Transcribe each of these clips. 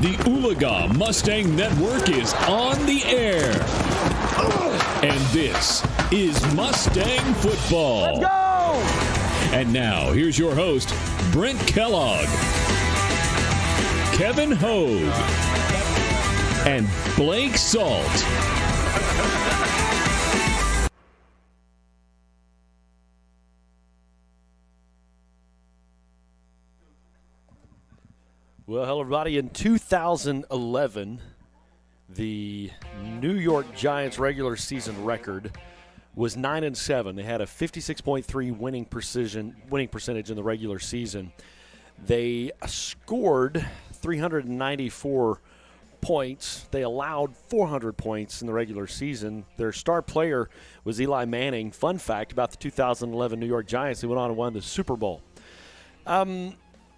The Oologah Mustang Network is on the air. And this is Mustang Football. Let's go! And now, here's your host, Brent Kellogg, Kevin Hogue, and Blake Salt. Well, hello, everybody. In 2011, the New York Giants regular season record was 9-7. They had a 56.3 winning percentage in the regular season. They scored 394 points. They allowed 400 points in the regular season. Their star player was Eli Manning. Fun fact about the 2011 New York Giants, they went on and won the Super Bowl.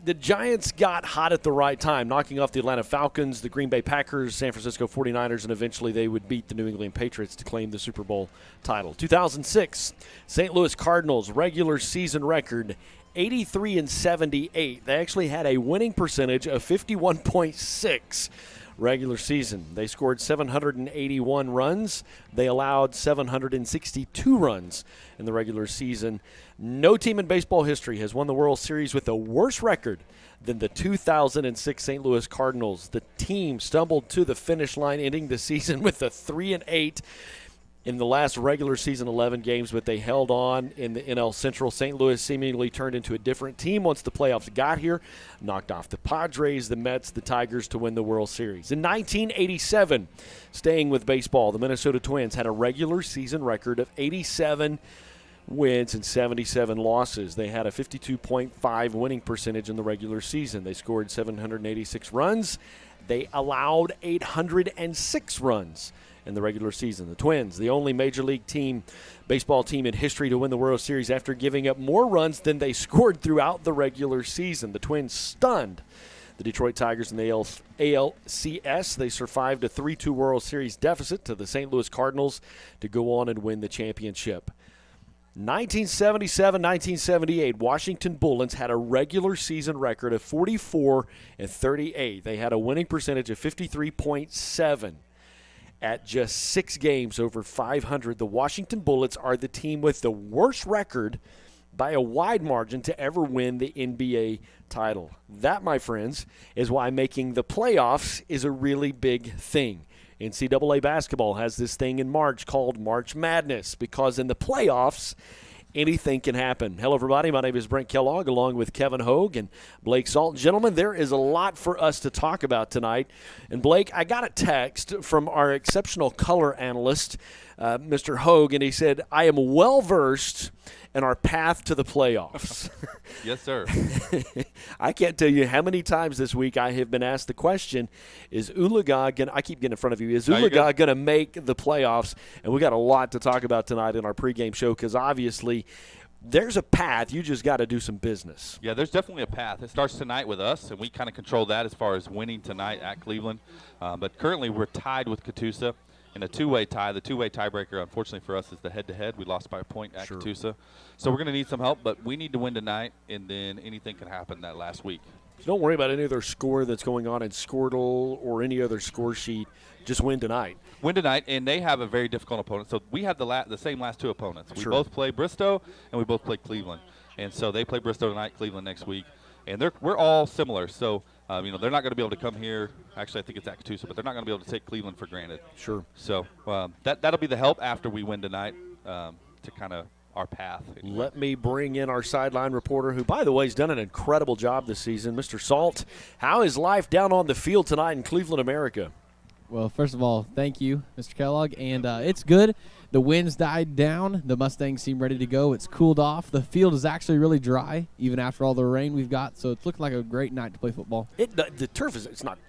The Giants got hot at the right time, knocking off the Atlanta Falcons, the Green Bay Packers, San Francisco 49ers, and eventually they would beat the New England Patriots to claim the Super Bowl title. 2006, St. Louis Cardinals regular season record, 83-78. They actually had a winning percentage of 51.6 regular season. They scored 781 runs. They allowed 762 runs in the regular season. No team in baseball history has won the World Series with a worse record than the 2006 St. Louis Cardinals. The team stumbled to the finish line, ending the season with a 3-8 in the last regular season 11 games, but they held on in the NL Central. St. Louis seemingly turned into a different team once the playoffs got here, knocked off the Padres, the Mets, the Tigers to win the World Series. In 1987, staying with baseball, the Minnesota Twins had a regular season record of 87 wins and 77 losses. They had a 52.5 winning percentage in the regular season. They scored 786 runs. They allowed 806 runs in the regular season. The Twins, the only Major League baseball team in history to win the World Series after giving up more runs than they scored throughout the regular season. The Twins stunned the Detroit Tigers in the ALCS. They survived a 3-2 World Series deficit to the St. Louis Cardinals to go on and win the championship. 1977-1978, Washington Bullets had a regular season record of 44-38. They had a winning percentage of 53.7. At just 6 games over 500, the Washington Bullets are the team with the worst record by a wide margin to ever win the NBA title. That, my friends, is why making the playoffs is a really big thing. NCAA basketball has this thing in March called March Madness, because in the playoffs, anything can happen. Hello, everybody. My name is Brent Kellogg, along with Kevin Hogue and Blake Salt. Gentlemen, there is a lot for us to talk about tonight. And, Blake, I got a text from our exceptional color analyst, Mr. Hogue, and he said, I am well-versed in our path to the playoffs. Yes, sir. I can't tell you how many times this week I have been asked the question, is Oologah going to – I keep getting in front of you. Is Oologah going to make the playoffs? And we got a lot to talk about tonight in our pregame show, because obviously there's a path. You just got to do some business. Yeah, there's definitely a path. It starts tonight with us, and we kind of control that as far as winning tonight at Cleveland. But currently we're tied with Catoosa in a two-way tie. The two-way tiebreaker, unfortunately for us, is the head-to-head. We lost by a point at Catoosa. So we're going to need some help, but we need to win tonight, and then anything can happen that last week. So don't worry about any other score that's going on in Squirtle or any other score sheet. Just win tonight. Win tonight, and they have a very difficult opponent. So we have the same last two opponents. We both play Bristow, and we both play Cleveland. And so they play Bristow tonight, Cleveland next week. And we're all similar. So, they're not going to be able to come here. Actually, I think it's at Catoosa, but they're not going to be able to take Cleveland for granted. Sure. So that'll be the help after we win tonight to kind of our path. Anyway. Let me bring in our sideline reporter, who, by the way, has done an incredible job this season. Mr. Salt, how is life down on the field tonight in Cleveland, America? Well, first of all, thank you, Mr. Kellogg, and it's good. The winds died down. The Mustangs seem ready to go. It's cooled off. The field is actually really dry, even after all the rain we've got, so it's looking like a great night to play football. The turf it's not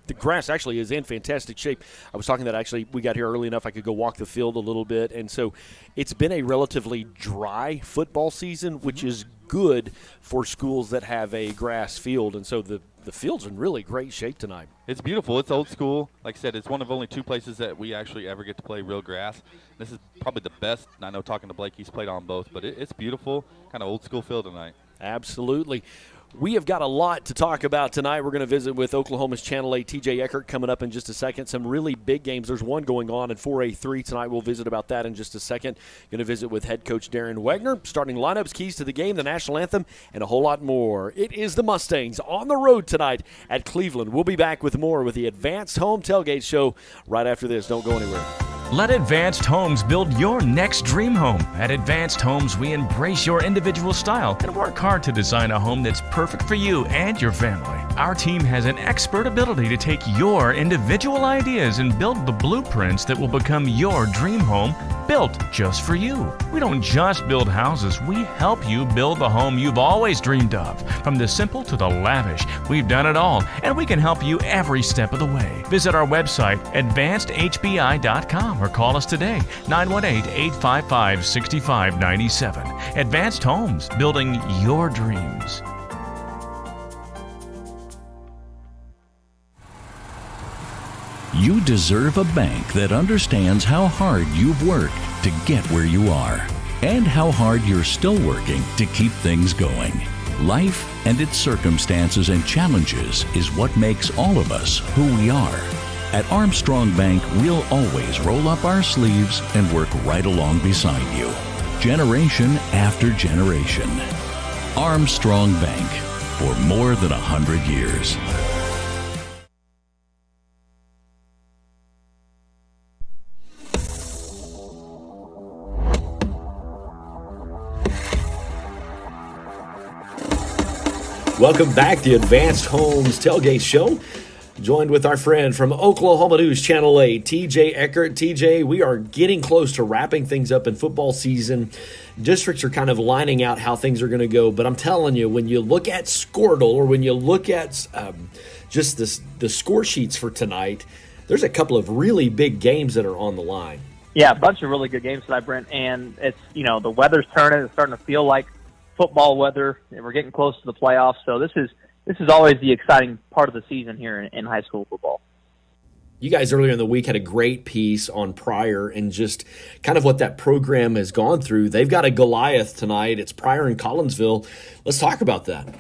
the grass actually is in fantastic shape. I was talking that actually we got here early enough I could go walk the field a little bit. And so it's been a relatively dry football season, which is good for schools that have a grass field. And so the field's in really great shape tonight. It's beautiful. It's old school. Like I said, it's one of only two places that we actually ever get to play real grass. This is probably the best. I know talking to Blake, he's played on both, but it's beautiful, kind of old school field tonight. Absolutely. We have got a lot to talk about tonight. We're going to visit with Oklahoma's Channel 8 TJ Eckert coming up in just a second. Some really big games. There's one going on in 4A3 tonight. We'll visit about that in just a second. Going to visit with head coach Darren Wagner, starting lineups, keys to the game, the national anthem, and a whole lot more. It is the Mustangs on the road tonight at Cleveland. We'll be back with more with the Advanced Home Tailgate Show right after this. Don't go anywhere. Let Advanced Homes build your next dream home. At Advanced Homes, we embrace your individual style and work hard to design a home that's perfect for you and your family. Our team has an expert ability to take your individual ideas and build the blueprints that will become your dream home, built just for you. We don't just build houses, we help you build the home you've always dreamed of. From the simple to the lavish, we've done it all, and we can help you every step of the way. Visit our website, advancedhbi.com, or call us today, 918-855-6597. Advanced Homes, building your dreams. You deserve a bank that understands how hard you've worked to get where you are and how hard you're still working to keep things going. Life and its circumstances and challenges is what makes all of us who we are. At Armstrong Bank, we'll always roll up our sleeves and work right along beside you, generation after generation. Armstrong Bank, for more than 100 years. Welcome back to the Advanced Homes Tailgate Show. Joined with our friend from Oklahoma News Channel 8, TJ Eckert. TJ, we are getting close to wrapping things up in football season. Districts are kind of lining out how things are going to go. But I'm telling you, when you look at Squirtle or when you look at just the score sheets for tonight, there's a couple of really big games that are on the line. Yeah, a bunch of really good games tonight, Brent. And it's, the weather's turning. It's starting to feel like football weather, and we're getting close to the playoffs. So this is always the exciting part of the season here in high school football. You guys earlier in the week had a great piece on Pryor and just kind of what that program has gone through. They've got a Goliath tonight. It's Pryor in Collinsville. Let's talk about that.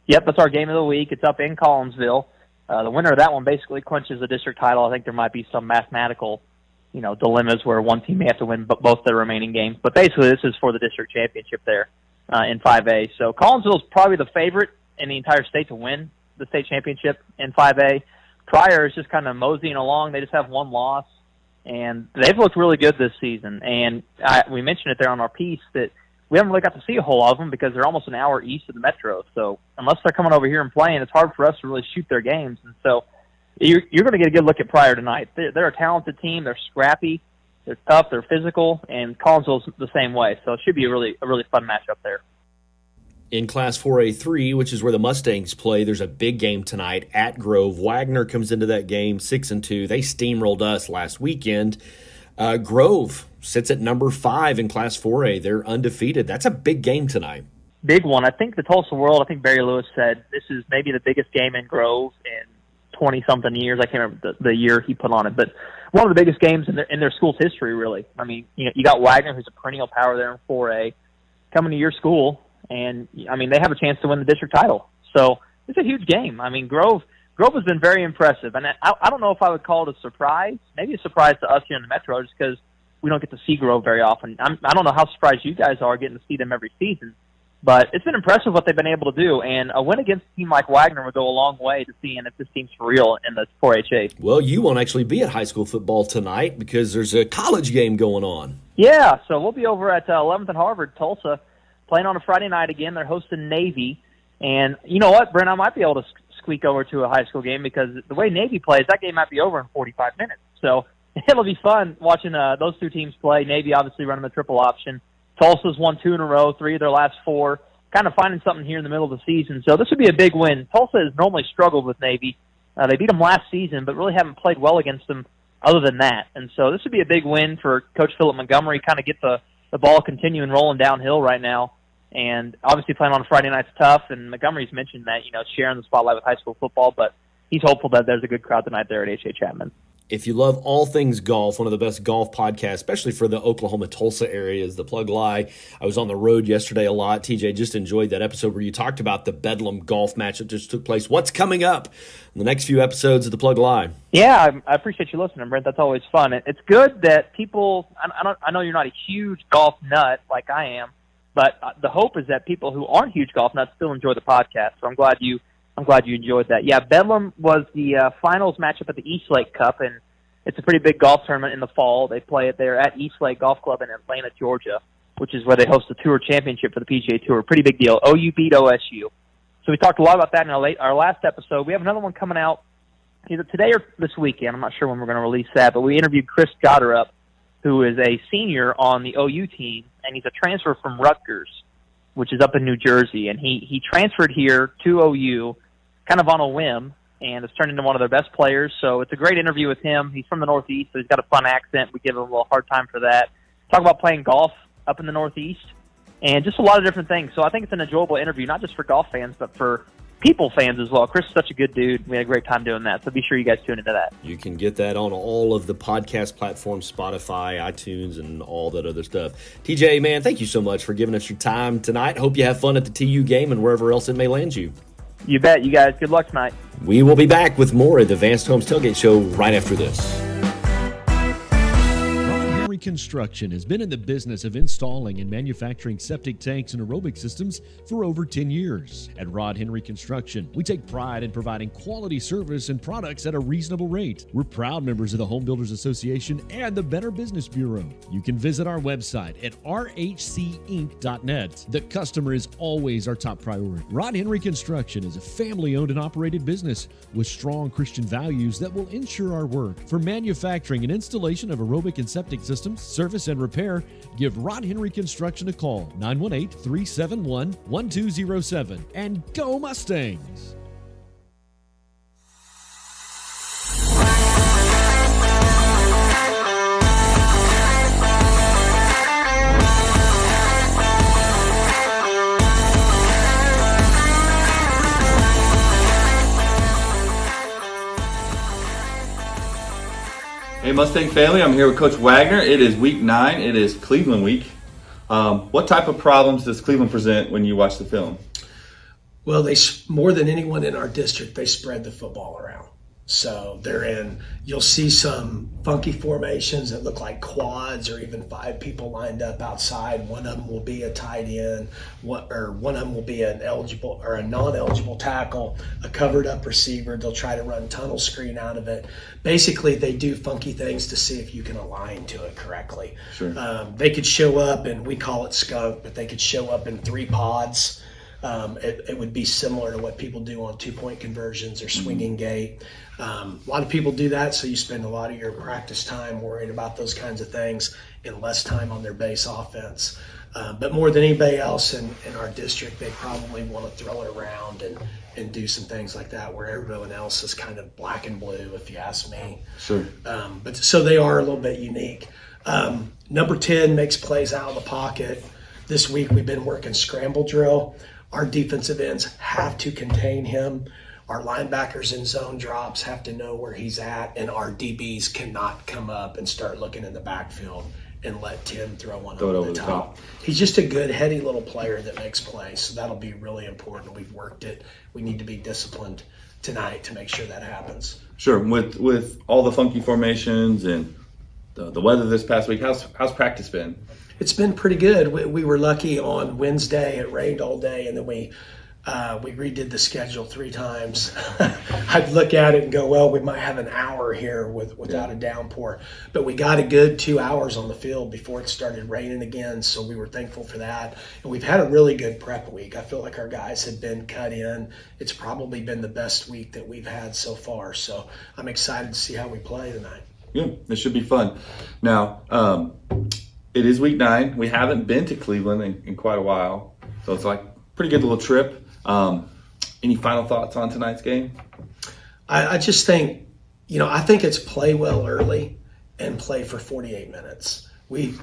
Yep, that's our game of the week. It's up in Collinsville. The winner of that one basically clinches the district title. I think there might be some mathematical, dilemmas where one team may have to win both their remaining games. But basically this is for the district championship there in 5A. So Collinsville is probably the favorite in the entire state to win the state championship in 5A. Pryor is just kind of moseying along. They just have one loss, and they've looked really good this season. And we mentioned it there on our piece that we haven't really got to see a whole lot of them because they're almost an hour east of the metro. So unless they're coming over here and playing, it's hard for us to really shoot their games. And so you're going to get a good look at Pryor tonight. They're a talented team. They're scrappy. They're tough. They're physical. And Collinsville's the same way. So it should be a really fun matchup there. In Class 4A3, which is where the Mustangs play, there's a big game tonight at Grove. Wagner comes into that game 6-2. They steamrolled us last weekend. Grove sits at number 5 in Class 4A. They're undefeated. That's a big game tonight. Big one. I think the Tulsa World, I think Barry Lewis said this is maybe the biggest game in Grove in 20-something years. I can't remember the year he put on it, but one of the biggest games in their school's history, really. I mean, you got Wagner, who's a perennial power there in 4A, coming to your school. And, they have a chance to win the district title. So it's a huge game. Grove has been very impressive. And I don't know if I would call it a surprise. Maybe a surprise to us here in the Metro just because we don't get to see Grove very often. I don't know how surprised you guys are getting to see them every season. But it's been impressive what they've been able to do. And a win against a team like Wagner would go a long way to seeing if this team's for real in the 4HA. Well, you won't actually be at high school football tonight because there's a college game going on. Yeah, so we'll be over at 11th and Harvard, Tulsa, playing on a Friday night again. They're hosting Navy. And you know what, Brent, I might be able to squeak over to a high school game because the way Navy plays, that game might be over in 45 minutes. So it'll be fun watching those two teams play. Navy obviously running the triple option. Tulsa's won 2 in a row, 3 of their last 4, kind of finding something here in the middle of the season. So this would be a big win. Tulsa has normally struggled with Navy. They beat them last season, but really haven't played well against them other than that. And so this would be a big win for Coach Philip Montgomery, kind of get the ball continuing rolling downhill right now. And obviously playing on a Friday night's tough, and Montgomery's mentioned that, sharing the spotlight with high school football, but he's hopeful that there's a good crowd tonight there at H.A. Chapman. If you love all things golf, one of the best golf podcasts, especially for the Oklahoma-Tulsa area, is the Plug Lie. I was on the road yesterday a lot. TJ, just enjoyed that episode where you talked about the Bedlam golf match that just took place. What's coming up in the next few episodes of the Plug Lie? Yeah, I appreciate you listening, Brent. That's always fun. It's good that people I know you're not a huge golf nut like I am, but the hope is that people who aren't huge golf nuts still enjoy the podcast. So I'm glad you enjoyed that. Yeah, Bedlam was the finals matchup at the Eastlake Cup, and it's a pretty big golf tournament in the fall. They play it there at Eastlake Golf Club in Atlanta, Georgia, which is where they host the Tour Championship for the PGA Tour. Pretty big deal. OU beat OSU. So we talked a lot about that in our last episode. We have another one coming out either today or this weekend. I'm not sure when we're going to release that, but we interviewed Chris Goddard, who is a senior on the OU team, and he's a transfer from Rutgers, which is up in New Jersey. And he transferred here to OU kind of on a whim, and it's turned into one of their best players. So it's a great interview with him. He's from the Northeast, so he's got a fun accent. We give him a little hard time for that. Talk about playing golf up in the Northeast and just a lot of different things. So I think it's an enjoyable interview, not just for golf fans, but for people fans as well. Chris is such a good dude. We had a great time doing that, so be sure you guys tune into that. You can get that on all of the podcast platforms, Spotify, iTunes, and all that other stuff. TJ, man, thank you so much for giving us your time tonight. Hope you have fun at the TU game and wherever else it may land you. You bet. You guys, good luck tonight. We will be back with more of the Advanced Homes Tailgate Show right after this. Construction has been in the business of installing and manufacturing septic tanks and aerobic systems for over 10 years. At Rod Henry Construction, we take pride in providing quality service and products at a reasonable rate. We're proud members of the Home Builders Association and the Better Business Bureau. You can visit our website at rhcinc.net. The customer is always our top priority. Rod Henry Construction is a family-owned and operated business with strong Christian values that will ensure our work. For manufacturing and installation of aerobic and septic systems, service and repair, give Rod Henry Construction a call, 918-371-1207. And go Mustangs! Hey Mustang family, I'm here with Coach Wagner. It is week 9. It is Cleveland week. What type of problems does Cleveland present when you watch the film? Well, they more than anyone in our district, they spread the football around. So you'll see some funky formations that look like quads or even 5 people lined up outside. One of them will be a tight end, one of them will be an eligible or a non-eligible tackle, a covered up receiver. They'll try to run tunnel screen out of it. Basically, they do funky things to see if you can align to it correctly. Sure. They could show up, and we call it skunk, but they could show up in 3 pods. It would be similar to what people do on 2-point conversions or swinging gate. A lot of people do that, so you spend a lot of your practice time worried about those kinds of things and less time on their base offense. But more than anybody else in our district, they probably want to throw it around and do some things like that where everyone else is kind of black and blue, if you ask me. Sure. But so they are a little bit unique. Number 10 makes plays out of the pocket. This week we've been working scramble drill. Our defensive ends have to contain him. Our linebackers in zone drops have to know where he's at, and our DBs cannot come up and start looking in the backfield and let Tim throw one over the top. He's just a good, heady little player that makes plays, so that'll be really important. We've worked it. We need to be disciplined tonight to make sure that happens. Sure. With all the funky formations and the weather this past week, how's practice been? It's been pretty good. We were lucky on Wednesday. It rained all day, and then we redid the schedule 3 times. I'd look at it and go, well, we might have an hour here without a downpour. But we got a good 2 hours on the field before it started raining again, so we were thankful for that. And we've had a really good prep week. I feel like our guys have been cut in. It's probably been the best week that we've had so far. So I'm excited to see how we play tonight. Yeah, this should be fun. Now, it is week 9. We haven't been to Cleveland in quite a while, so it's like a pretty good little trip. Any final thoughts on tonight's game? I just think, I think it's play well early and play for 48 minutes.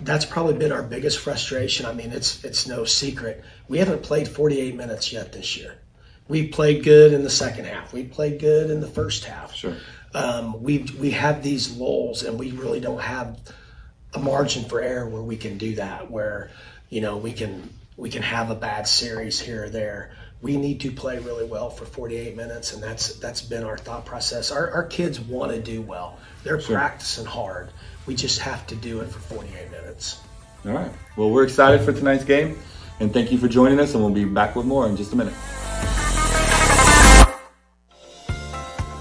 That's probably been our biggest frustration. I mean, it's no secret. We haven't played 48 minutes yet this year. We played good in the second half. We played good in the first half. Sure. We have these lulls, and we really don't have a margin for error where we can do that, where we can have a bad series here or there. We need to play really well for 48 minutes, and that's been our thought process. Our kids want to do well. They're practicing hard. We just have to do it for 48 minutes. All right. Well, we're excited for tonight's game, and thank you for joining us, and we'll be back with more in just a minute.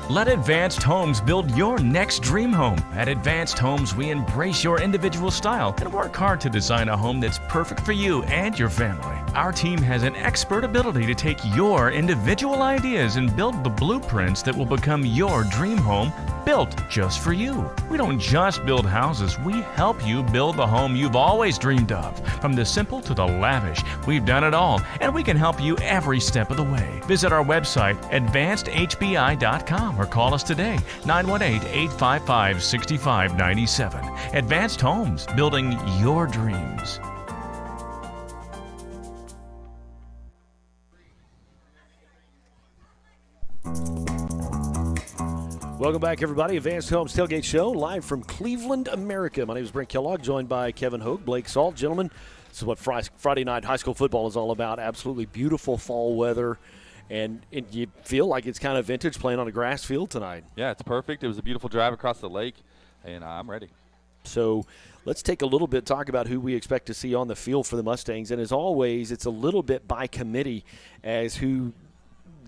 Let Advanced Homes build your next dream home. At Advanced Homes, we embrace your individual style and work hard to design a home that's perfect for you and your family. Our team has an expert ability to take your individual ideas and build the blueprints that will become your dream home, built just for you. We don't just build houses, we help you build the home you've always dreamed of. From the simple to the lavish, we've done it all, and we can help you every step of the way. Visit our website, advancedhbi.com, or call us today, 918-855-6597. Advanced Homes, building your dreams. Welcome back, everybody. Advanced Homes Tailgate Show, live from Cleveland, America. My name is Brent Kellogg, joined by Kevin Hogue, Blake Salt. Gentlemen, this is what Friday night high school football is all about. Absolutely beautiful fall weather, and you feel like it's kind of vintage playing on a grass field tonight. Yeah, it's perfect. It was a beautiful drive across the lake, and I'm ready. So let's take a little bit, talk about who we expect to see on the field for the Mustangs. And as always, it's a little bit by committee as who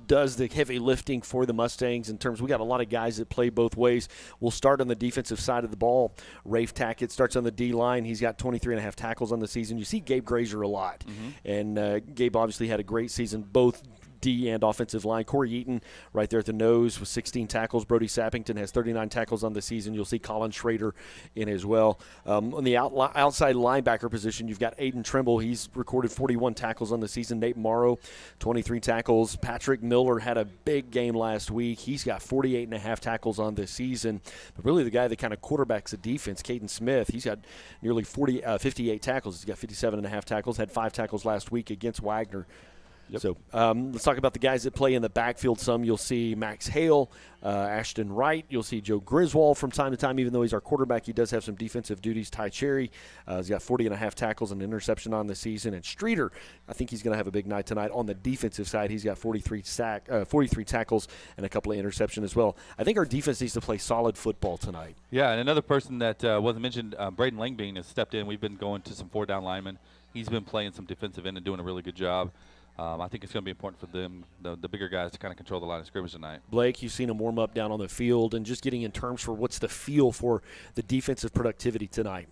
does the heavy lifting for the Mustangs in terms. We got a lot of guys that play both ways. We'll start on the defensive side of the ball. Rafe Tackett starts on the D-line. He's got 23.5 tackles on the season. You see Gabe Grazier a lot. And Gabe obviously had a great season, both D and offensive line. Corey Eaton right there at the nose with 16 tackles. Brody Sappington has 39 tackles on the season. You'll see Colin Schrader in as well. On the outside linebacker position, you've got Aiden Trimble. He's recorded 41 tackles on the season. Nate Morrow, 23 tackles. Patrick Miller had a big game last week. He's got 48.5 tackles on this season. But really the guy that kind of quarterbacks the defense, Caden Smith, he's got nearly 58 tackles. He's got 57.5 tackles, had 5 tackles last week against Wagner. Yep. So let's talk about the guys that play in the backfield some. You'll see Max Hale, Ashton Wright. You'll see Joe Griswold from time to time. Even though he's our quarterback, he does have some defensive duties. Ty Cherry, he's got 40.5 tackles and an interception on the season. And Streeter, I think he's going to have a big night tonight. On the defensive side, he's got 43 tackles and a couple of interceptions as well. I think our defense needs to play solid football tonight. Yeah, and another person that wasn't mentioned, Braden Langbein, has stepped in. We've been going to some 4-down linemen. He's been playing some defensive end and doing a really good job. I think it's going to be important for them, the bigger guys, to kind of control the line of scrimmage tonight. Blake, you've seen him warm up down on the field, and just getting in terms for what's the feel for the defensive productivity tonight.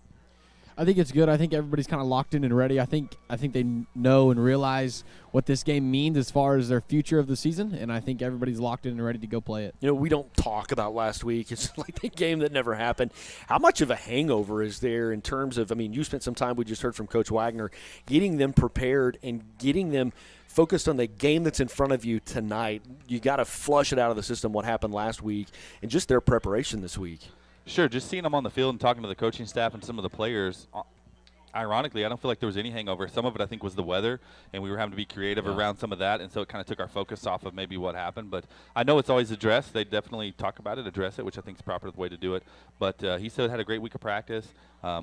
I think it's good. I think everybody's kind of locked in and ready. I think they know and realize what this game means as far as their future of the season, and I think everybody's locked in and ready to go play it. We don't talk about last week. It's like the game that never happened. How much of a hangover is there in terms of, you spent some time, we just heard from Coach Wagner, getting them prepared and getting them focused on the game that's in front of you tonight. You got to flush it out of the system, what happened last week, and just their preparation this week. Sure, just seeing them on the field and talking to the coaching staff and some of the players, ironically, I don't feel like there was any hangover. Some of it, I think, was the weather, and we were having to be creative around some of that, and so it kind of took our focus off of maybe what happened. But I know it's always addressed. They definitely talk about it, address it, which I think is proper way to do it. But he said had a great week of practice,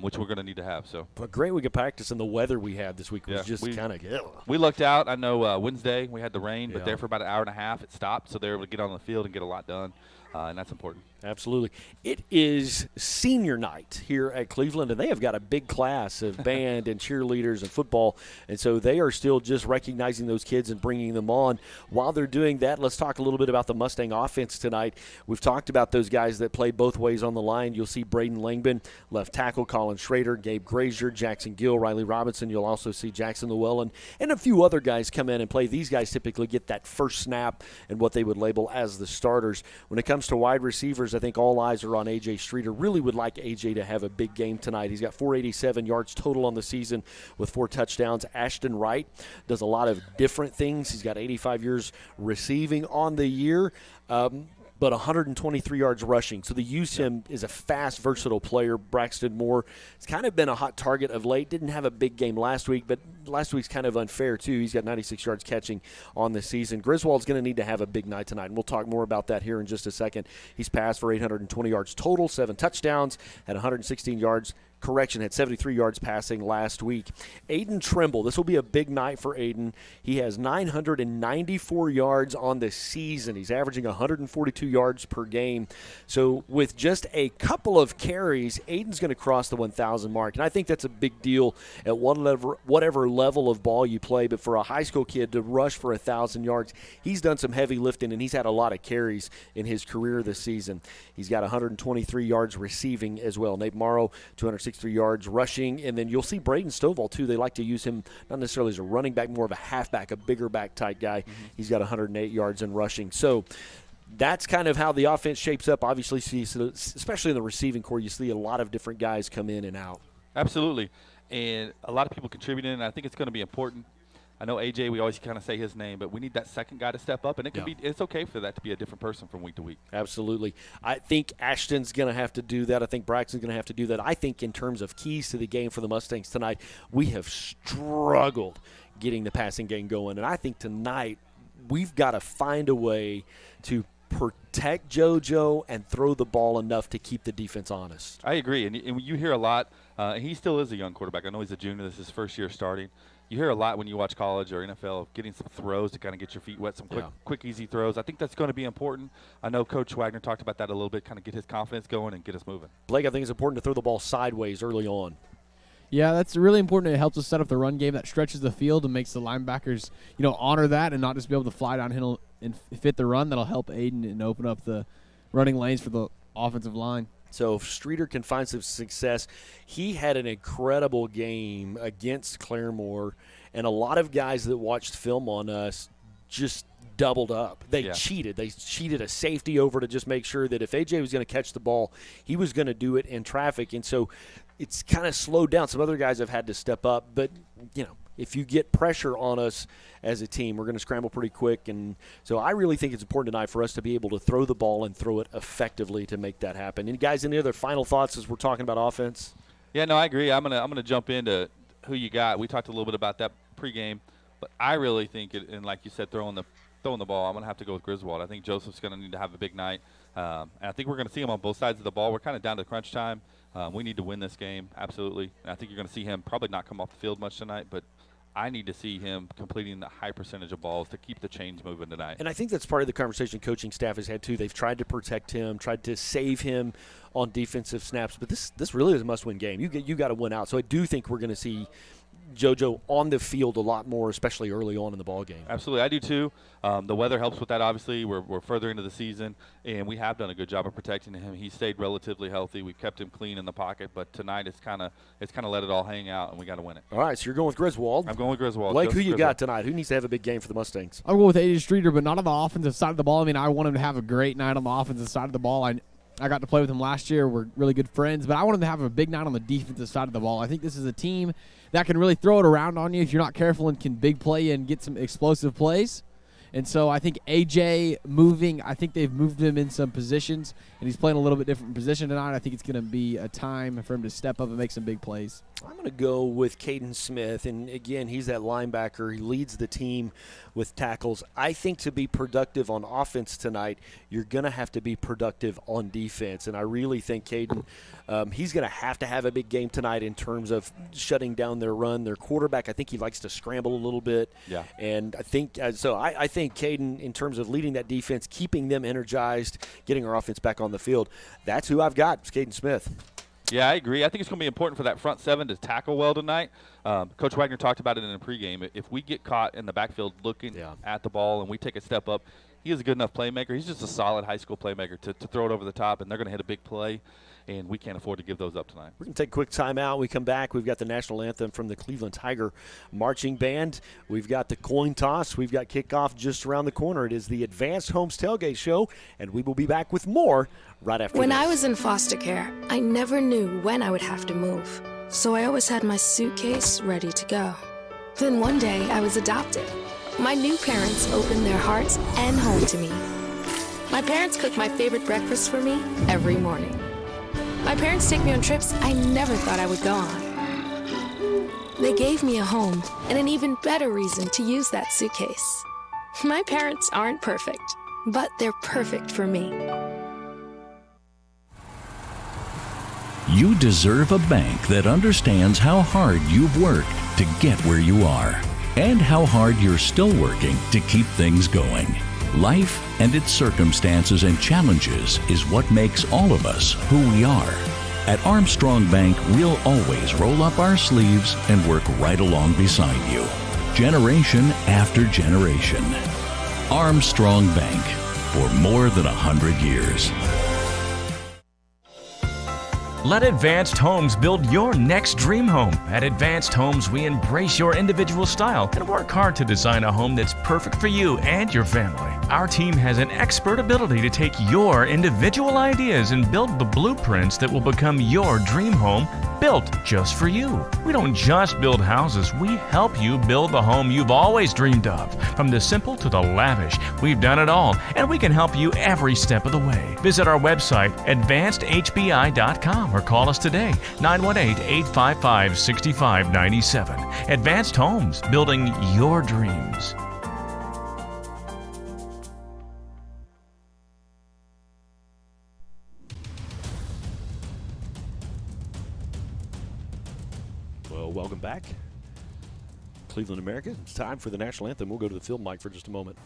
which we're going to need to have. So a great week of practice, and the weather we had this week was just kind of good. We looked out. I know Wednesday we had the rain, but there for about an hour and a half it stopped, so they were able to get on the field and get a lot done. And that's important. Absolutely. It is senior night here at Cleveland, and they have got a big class of band and cheerleaders and football, and so they are still just recognizing those kids and bringing them on. While they're doing that, let's talk a little bit about the Mustang offense tonight. We've talked about those guys that play both ways on the line. You'll see Braden Langbein, left tackle, Colin Schrader, Gabe Grazier, Jackson Gill, Riley Robinson. You'll also see Jackson Llewellyn and a few other guys come in and play. These guys typically get that first snap and what they would label as the starters. When it comes to wide receivers, I think all eyes are on A.J. Streeter. Really would like A.J. to have a big game tonight. He's got 487 yards total on the season with 4 touchdowns. Ashton Wright does a lot of different things. He's got 85 years receiving on the year. but 123 yards rushing. So they use him as a fast, versatile player. Braxton Moore has kind of been a hot target of late. Didn't have a big game last week, but last week's kind of unfair too. He's got 96 yards catching on the season. Griswold's going to need to have a big night tonight, and we'll talk more about that here in just a second. He's passed for 820 yards total, 7 touchdowns, had 116 yards. Had 73 yards passing last week. Aiden Trimble, this will be a big night for Aiden. He has 994 yards on the season. He's averaging 142 yards per game. So with just a couple of carries, Aiden's going to cross the 1,000 mark. And I think that's a big deal at whatever level of ball you play. But for a high school kid to rush for 1,000 yards, he's done some heavy lifting, and he's had a lot of carries in his career this season. He's got 123 yards receiving as well. Nate Morrow, 263 yards rushing, and then you'll see Braden Stovall too. They like to use him not necessarily as a running back, more of a halfback, a bigger back type guy. He's got 108 yards in rushing. So that's kind of how the offense shapes up. Obviously, especially in the receiving core, you see a lot of different guys come in and out. Absolutely, and a lot of people contributing, and I think it's going to be important. I know AJ, we always kind of say his name, but we need that second guy to step up, and it's okay for that to be a different person from week to week. Absolutely. I think Ashton's going to have to do that. I think Braxton's going to have to do that. I think in terms of keys to the game for the Mustangs tonight, we have struggled getting the passing game going, and I think tonight we've got to find a way to protect JoJo and throw the ball enough to keep the defense honest. I agree, and you hear a lot. He still is a young quarterback. I know he's a junior. This is his first year starting. You hear a lot when you watch college or NFL of getting some throws to kind of get your feet wet, some quick, easy throws. I think that's going to be important. I know Coach Wagner talked about that a little bit, kind of get his confidence going and get us moving. Blake, I think it's important to throw the ball sideways early on. Yeah, that's really important. It helps us set up the run game that stretches the field and makes the linebackers, honor that and not just be able to fly downhill and fit the run. That'll help Aiden and open up the running lanes for the offensive line. So if Streeter can find some success, he had an incredible game against Claremore, and a lot of guys that watched film on us just doubled up. They cheated. They cheated a safety over to just make sure that if AJ was going to catch the ball, he was going to do it in traffic. And so it's kind of slowed down. Some other guys have had to step up, but, if you get pressure on us as a team, we're going to scramble pretty quick. And so I really think it's important tonight for us to be able to throw the ball and throw it effectively to make that happen. And guys, any other final thoughts as we're talking about offense? Yeah, no, I agree. I'm gonna jump into who you got. We talked a little bit about that pregame, but I really think and like you said, throwing the ball, I'm gonna have to go with Griswold. I think Joseph's gonna need to have a big night, and I think we're gonna see him on both sides of the ball. We're kind of down to crunch time. We need to win this game, absolutely. And I think you're gonna see him probably not come off the field much tonight, but I need to see him completing the high percentage of balls to keep the chains moving tonight. And I think that's part of the conversation coaching staff has had, too. They've tried to protect him, tried to save him on defensive snaps. But this really is a must-win game. You got to win out. So I do think we're going to see JoJo on the field a lot more, especially early on in the ball game. Absolutely, I do too. The weather helps with that. Obviously, we're further into the season, and we have done a good job of protecting him. He stayed relatively healthy. We've kept him clean in the pocket, but tonight it's kind of let it all hang out, and we got to win it. All right, so you're going with Griswold. I'm going with Griswold. Blake, who you got tonight? Who needs to have a big game for the Mustangs? I'll go with AJ Streeter, but not on the offensive side of the ball. I mean, I want him to have a great night on the offensive side of the ball. I got to play with him last year. We're really good friends, but I want him to have a big night on the defensive side of the ball. I think this is a team that can really throw it around on you if you're not careful and can big play and get some explosive plays. And so I think AJ moving, I think they've moved him in some positions, and he's playing a little bit different position tonight. I think it's going to be a time for him to step up and make some big plays. I'm going to go with Caden Smith, and again, he's that linebacker. He leads the team with tackles. I think to be productive on offense tonight, you're going to have to be productive on defense, and I really think Caden, he's going to have a big game tonight in terms of shutting down their run. Their quarterback, I think he likes to scramble a little bit, and I think I think Caden, in terms of leading that defense, keeping them energized, getting our offense back on the field, that's who I've got. It's Caden Smith. Yeah, I agree. I think it's going to be important for that front seven to tackle well tonight. Coach Wagner talked about it in the pregame. If we get caught in the backfield looking at the ball and we take a step up, he is a good enough playmaker. He's just a solid high school playmaker to throw it over the top, and they're going to hit a big play, and we can't afford to give those up tonight. We're going to take a quick timeout. We come back. We've got the national anthem from the Cleveland Tiger Marching Band. We've got the coin toss. We've got kickoff just around the corner. It is the Advanced Homes Tailgate Show, and we will be back with more right after When this. I was in foster care, I never knew when I would have to move, so I always had my suitcase ready to go. Then one day, I was adopted. My new parents opened their hearts and home to me. My parents cook my favorite breakfast for me every morning. My parents take me on trips I never thought I would go on. They gave me a home and an even better reason to use that suitcase. My parents aren't perfect, but they're perfect for me. You deserve a bank that understands how hard you've worked to get where you are and how hard you're still working to keep things going. Life and its circumstances and challenges is what makes all of us who we are. At Armstrong Bank, we'll always roll up our sleeves and work right along beside you, generation after generation. Armstrong Bank, for more than 100 years. Let Advanced Homes build your next dream home. At Advanced Homes, we embrace your individual style and work hard to design a home that's perfect for you and your family. Our team has an expert ability to take your individual ideas and build the blueprints that will become your dream home, built just for you. We don't just build houses, we help you build the home you've always dreamed of. From the simple to the lavish, we've done it all, and we can help you every step of the way. Visit our website, advancedhbi.com, or call us today, 918-855-6597. Advanced Homes, building your dreams. Well, welcome back, Cleveland, America. It's time for the national anthem. We'll go to the field mic for just a moment.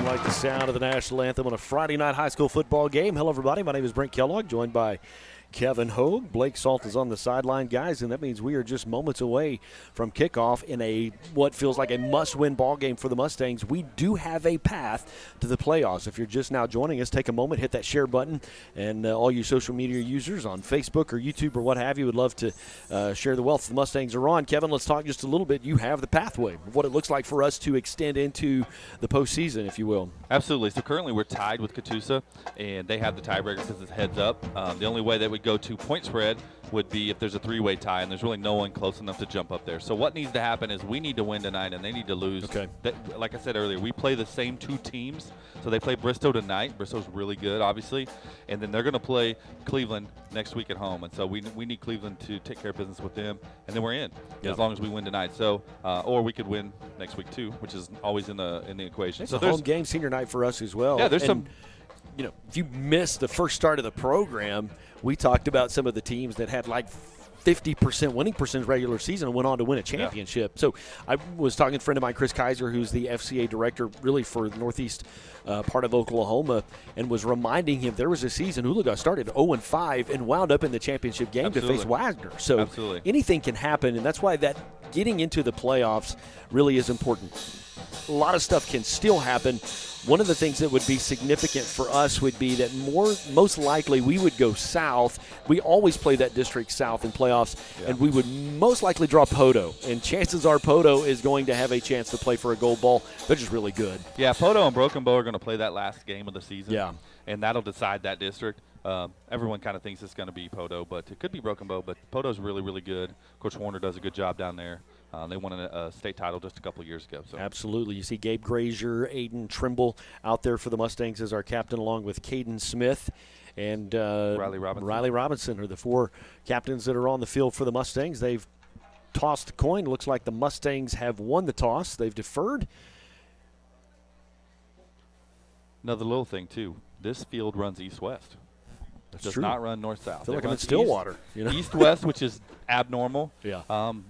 Like the sound of the national anthem on a Friday night high school football game. Hello, everybody. My name is Brent Kellogg, joined by Kevin Hogue. Blake Salt is on the sideline, guys, and that means we are just moments away from kickoff in a what feels like a must-win ball game for the Mustangs. We do have a path to the playoffs. If you're just now joining us, take a moment, hit that share button, and all you social media users on Facebook or YouTube or what have you would love to share the wealth the Mustangs are on. Kevin, let's talk just a little bit. You have the pathway of what it looks like for us to extend into the postseason, if you will. Absolutely. So currently we're tied with Catoosa, and they have the tiebreaker because it's heads up. The only way that we go to point spread would be if there's a three-way tie, and there's really no one close enough to jump up there. So what needs to happen is we need to win tonight, and they need to lose. Okay. Like I said earlier, we play the same two teams. So they play Bristow tonight. Bristow's really good, obviously. And then they're going to play Cleveland next week at home. And so we need Cleveland to take care of business with them, and then we're in as long as we win tonight. So or we could win next week too, which is always in the equation. It's so a home game senior night for us as well. Yeah, there's some. You know, if you missed the first start of the program, we talked about some of the teams that had like 50% winning percentage regular season and went on to win a championship. Yeah. So I was talking to a friend of mine, Chris Kaiser, who's the FCA director really for the northeast part of Oklahoma, and was reminding him there was a season Oologah started 0-5 and wound up in the championship game to face Wagner. So anything can happen, and that's why that getting into the playoffs really is important. A lot of stuff can still happen. One of the things that would be significant for us would be that most likely we would go south. We always play that district south in playoffs, and we would most likely draw Poto. And chances are Poto is going to have a chance to play for a gold ball. They're just really good. Yeah, Poto and Broken Bow are going to play that last game of the season. Yeah. And that'll decide that district. Everyone kind of thinks it's going to be Poto, but it could be Broken Bow. But Poto's really, really good. Coach Warner does a good job down there. They won a state title just a couple of years ago. So. Absolutely. You see Gabe Grazier, Aiden Trimble out there for the Mustangs as our captain, along with Caden Smith and Riley Robinson are the 4 captains that are on the field for the Mustangs. They've tossed the coin. Looks like the Mustangs have won the toss. They've deferred. Another little thing, too. This field runs east-west. It does true. not run north-south. I feel like It I'm in runs Stillwater. East-west, which is abnormal. Yeah.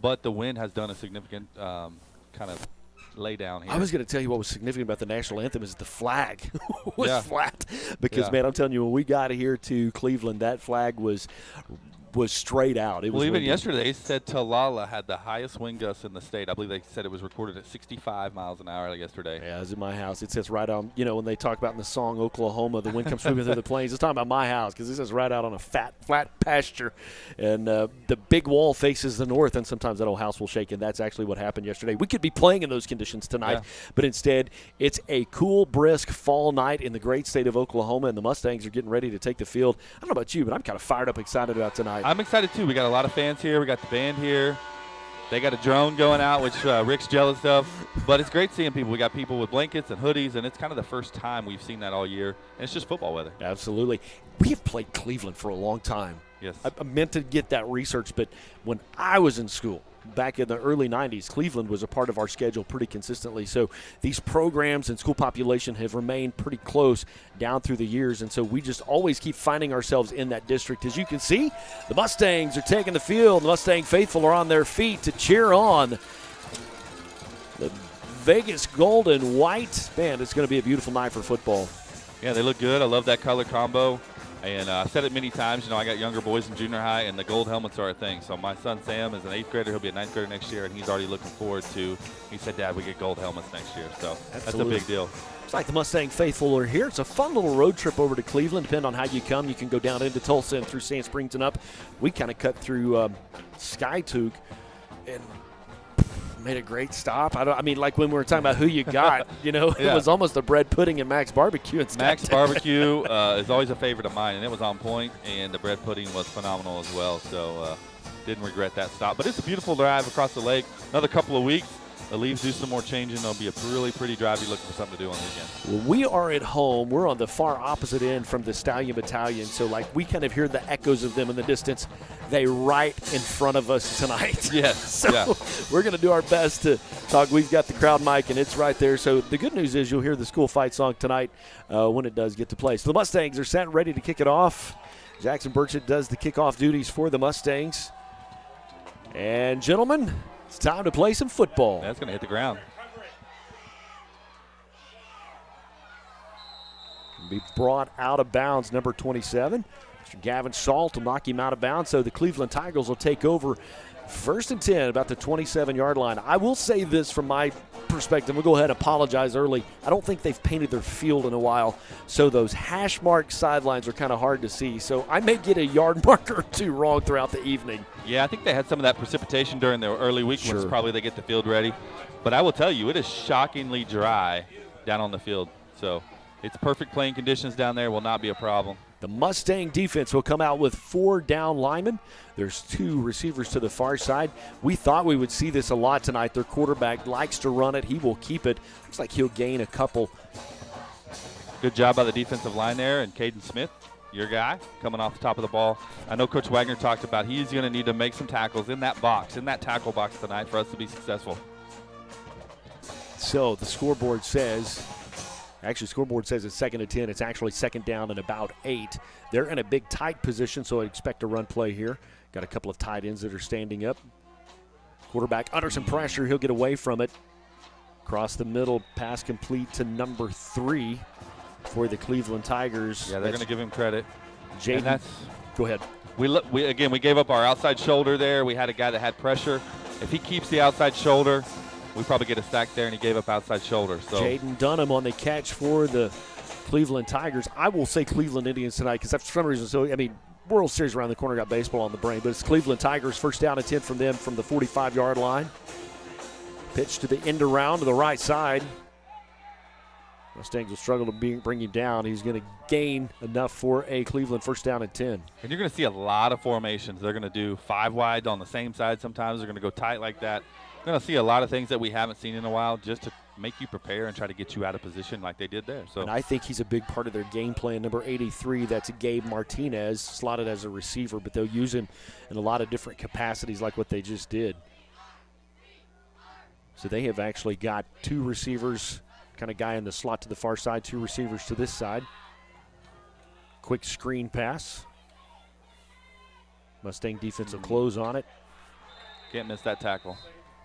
But the wind has done a significant kind of lay down here. I was going to tell you what was significant about the national anthem is the flag was flat. Because, Yeah. man, I'm telling you, when we got here to Cleveland, that flag was straight out. It was even windy. yesterday, they said Talala had the highest wind gusts in the state. I believe they said it was recorded at 65 miles an hour yesterday. Yeah, it was in my house. It says right on, when they talk about in the song Oklahoma, the wind comes sweeping through the plains. It's talking about my house because it says right out on a flat pasture. And the big wall faces the north, and sometimes that old house will shake, and that's actually what happened yesterday. We could be playing in those conditions tonight, but instead it's a cool, brisk fall night in the great state of Oklahoma, and the Mustangs are getting ready to take the field. I don't know about you, but I'm kind of fired up, excited about tonight. I'm excited, too. We got a lot of fans here. We got the band here. They got a drone going out, which Rick's jealous of. But it's great seeing people. We got people with blankets and hoodies, and it's kind of the first time we've seen that all year. And it's just football weather. Absolutely. We have played Cleveland for a long time. Yes. I meant to get that research, but when I was in school, back in the early 90s, Cleveland was a part of our schedule pretty consistently. So these programs and school population have remained pretty close down through the years, and so we just always keep finding ourselves in that district. As you can see, the Mustangs are taking the field. The Mustang faithful are on their feet to cheer on the Vegas gold and white. Man, it's going to be a beautiful night for football. Yeah, they look good. I love that color combo. And I've said it many times, I got younger boys in junior high, and the gold helmets are a thing. So my son Sam is an 8th grader. He'll be a 9th grader next year, and he's already looking forward to, he said, Dad, we get gold helmets next year. So that's a big deal. It's like the Mustang faithful are here. It's a fun little road trip over to Cleveland. Depending on how you come, you can go down into Tulsa and through Sand Springs and up. We kind of cut through Skytook and made a great stop. I mean, like when we were talking about who you got, it was almost a bread pudding and Max Barbecue. Max Barbecue is always a favorite of mine, and it was on point, and the bread pudding was phenomenal as well. So didn't regret that stop. But it's a beautiful drive across the lake. Another couple of weeks. The leaves do some more changing. It'll be a really pretty drive. You're looking for something to do on the weekend. Well, we are at home. We're on the far opposite end from the Stallion Battalion, so we kind of hear the echoes of them in the distance. They right in front of us tonight. Yes. So we're going to do our best to talk. We've got the crowd mic, and it's right there. So the good news is you'll hear the school fight song tonight when it does get to play. So the Mustangs are set and ready to kick it off. Jackson Burchett does the kickoff duties for the Mustangs. And, gentlemen, it's time to play some football. That's going to hit the ground. Be brought out of bounds, number 27. Mr. Gavin Salt will knock him out of bounds, so the Cleveland Tigers will take over 1st and 10, about the 27-yard line. I will say this from my perspective. We'll go ahead and apologize early. I don't think they've painted their field in a while, so those hash mark sidelines are kind of hard to see. So I may get a yard marker or two wrong throughout the evening. Yeah, I think they had some of that precipitation during the early week when probably they get the field ready. But I will tell you, it is shockingly dry down on the field. So it's perfect playing conditions down there. Will not be a problem. The Mustang defense will come out with 4 down linemen. There's 2 receivers to the far side. We thought we would see this a lot tonight. Their quarterback likes to run it. He will keep it. Looks like he'll gain a couple. Good job by the defensive line there, and Caden Smith, your guy, coming off the top of the ball. I know Coach Wagner talked about he's going to need to make some tackles in that box, in that tackle box tonight for us to be successful. So the scoreboard says it's 2nd and 10. It's actually 2nd down and about 8. They're in a big tight position, so I expect a run play here. Got a couple of tight ends that are standing up. Quarterback under some pressure. He'll get away from it. Across the middle, pass complete to number 3 for the Cleveland Tigers. Yeah, they're going to give him credit. Jaden, go ahead. We gave up our outside shoulder there. We had a guy that had pressure. If he keeps the outside shoulder, we probably get a sack there, and he gave up outside shoulder. So Jaden Dunham on the catch for the Cleveland Tigers. I will say Cleveland Indians tonight because for some reason, World Series around the corner, got baseball on the brain, but it's Cleveland Tigers, 1st down and 10 from them from the 45-yard line. Pitch to the end around to the right side. Mustangs will struggle to bring him down. He's going to gain enough for a Cleveland first down and 10. And you're going to see a lot of formations. They're going to do 5 wide on the same side sometimes. They're going to go tight like that. You're going to see a lot of things that we haven't seen in a while just to make you prepare and try to get you out of position like they did there. So, and I think he's a big part of their game plan. Number 83, that's Gabe Martinez, slotted as a receiver, but they'll use him in a lot of different capacities like what they just did. So they have actually got 2 receivers, kind of guy in the slot to the far side, 2 receivers to this side. Quick screen pass. Mustang defense will close on it. Can't miss that tackle.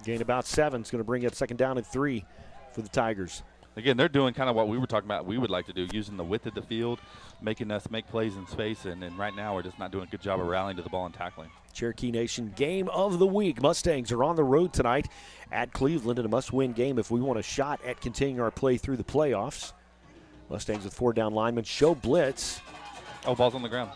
Gain about 7. It's going to bring up second down and 3 for the Tigers. Again, they're doing kind of what we were talking about we would like to do, using the width of the field, making us make plays in space, and right now we're just not doing a good job of rallying to the ball and tackling. Cherokee Nation game of the week. Mustangs are on the road tonight at Cleveland in a must-win game if we want a shot at continuing our play through the playoffs. Mustangs with 4 down linemen show blitz. Oh, ball's on the ground.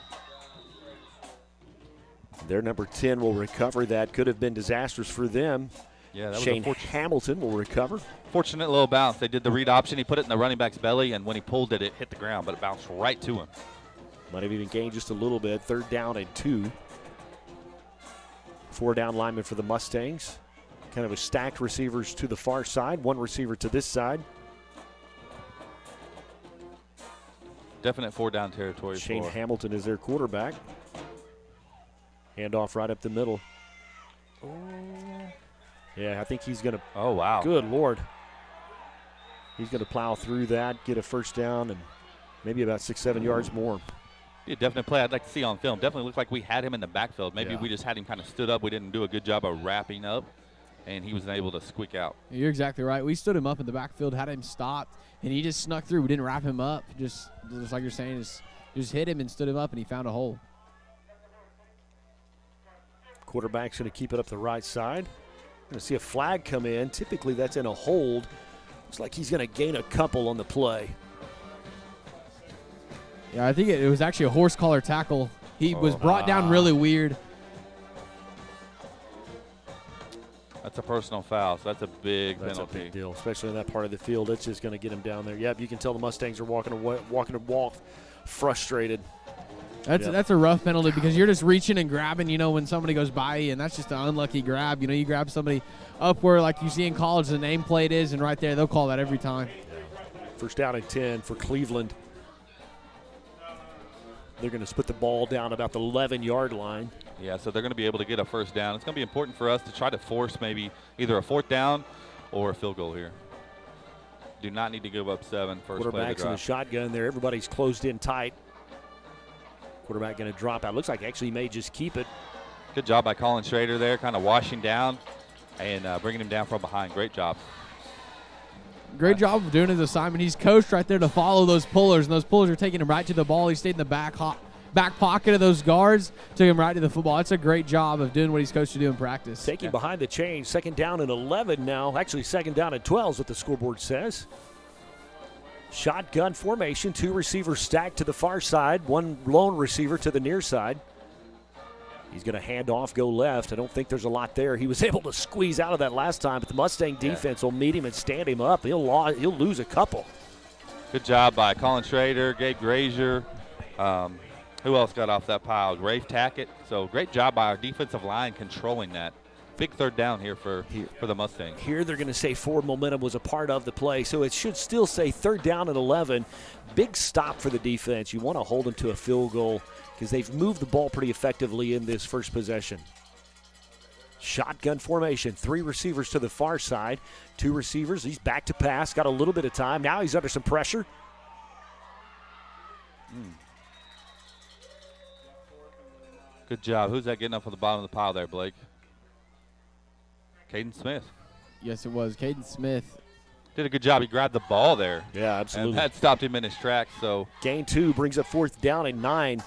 Their number 10 will recover that. Could have been disastrous for them. Yeah, that was Shane Hamilton will recover. Fortunate little bounce. They did the read option. He put it in the running back's belly, and when he pulled it, it hit the ground, but it bounced right to him. Might have even gained just a little bit. 3rd down and 2. 4 down linemen for the Mustangs. Kind of a stacked receivers to the far side. 1 receiver to this side. Definite 4 down territory. Shane Hamilton is their quarterback. Handoff right up the middle. Oh. Yeah, I think he's going to. Oh, wow. Good Lord. He's going to plow through that, get a first down, and maybe about 6-7 yards more. Be a definite play I'd like to see on film. Definitely looked like we had him in the backfield. Maybe we just had him kind of stood up. We didn't do a good job of wrapping up, and he was able to squeak out. You're exactly right. We stood him up in the backfield, had him stopped, and he just snuck through. We didn't wrap him up. Just like you're saying, just hit him and stood him up, and he found a hole. Quarterback's going to keep it up the right side. Going to see a flag come in. Typically that's in a hold. Looks like he's going to gain a couple on the play. Yeah, I think it was actually a horse collar tackle. He was brought down really weird. That's a personal foul, so that's a big penalty. That's a big deal, especially in that part of the field. It's just going to get him down there. Yep, you can tell the Mustangs are walking frustrated. That's a rough penalty because you're just reaching and grabbing, when somebody goes by you, and that's just an unlucky grab. You grab somebody up where, like you see in college, the nameplate is, and right there, they'll call that every time. First down and 10 for Cleveland. They're going to split the ball down about the 11-yard line. Yeah, so they're going to be able to get a first down. It's going to be important for us to try to force maybe either a 4th down or a field goal here. Do not need to give up 7 first play of the Quarterback's in the shotgun there. Everybody's closed in tight. Quarterback going to drop out. Looks like actually he may just keep it. Good job by Colin Schrader there, kind of washing down and bringing him down from behind. Great job. Great job of doing his assignment. He's coached right there to follow those pullers, and those pullers are taking him right to the ball. He stayed in the back pocket of those guards, took him right to the football. That's a great job of doing what he's coached to do in practice. Taking behind the chain. 2nd down and 11 now. Actually, 2nd down and 12 is what the scoreboard says. Shotgun formation, 2 receivers stacked to the far side, 1 lone receiver to the near side. He's going to hand off, go left. I don't think there's a lot there. He was able to squeeze out of that last time, but the Mustang defense will meet him and stand him up. He'll lose a couple. Good job by Colin Schrader, Gabe Grazier. Who else got off that pile? Rafe Tackett. So great job by our defensive line controlling that. Big 3rd down here for the Mustangs. Here they're going to say forward momentum was a part of the play, so it should still say 3rd down and 11. Big stop for the defense. You want to hold them to a field goal because they've moved the ball pretty effectively in this first possession. Shotgun formation, 3 receivers to the far side, 2 receivers. He's back to pass, got a little bit of time. Now he's under some pressure. Good job. Who's that getting up on the bottom of the pile there, Blake? Caden Smith. Yes, it was. Caden Smith. Did a good job. He grabbed the ball there. Yeah, absolutely. And that stopped him in his tracks. So gain 2 brings up 4th down and 9. It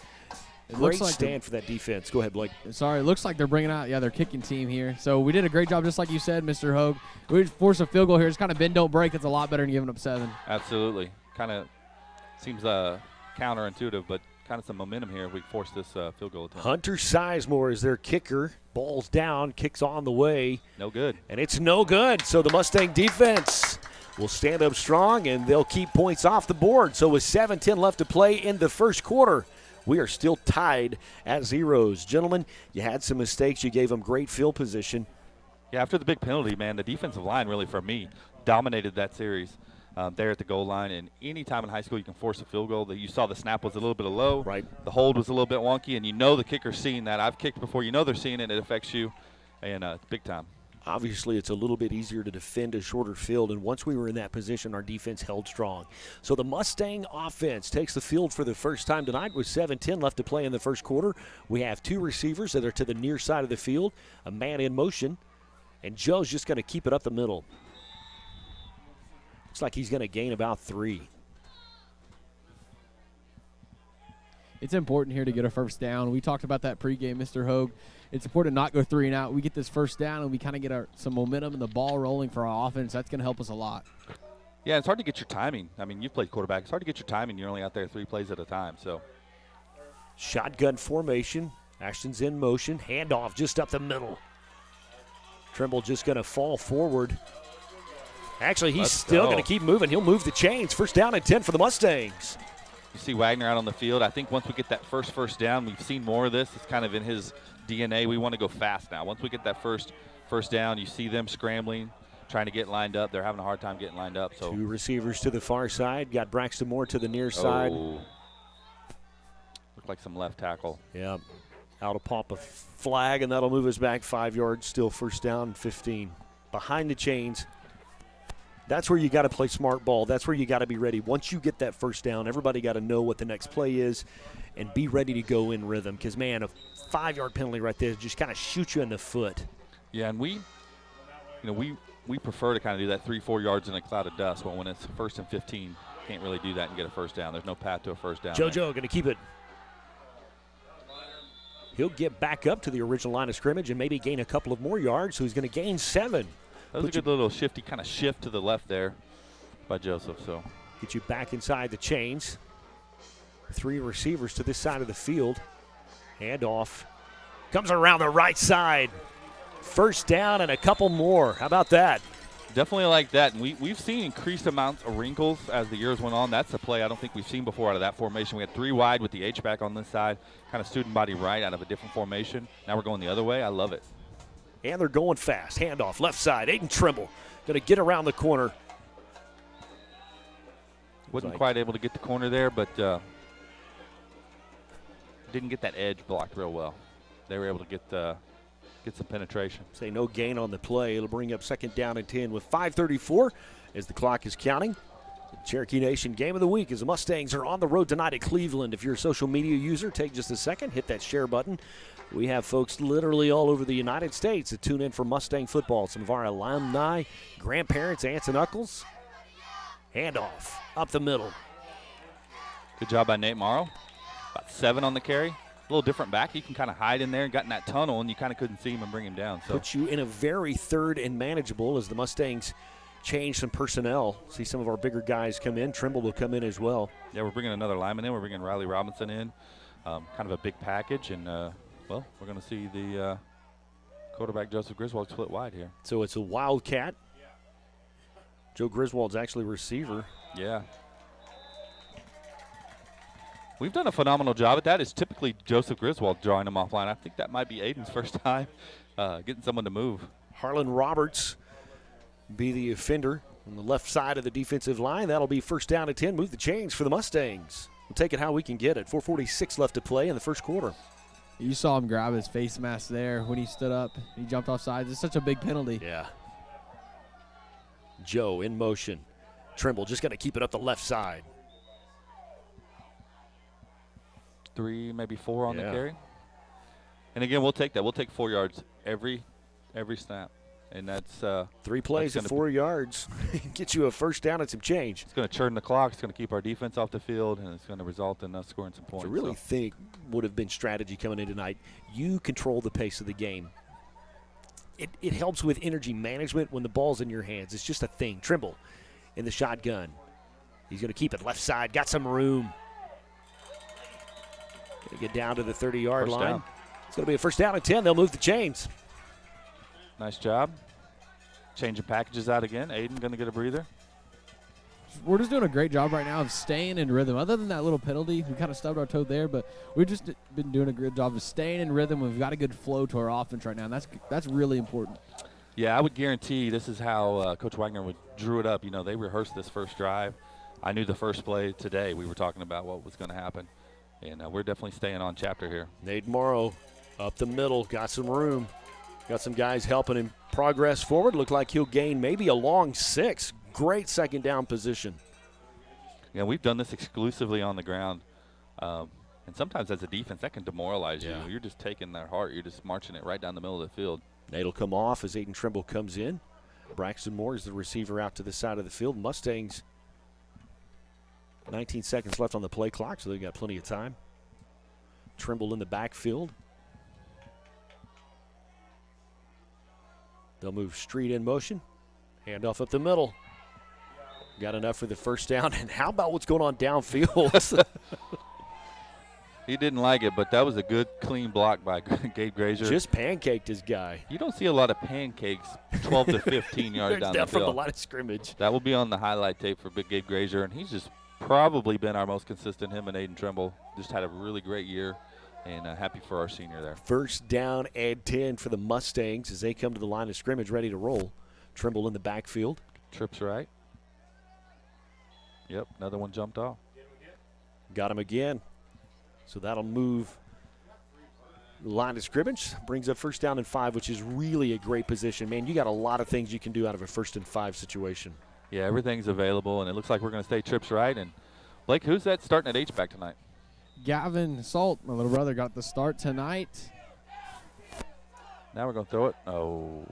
Great looks like stand for that defense. Go ahead, Blake. Sorry, it looks like they're bringing out, their kicking team here. So we did a great job, just like you said, Mr. Hogue. We force a field goal here. It's kind of bend, don't break. It's a lot better than giving up 7. Absolutely. Kind of seems counterintuitive, but kind of some momentum here if we force this field goal attempt. Hunter Sizemore is their kicker. Ball's down, kicks on the way. No good. And it's no good. So the Mustang defense will stand up strong, and they'll keep points off the board. So with 7:10 left to play in the first quarter, we are still tied at zeros. Gentlemen, you had some mistakes. You gave them great field position. Yeah, after the big penalty, man, the defensive line really, for me, dominated that series there at the goal line. And any time in high school you can force a field goal, you saw the snap was a little bit low. Right. The hold was a little bit wonky, and you know the kicker's seeing that. I've kicked before. You know they're seeing it. It affects you, and big time. Obviously, it's a little bit easier to defend a shorter field, and once we were in that position, our defense held strong. So the Mustang offense takes the field for the first time tonight with 7:10 left to play in the first quarter. We have two receivers that are to the near side of the field, a man in motion, and Joe's just going to keep it up the middle. Looks like he's going to gain about 3. It's important here to get a first down. We talked about that pregame, Mr. Hogue. It's important to not go 3 and out. We get this first down, and we kind of get some momentum and the ball rolling for our offense. That's going to help us a lot. Yeah, it's hard to get your timing. I mean, you've played quarterback. It's hard to get your timing. You're only out there 3 plays at a time. So, shotgun formation. Ashton's in motion. Handoff just up the middle. Trimble just going to fall forward. Actually, he's still going to keep moving. He'll move the chains. First down and 10 for the Mustangs. You see Wagner out on the field. I think once we get that first down, we've seen more of this. It's kind of in his DNA. We want to go fast now. Once we get that first down, you see them scrambling, trying to get lined up. They're having a hard time getting lined up. So 2 receivers to the far side. Got Braxton Moore to the near side. Looked like some left tackle. Yeah. Out of pop a flag, and that'll move us back 5 yards. Still first down, 15. Behind the chains. That's where you got to play smart ball. That's where you got to be ready. Once you get that first down, everybody got to know what the next play is and be ready to go in rhythm. Because, man, a 5-yard penalty right there just kind of shoots you in the foot. Yeah, and we prefer to kind of do that 3-4 yards in a cloud of dust. But when it's 1st and 15, can't really do that and get a first down. There's no path to a first down. JoJo going to keep it. He'll get back up to the original line of scrimmage and maybe gain a couple of more yards, so he's going to gain 7. That was a good little shifty kind of shift to the left there by Joseph. So get you back inside the chains. 3 receivers to this side of the field. Handoff. Comes around the right side. First down and a couple more. How about that? Definitely like that. And we've seen increased amounts of wrinkles as the years went on. That's a play I don't think we've seen before out of that formation. We had 3 wide with the H-back on this side, kind of student body right out of a different formation. Now we're going the other way. I love it. And they're going fast. Handoff, left side. Aiden Trimble going to get around the corner. Wasn't quite able to get the corner there, but didn't get that edge blocked real well. They were able to get some penetration. Say no gain on the play. It'll bring up 2nd down and 10 with 5:34 as the clock is counting. The Cherokee Nation Game of the Week as the Mustangs are on the road tonight at Cleveland. If you're a social media user, take just a second, hit that share button. We have folks literally all over the United States that tune in for Mustang football. Some of our alumni, grandparents, aunts, and uncles. Handoff up the middle. Good job by Nate Morrow. About 7 on the carry. A little different back. He can kind of hide in there and got in that tunnel, and you kind of couldn't see him and bring him down. So puts you in a very 3rd and manageable as the Mustangs change some personnel. See some of our bigger guys come in. Trimble will come in as well. Yeah, we're bringing another lineman in. We're bringing Riley Robinson in. Kind of a big package, and well, we're going to see the quarterback Joseph Griswold split wide here. So it's a Wildcat. Joe Griswold's actually receiver. Yeah. We've done a phenomenal job at that. It's typically Joseph Griswold drawing him offline. I think that might be Aiden's first time getting someone to move. Harlan Roberts be the offender on the left side of the defensive line. That'll be first down and 10. Move the chains for the Mustangs. We'll take it how we can get it. 4:46 left to play in the first quarter. You saw him grab his face mask there when he stood up. He jumped off sides. It's such a big penalty. Yeah. Joe in motion. Trimble just going to keep it up the left side. 3, maybe 4 on the carry. And again, we'll take that. We'll take 4 yards every snap. And that's 3 plays at 4 yards. Get you a first down and some change. It's going to churn the clock. It's going to keep our defense off the field, and it's going to result in us scoring some points. I really think would have been strategy coming in tonight. You control the pace of the game. It helps with energy management when the ball's in your hands. It's just a thing. Trimble in the shotgun. He's going to keep it left side. Got some room. Going to get down to the 30-yard line. Down. It's going to be a first down and 10. They'll move the chains. Nice job. Changing packages out again. Aiden going to get a breather. we're just doing a great job right now of staying in rhythm. Other than that little penalty, we kind of stubbed our toe there, but we've just been doing a good job of staying in rhythm. We've got a good flow to our offense right now, and that's really important. Yeah, I would guarantee this is how Coach Wagner drew it up. You know, they rehearsed this first drive. I knew the first play today. We were talking about what was going to happen, and we're definitely staying on chapter here. Nate Morrow up the middle, got some room. Got some guys helping him progress forward. Looked like he'll gain maybe a long 6. Great second down position. Yeah, we've done this exclusively on the ground. And sometimes as a defense, that can demoralize you. You're just taking their heart. You're just marching it right down the middle of the field. Nate will come off as Aiden Trimble comes in. Braxton Moore is the receiver out to the side of the field. Mustangs, 19 seconds left on the play clock, so they've got plenty of time. Trimble in the backfield. They'll move Street in motion. Handoff up the middle. Got enough for the first down. And how about what's going on downfield? He didn't like it, but that was a good, clean block by Gabe Grazier. Just pancaked his guy. You don't see a lot of pancakes 12 to 15 yards down the field. From the line of scrimmage. That will be on the highlight tape for Big Gabe Grazier, and he's just probably been our most consistent, him and Aiden Trimble. Just had a really great year, and happy for our senior there. First down and 10 for the Mustangs as they come to the line of scrimmage ready to roll. Trimble in the backfield. Trips right. Yep, another one jumped off. Got him again. So that'll move the line of scrimmage. Brings up first down and 5, which is really a great position. Man, you got a lot of things you can do out of a 1st and 5 situation. Yeah, everything's available, and it looks like we're going to stay trips right. And, Blake, who's that starting at H-back tonight? Gavin Salt, my little brother, got the start tonight. Now we're going to throw it. Oh.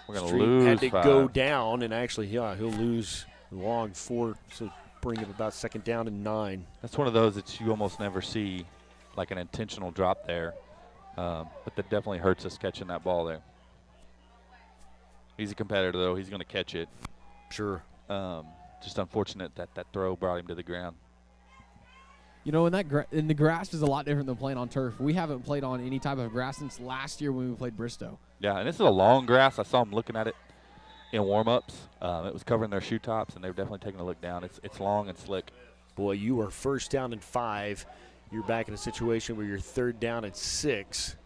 We're going to Street lose had to 5. go down, and actually, he'll lose long 4, so bring up about second down and 9. That's one of those that you almost never see, like an intentional drop there. But that definitely hurts us catching that ball there. He's a competitor, though. He's going to catch it. Sure. Just unfortunate that throw brought him to the ground. You know, and the grass is a lot different than playing on turf. We haven't played on any type of grass since last year when we played Bristow. Yeah, and this is a long grass. I saw him looking at it in warm-ups. It was covering their shoe tops, and they were definitely taking a look down. It's long and slick. Boy, you are first down and 5. You're back in a situation where you're 3rd down and 6.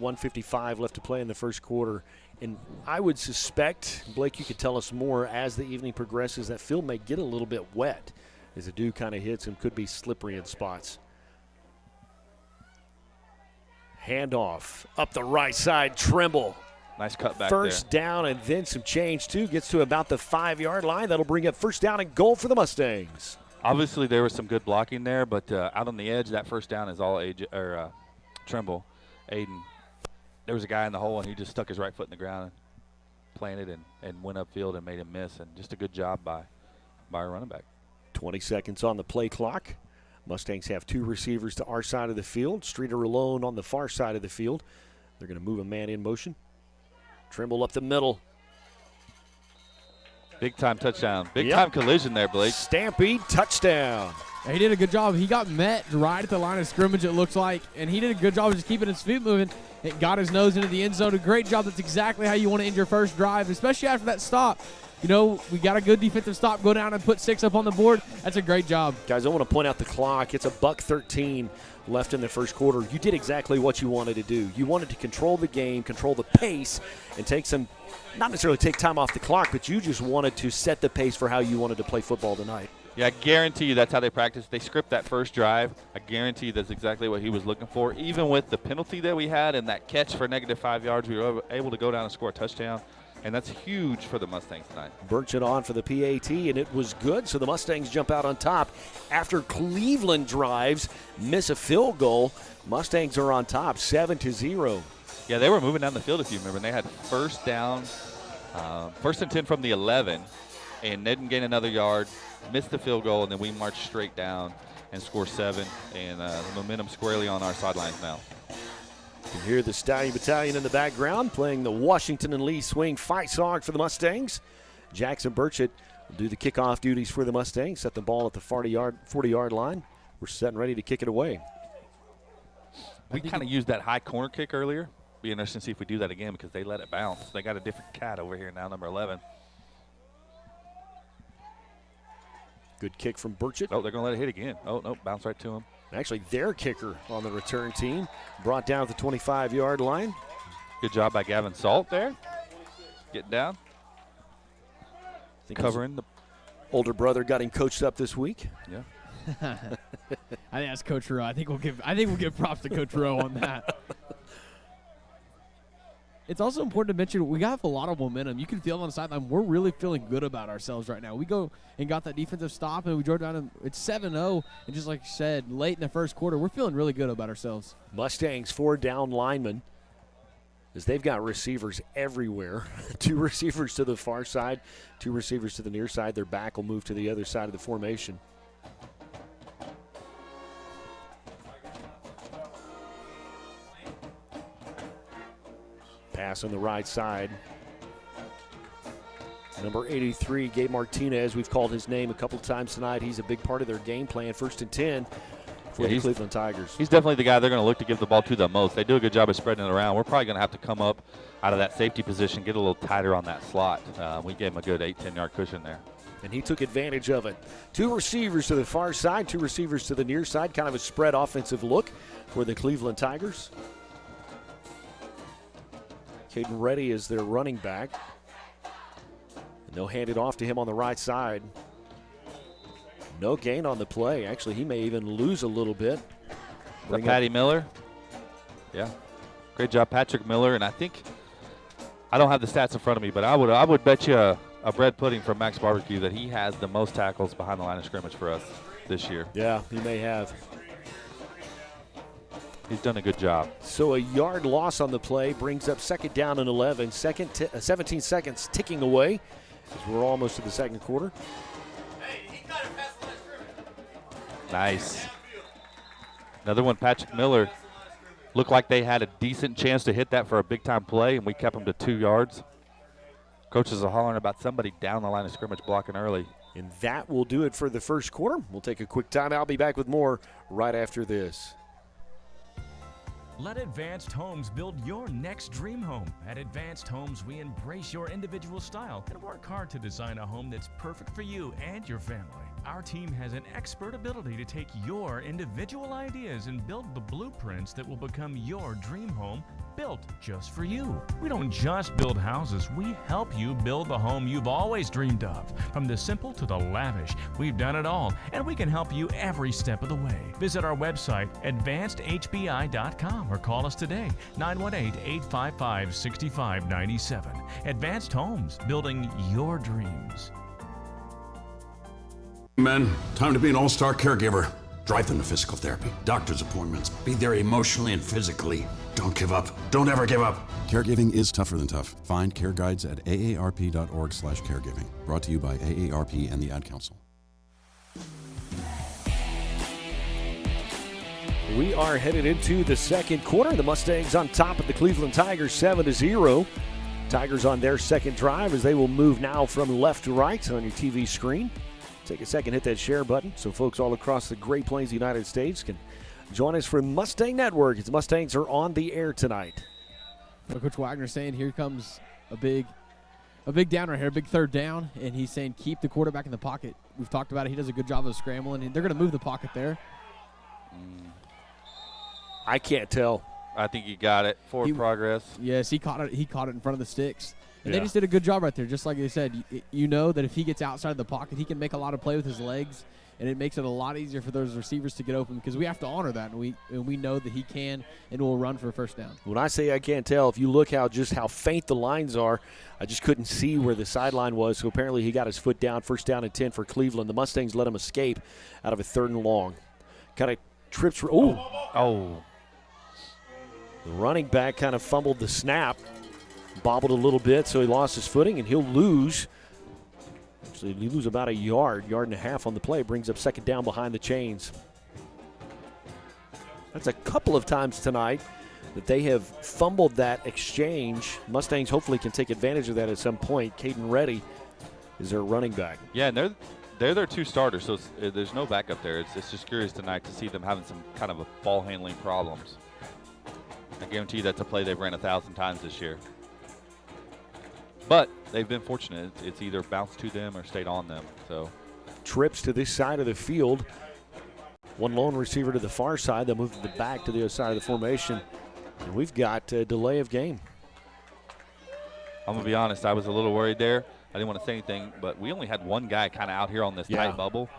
1:55 left to play in the first quarter. And I would suspect, Blake, you could tell us more as the evening progresses, that field may get a little bit wet as the dew kind of hits and could be slippery in spots. Handoff up the right side, Trimble. Nice cut back First down and then some change, too. Gets to about the 5-yard line. That'll bring up first down and goal for the Mustangs. Obviously, there was some good blocking there, but out on the edge, that first down is all Trimble. Aiden, there was a guy in the hole, and he just stuck his right foot in the ground and planted and went upfield and made him miss. And just a good job by our running back. 20 seconds on the play clock. Mustangs have 2 receivers to our side of the field. Streeter alone on the far side of the field. They're going to move a man in motion. Trimble up the middle. Big-time touchdown. Big-time collision there, Blake. Stampede touchdown. He did a good job. He got met right at the line of scrimmage, it looks like, and he did a good job of just keeping his feet moving. It got his nose into the end zone. A great job. That's exactly how you want to end your first drive, especially after that stop. You know, we got a good defensive stop. Go down and put 6 up on the board. That's a great job. Guys, I want to point out the clock. It's $1:13 left in the first quarter. You did exactly what you wanted to do. You wanted to control the game, control the pace, and take some, not necessarily take time off the clock, but you just wanted to set the pace for how you wanted to play football tonight. Yeah, I guarantee you that's how they practice. They script that first drive. I guarantee you that's exactly what he was looking for. Even with the penalty that we had and that catch for -5 yards, we were able to go down and score a touchdown. And that's huge for the Mustangs tonight. Birch it on for the PAT, and it was good, so the Mustangs jump out on top. After Cleveland drives, miss a field goal, Mustangs are on top, 7-0. Yeah, they were moving down the field, if you remember. And they had first down, 1st and 10 from the 11, and didn't gain another yard, missed the field goal, and then we marched straight down and scored 7, and the momentum squarely on our sidelines now. You can hear the Stallion Battalion in the background playing the Washington and Lee Swing Fight Song for the Mustangs. Jackson Burchett will do the kickoff duties for the Mustangs, set the ball at the 40-yard line. We're set and ready to kick it away. We kind of used that high corner kick earlier. Be interesting to see if we do that again because they let it bounce. They got a different cat over here now, number 11. Good kick from Burchett. Oh, they're going to let it hit again. Oh, no, bounce right to him. Actually, their kicker on the return team brought down at the 25-yard line. Good job by Gavin Salt there. Getting down. Covering the older brother got him coached up this week. Yeah. I think that's Coach Rowe. I think we'll give props to Coach Rowe on that. It's also important to mention we have a lot of momentum. You can feel on the sideline. We're really feeling good about ourselves right now. We go and got that defensive stop, and we drove down. And it's 7-0, and just like you said, late in the first quarter, we're feeling really good about ourselves. Mustangs 4 down linemen, as they've got receivers everywhere. 2 receivers to the far side, 2 receivers to the near side. Their back will move to the other side of the formation. Pass on the right side. Number 83, Gabe Martinez. We've called his name a couple times tonight. He's a big part of their game plan. 1st and 10 for the Cleveland Tigers. He's definitely the guy they're going to look to give the ball to the most. They do a good job of spreading it around. We're probably going to have to come up out of that safety position, get a little tighter on that slot. We gave him a good 8-10-yard cushion there. And he took advantage of it. 2 receivers to the far side, 2 receivers to the near side. Kind of a spread offensive look for the Cleveland Tigers. Caden Reddy is their running back. And they'll hand it off to him on the right side. No gain on the play. Actually, he may even lose a little bit. Patty Miller. Yeah. Great job, Patrick Miller. And I think, I don't have the stats in front of me, but I would bet you a bread pudding from Max Barbecue that he has the most tackles behind the line of scrimmage for us this year. Yeah, he may have. He's done a good job. So a yard loss on the play brings up 2nd down and 11. 17 seconds ticking away as we're almost to the second quarter. Nice. Another one, Patrick Miller. Looked like they had a decent chance to hit that for a big-time play, and we kept them to 2 yards. Coaches are hollering about somebody down the line of scrimmage blocking early. And that will do it for the first quarter. We'll take a quick time. I'll be back with more right after this. Let Advanced Homes build your next dream home. At Advanced Homes, we embrace your individual style and work hard to design a home that's perfect for you and your family. Our team has an expert ability to take your individual ideas and build the blueprints that will become your dream home, built just for you. We don't just build houses, we help you build the home you've always dreamed of. From the simple to the lavish, we've done it all, and we can help you every step of the way. Visit our website, advancedhbi.com, or call us today, 918-855-6597. Advanced Homes, building your dreams. Men, time to be an all-star caregiver. Drive them to physical therapy, doctor's appointments, be there emotionally and physically. Don't give up. Don't ever give up. Caregiving is tougher than tough. Find care guides at aarp.org/caregiving. Brought to you by AARP and the Ad Council. We are headed into the second quarter. The Mustangs on top of the Cleveland Tigers 7-0. Tigers on their second drive as they will move now from left to right on your TV screen. Take a second, hit that share button so folks all across the Great Plains, United States can join us for Mustang Network. As Mustangs are on the air tonight. Well, Coach Wagner saying here comes a big down right here, a big 3rd down, and he's saying keep the quarterback in the pocket. We've talked about it. He does a good job of scrambling, and they're going to move the pocket there. I can't tell. I think he got it. Forward progress. Yes, he caught it. He caught it in front of the sticks. And they just did a good job right there. Just like they said, you know that if he gets outside of the pocket, he can make a lot of play with his legs, and it makes it a lot easier for those receivers to get open because we have to honor that, and we know that he can and will run for a first down. When I say I can't tell, if you look how faint the lines are, I just couldn't see where the sideline was, so apparently he got his foot down. 1st down and 10 for Cleveland. The Mustangs let him escape out of a 3rd and long. Kind of trips. Oh. The running back kind of fumbled the snap. Bobbled a little bit, so he lost his footing, and he'll lose. Actually, he lose about a yard and a half on the play. Brings up 2nd down behind the chains. That's a couple of times tonight that they have fumbled that exchange. Mustangs hopefully can take advantage of that at some point. Caden Reddy is their running back. Yeah, and they're their 2 starters, so there's no backup there. It's just curious tonight to see them having some kind of a ball handling problems. I guarantee you that's a play they've ran 1,000 times this year. But they've been fortunate. It's either bounced to them or stayed on them. So trips to this side of the field. One lone receiver to the far side. They'll move to the back to the other side of the formation. And we've got a delay of game. I'm going to be honest, I was a little worried there. I didn't want to say anything, but we only had one guy kind of out here on this tight bubble.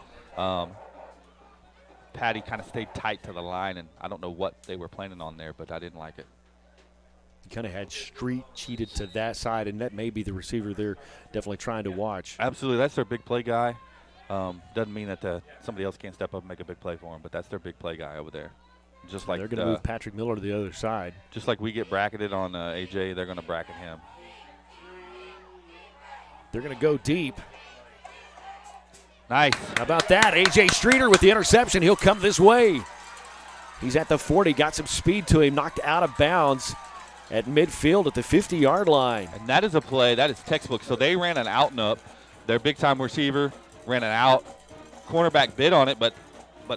Patty kind of stayed tight to the line, and I don't know what they were planning on there, but I didn't like it. You kind of had street cheated to that side, and that may be the receiver they're definitely trying to watch. Absolutely. That's their big play guy. Doesn't mean that somebody else can't step up and make a big play for him, but that's their big play guy over there. Just like they're going to move Patrick Miller to the other side. Just like we get bracketed on AJ, they're going to bracket him. They're going to go deep. Nice. How about that? A.J. Streeter with the interception. He'll come this way. He's at the 40, got some speed to him, knocked out of bounds at midfield at the 50-yard line. And that is a play. That is textbook. So they ran an out and up. Their big-time receiver ran an out. Cornerback bid on it, but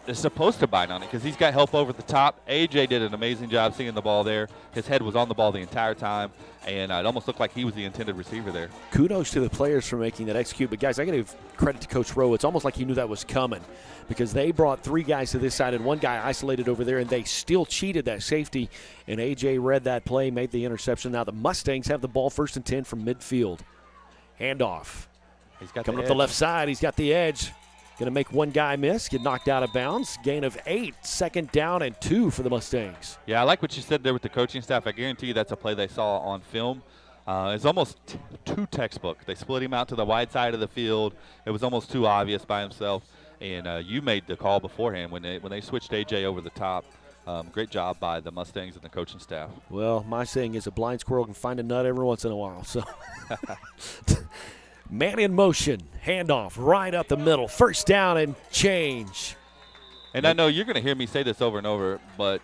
they're supposed to bite on it because he's got help over the top. A.J. did an amazing job seeing the ball there. His head was on the ball the entire time, and it almost looked like he was the intended receiver there. Kudos to the players for making that execute. But, guys, I got to give credit to Coach Rowe. It's almost like he knew that was coming because they brought 3 guys to this side and 1 guy isolated over there, and they still cheated that safety. And A.J. read that play, made the interception. Now the Mustangs have the ball 1st and 10 from midfield. Handoff. He's got coming up the left side. He's got the edge. Going to make 1 guy miss, get knocked out of bounds. Gain of 8, 2nd down and 2 for the Mustangs. Yeah, I like what you said there with the coaching staff. I guarantee you that's a play they saw on film. It's almost too textbook. They split him out to the wide side of the field. It was almost too obvious by himself. And you made the call beforehand when they switched A.J. over the top. Great job by the Mustangs and the coaching staff. Well, my saying is a blind squirrel can find a nut every once in a while. So. Man in motion, handoff right up the middle, 1st down and change. And I know you're going to hear me say this over and over, but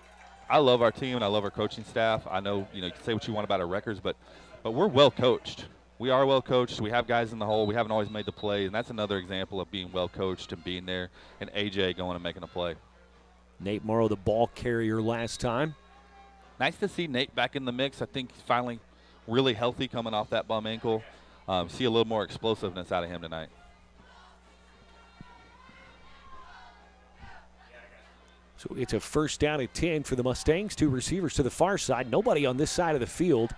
I love our team and I love our coaching staff. I know you can say what you want about our records, but we're well coached. We are well coached. We have guys in the hole. We haven't always made the play, and that's another example of being well coached and being there. And AJ going and making a play. Nate Morrow, the ball carrier last time. Nice to see Nate back in the mix. I think he's finally really healthy coming off that bum ankle. See a little more explosiveness out of him tonight. So it's a 1st down and 10 for the Mustangs. 2 receivers to the far side. Nobody on this side of the field.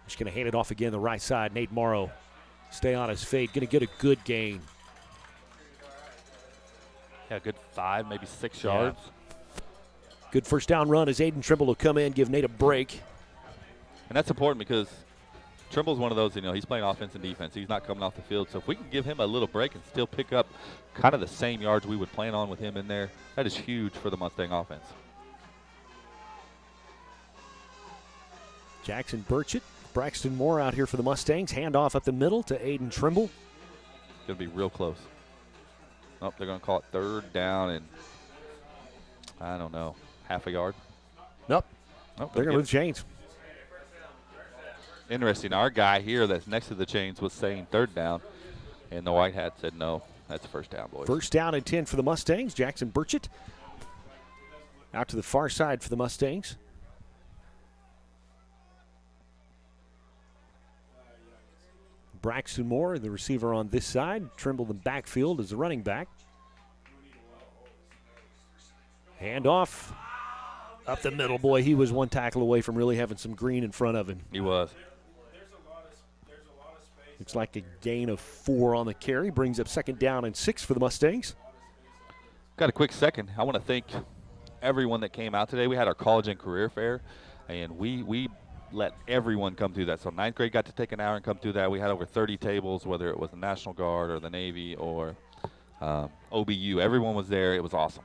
Just going to hand it off again the right side. Nate Morrow stay on his feet. Going to get a good gain. Yeah, good 5, maybe 6 yards. Good 1st down run as Aiden Trimble will come in, give Nate a break. And that's important because Trimble's one of those, he's playing offense and defense. He's not coming off the field. So if we can give him a little break and still pick up kind of the same yards we would plan on with him in there, that is huge for the Mustang offense. Jackson Burchett, Braxton Moore out here for the Mustangs. Handoff up the middle to Aiden Trimble. Going to be real close. Oh, they're going to call it 3rd down and, I don't know, half a yard. Nope. They're going to move chains. Interesting. Our guy here that's next to the chains was saying 3rd down, and the white hat said no. That's 1st down, boys. 1st down and 10 for the Mustangs. Jackson Burchett out to the far side for the Mustangs. Braxton Moore, the receiver on this side. Trimble in backfield as the running back. Handoff up the middle. Boy, he was 1 tackle away from really having some green in front of him. He was. Looks like a gain of 4 on the carry. Brings up 2nd down and 6 for the Mustangs. Got a quick second. I want to thank everyone that came out today. We had our college and career fair, and we let everyone come through that. So 9th grade got to take an hour and come through that. We had over 30 tables, whether it was the National Guard or the Navy or OBU. Everyone was there. It was awesome.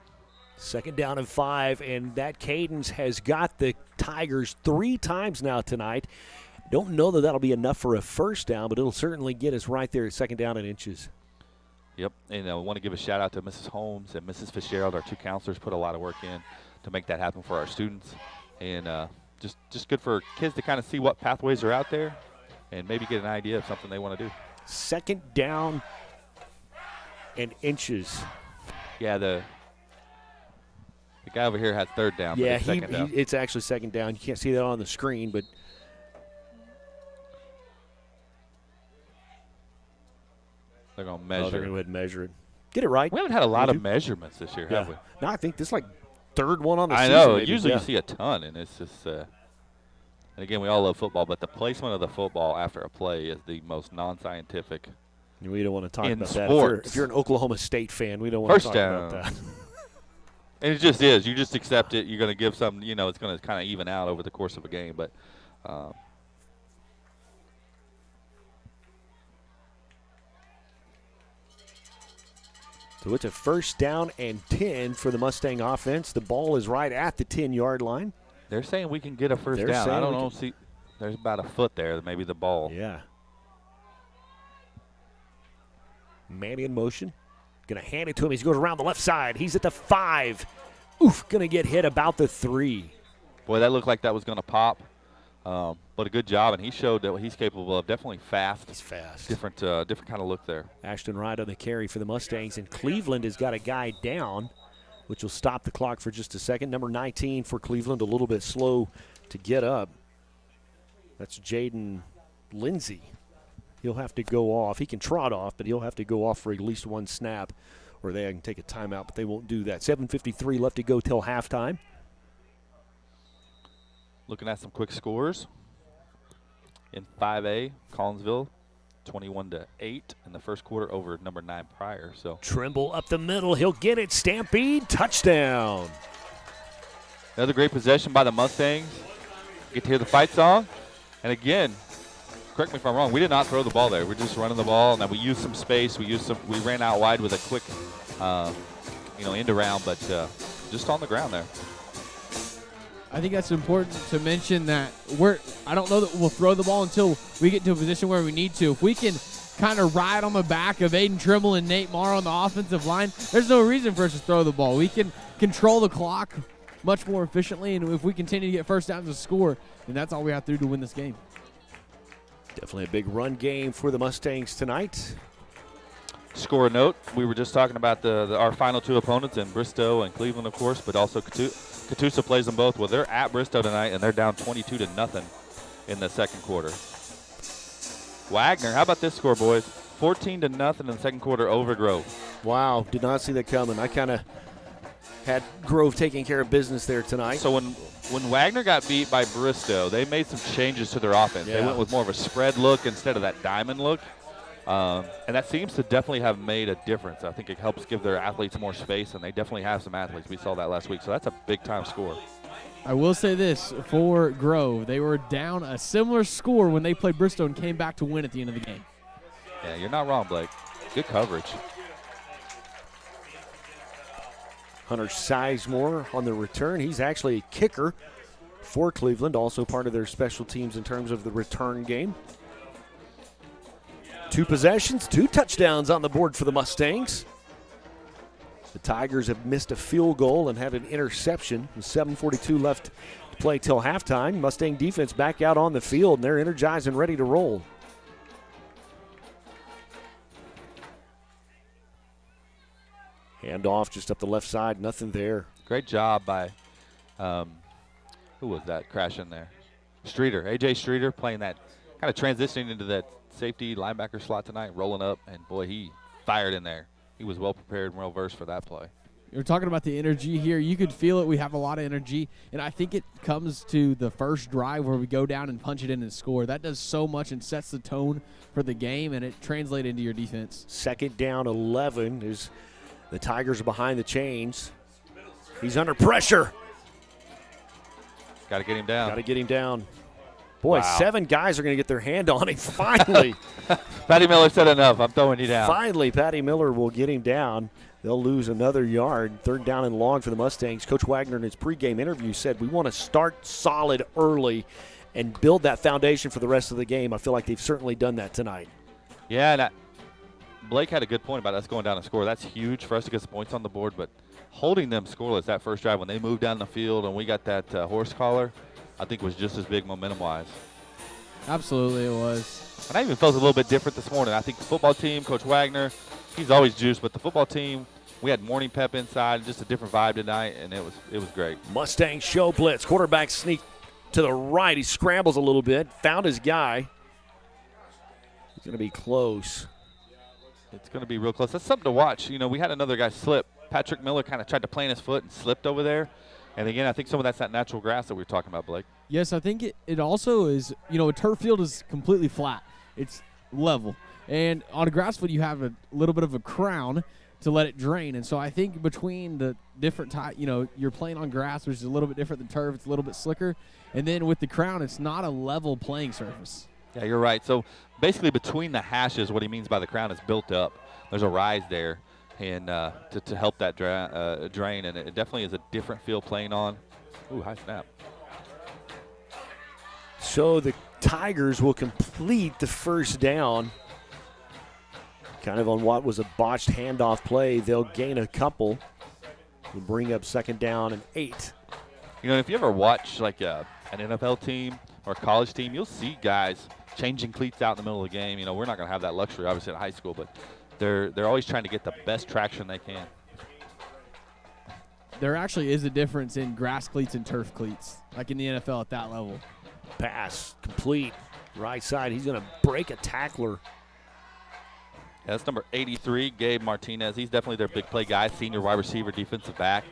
2nd down and 5, and that cadence has got the Tigers 3 times now tonight. Don't know that that'll be enough for a 1st down, but it'll certainly get us right there at 2nd down and inches. Yep, and I want to give a shout out to Mrs. Holmes and Mrs. Fitzgerald. Our 2 counselors put a lot of work in to make that happen for our students. And just good for kids to kind of see what pathways are out there and maybe get an idea of something they want to do. 2nd down and inches. Yeah, the guy over here has 3rd down. Yeah, but it's 2nd down. It's actually 2nd down. You can't see that on the screen, but they're going to measure. Oh, they're going to go ahead and measure it. Get it right. We haven't had a lot of measurements this year, have we? No, I think this is like third one on the I season. know. Maybe. Usually you see a ton, and it's just and again, we all love football, but the placement of the football after a play is the most non-scientific. We don't want to talk in about sports. that. If you're an Oklahoma State fan, we don't want to talk about that. And it just is. You just accept it. You're going to give some, it's going to kind of even out over the course of a game. But so it's a first down and 10 for the Mustang offense. The ball is right at the 10-yard line. They're saying we can get a first down. I don't know. See, there's about a foot there, maybe the ball. Yeah. Manny in motion. Going to hand it to him. He goes around the left side. He's at the 5. Oof, going to get hit about the 3. Boy, that looked like that was going to pop. But a good job, and he showed that what he's capable of. Definitely fast. He's fast. Different kind of look there. Ashton Wright on the carry for the Mustangs, and Cleveland has got a guy down, which will stop the clock for just a second. Number 19 for Cleveland, a little bit slow to get up. That's Jaden Lindsay. He'll have to go off. He can trot off, but he'll have to go off for at least one snap, or they can take a timeout, but they won't do that. 7:53 left to go till halftime. Looking at some quick scores. In 5A, Collinsville, 21-8 in the first quarter over number 9 Pryor. So Trimble up the middle. He'll get it. Stampede, touchdown. Another great possession by the Mustangs. Get to hear the fight song. And again, correct me if I'm wrong, we did not throw the ball there. We're just running the ball, and then we used some space. We ran out wide with a quick, end around, but just on the ground there. I think that's important to mention that I don't know that we'll throw the ball until we get to a position where we need to. If we can kind of ride on the back of Aiden Trimble and Nate Marr on the offensive line, there's no reason for us to throw the ball. We can control the clock much more efficiently, and if we continue to get first downs and score, then that's all we have to do to win this game. Definitely a big run game for the Mustangs tonight. Score note, we were just talking about our final two opponents in Bristow and Cleveland, of course, but also Catoosa plays them both. Well, they're at Bristow tonight, and they're down 22-0 in the second quarter. Wagner, how about this score, boys? 14-0 in the second quarter over Grove. Wow, did not see that coming. I kind of had Grove taking care of business there tonight. So when Wagner got beat by Bristow, they made some changes to their offense. Yeah. They went with more of a spread look instead of that diamond look. And that seems to definitely have made a difference. I think it helps give their athletes more space, and they definitely have some athletes. We saw that last week, so that's a big-time score. I will say this for Grove. They were down a similar score when they played Bristow and came back to win at the end of the game. Yeah, you're not wrong, Blake. Good coverage. Hunter Sizemore on the return. He's actually a kicker for Cleveland, also part of their special teams in terms of the return game. 2 possessions, 2 touchdowns on the board for the Mustangs. The Tigers have missed a field goal and had an interception. With 7:42 left to play till halftime. Mustang defense back out on the field, and they're energized and ready to roll. Hand off just up the left side, nothing there. Great job by, who was that crashing there? Streeter, A.J. Streeter playing that, kind of transitioning into that safety linebacker slot tonight, rolling up, and boy, he fired in there. He was well prepared and well versed for that play. You're talking about the energy here. You could feel it. We have a lot of energy, and I think it comes to the first drive where we go down and punch it in and score. That does so much and sets the tone for the game, and it translates into your defense. 2nd down 11 is the Tigers are behind the chains. He's under pressure. Got to get him down. Got to get him down. Boy, Wow. 7 guys are going to get their hand on him finally. Patty Miller said enough. I'm throwing you down. Finally, Patty Miller will get him down. They'll lose another yard. 3rd down and long for the Mustangs. Coach Wagner in his pregame interview said, we want to start solid early and build that foundation for the rest of the game. I feel like they've certainly done that tonight. Yeah, and Blake had a good point about us going down and score. That's huge for us to get some points on the board, but holding them scoreless that first drive when they moved down the field and we got that horse collar, I think was just as big momentum-wise. Absolutely it was. And I even felt a little bit different this morning. I think the football team, Coach Wagner, he's always juiced, but the football team, we had morning pep inside, just a different vibe tonight, and it was great. Mustang show blitz. Quarterback sneak to the right. He scrambles a little bit, found his guy. He's going to be close. It's going to be real close. That's something to watch. You know, we had another guy slip. Patrick Miller kind of tried to plant his foot and slipped over there. And again, I think some of that's that natural grass that we were talking about, Blake. Yes, I think it also is, a turf field is completely flat. It's level. And on a grass field, you have a little bit of a crown to let it drain. And so I think between the different you're playing on grass, which is a little bit different than turf. It's a little bit slicker. And then with the crown, it's not a level playing surface. Yeah, you're right. So basically between the hashes, what he means by the crown is built up. There's a rise there and to help that drain. And it definitely is a different field playing on. Ooh, high snap. So the Tigers will complete the first down. Kind of on what was a botched handoff play. They'll gain a couple. Will bring up second down and 8. You know, if you ever watch like an NFL team or a college team, you'll see guys changing cleats out in the middle of the game. You know, we're not going to have that luxury, obviously, at high school, but they're always trying to get the best traction they can. There actually is a difference in grass cleats and turf cleats, like in the NFL at that level. Pass complete. Right side. He's going to break a tackler. Yeah, that's number 83, Gabe Martinez. He's definitely their big play guy, senior wide receiver, defensive back.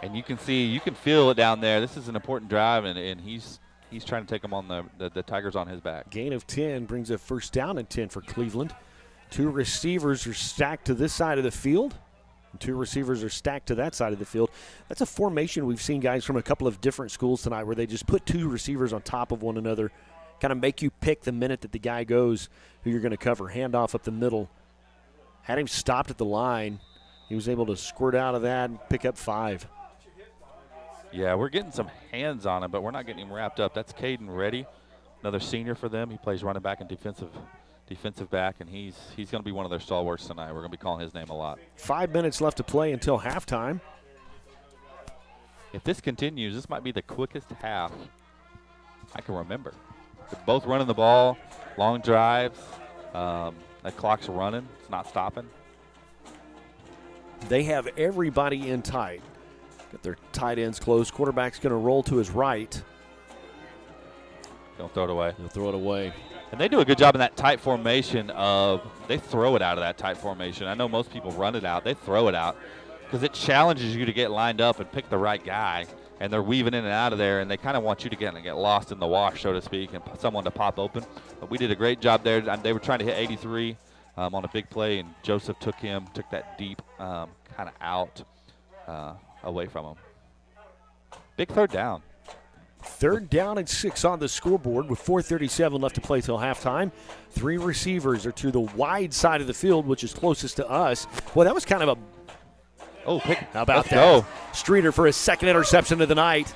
And you can feel it down there. This is an important drive, and he's trying to take them on the Tigers on his back. Gain of 10 brings a first down and 10 for Cleveland. 2 receivers are stacked to this side of the field. 2 receivers are stacked to that side of the field. That's a formation we've seen guys from a couple of different schools tonight where they just put 2 receivers on top of one another, kind of make you pick the minute that the guy goes who you're going to cover. Handoff up the middle. Had him stopped at the line. He was able to squirt out of that and pick up 5. Yeah, we're getting some hands on him, but we're not getting him wrapped up. That's Caden Reddy, another senior for them. He plays running back and defensive back, and he's going to be one of their stalwarts tonight. We're going to be calling his name a lot. 5 minutes left to play until halftime. If this continues, this might be the quickest half I can remember. They're both running the ball, long drives. That clock's running. It's not stopping. They have everybody in tight. Got their tight ends closed. Quarterback's going to roll to his right. Don't throw it away. He'll throw it away. And they do a good job in that tight formation they throw it out of that tight formation. I know most people run it out. They throw it out because it challenges you to get lined up and pick the right guy. And they're weaving in and out of there, and they kind of want you to get lost in the wash, so to speak, and someone to pop open. But we did a great job there. They were trying to hit 83 on a big play, and Joseph took that deep kind of out away from him. Big third down. 3rd down and 6 on the scoreboard with 4:37 left to play till halftime. 3 receivers are to the wide side of the field, which is closest to us. Well, that was kind of a pick. How about Let's that? Go. Streeter for his 2nd interception of the night.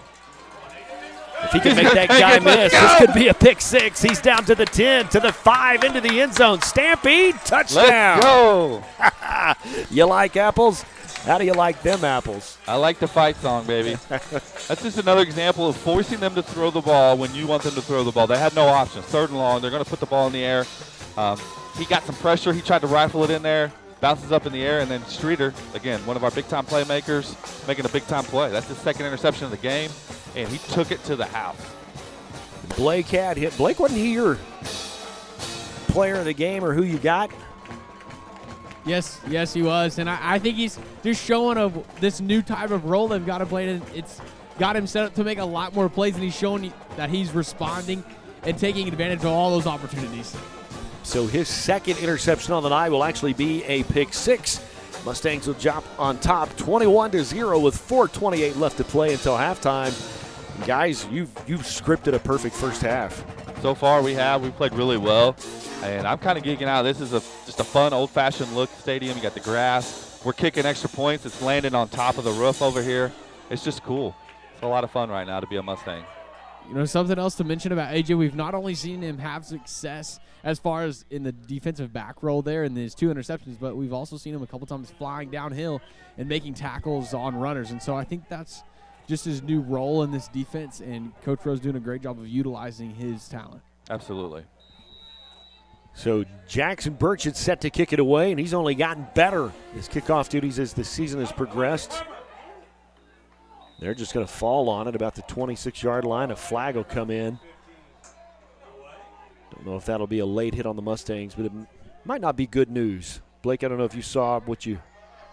If he can make that guy miss, this could be a pick 6. He's down to the 10, to the 5, into the end zone. Stampede, touchdown. Let's go. You like apples? How do you like them apples? I like the fight song, baby. That's just another example of forcing them to throw the ball when you want them to throw the ball. They had no option. 3rd and long. They're going to put the ball in the air. He got some pressure. He tried to rifle it in there. Bounces up in the air, and then Streeter, again, one of our big-time playmakers, making a big-time play. That's his 2nd interception of the game, and he took it to the house. Blake had hit. Blake, wasn't he your player of the game or who you got? Yes, he was. And I think he's just showing this new type of role they've got to play. And it's got him set up to make a lot more plays, and he's showing that he's responding and taking advantage of all those opportunities. So his 2nd interception on the night will actually be a pick 6. Mustangs will jump on top 21-0 with 4:28 left to play until halftime. Guys, you've scripted a perfect first half. So far we played really well, and I'm kind of geeking out. This is just a fun old-fashioned look stadium. You got the grass. We're kicking extra points. It's landing on top of the roof over here. It's just cool. It's a lot of fun right now to be a Mustang. Something else to mention about AJ, we've not only seen him have success as far as in the defensive back role there in his 2 interceptions, but we've also seen him a couple times flying downhill and making tackles on runners. And so I think that's just his new role in this defense, and Coach Rowe's doing a great job of utilizing his talent. Absolutely. So Jackson Burchett set to kick it away, and he's only gotten better his kickoff duties as the season has progressed. They're just going to fall on it about the 26-yard line. A flag will come in. Don't know if that'll be a late hit on the Mustangs, but it might not be good news. Blake, I don't know if you saw what you.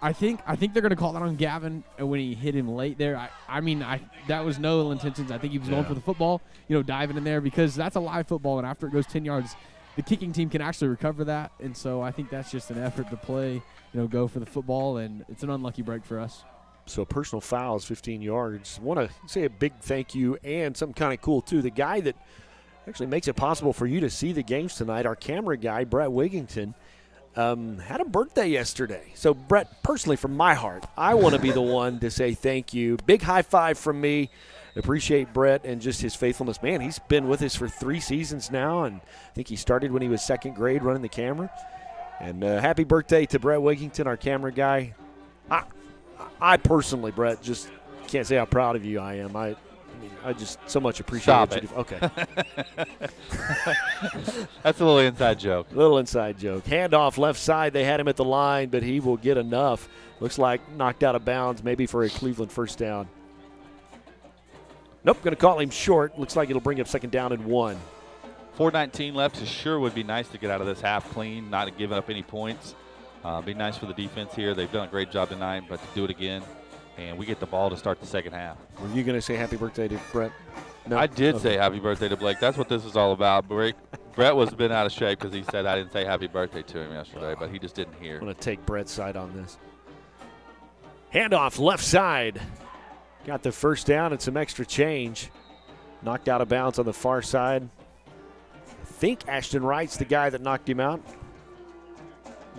I think they're going to call that on Gavin when he hit him late there. I mean, that was no ill intentions. I think he was going for the football, diving in there because that's a live football, and after it goes 10 yards, the kicking team can actually recover that. And so I think that's just an effort to play, go for the football, and it's an unlucky break for us. So personal fouls, 15 yards. Want to say a big thank you and something kind of cool, too. The guy that actually makes it possible for you to see the games tonight, our camera guy, Brett Wigington, had a birthday yesterday. So, Brett, personally, from my heart, I want to be the one to say thank you. Big high five from me. Appreciate Brett and just his faithfulness. Man, he's been with us for 3 seasons now, and I think he started when he was 2nd grade running the camera. And happy birthday to Brett Wigington, our camera guy. I personally, Brett, just can't say how proud of you I am. I just so much appreciate Stop it. it. Okay. That's a little inside joke. Little inside joke. Handoff left side. They had him at the line, but he will get enough. Looks like knocked out of bounds, maybe for a Cleveland first down. Nope, going to call him short. Looks like it'll bring up 2nd down and 1. 4:19 left. It sure would be nice to get out of this half clean, not giving up any points. Be nice for the defense here. They've done a great job tonight, but to do it again, and we get the ball to start the second half. Were you going to say happy birthday to Brett? No? I did say happy birthday to Blake. That's what this is all about. Brett was been out of shape because he said I didn't say happy birthday to him yesterday, but he just didn't hear. I'm going to take Brett's side on this. Handoff left side. Got the first down and some extra change. Knocked out of bounds on the far side. I think Ashton Wright's the guy that knocked him out.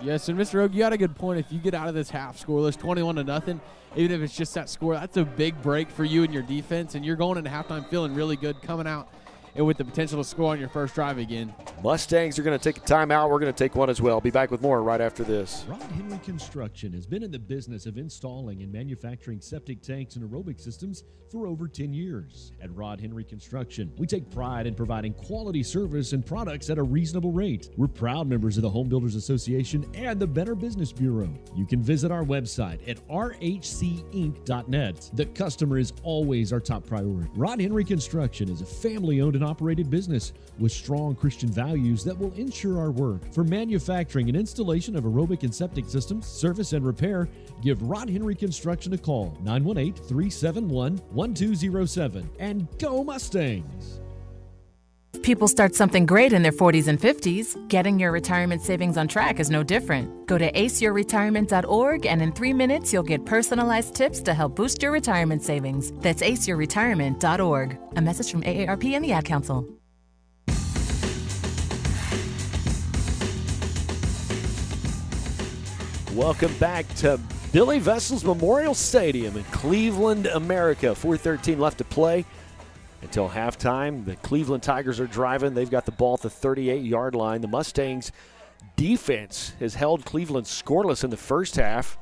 Yes, and Mr. Oak, you got a good point. If you get out of this half scoreless, 21-0, even if it's just that score, that's a big break for you and your defense, and you're going into halftime feeling really good, coming out and with the potential to score on your first drive again. Mustangs are going to take a timeout. We're going to take one as well. Be back with more right after this. Rod Henry Construction has been in the business of installing and manufacturing septic tanks and aerobic systems for over 10 years. At Rod Henry Construction, we take pride in providing quality service and products at a reasonable rate. We're proud members of the Home Builders Association and the Better Business Bureau. You can visit our website at rhcinc.net. The customer is always our top priority. Rod Henry Construction is a family-owned and operated business with strong Christian values that will ensure our work. For manufacturing and installation of aerobic and septic systems, service and repair, give Rod Henry Construction a call, 918-371-1207. And go Mustangs! People start something great in their 40s and 50s. Getting your retirement savings on track is no different. Go to aceyourretirement.org, and in 3 minutes, you'll get personalized tips to help boost your retirement savings. That's aceyourretirement.org. A message from AARP and the Ad Council. Welcome back to Billy Vessel's Memorial Stadium in Cleveland, America. 4:13 left to play until halftime. The Cleveland Tigers are driving. They've got the ball at the 38-yard line. The Mustangs defense has held Cleveland scoreless in the first half.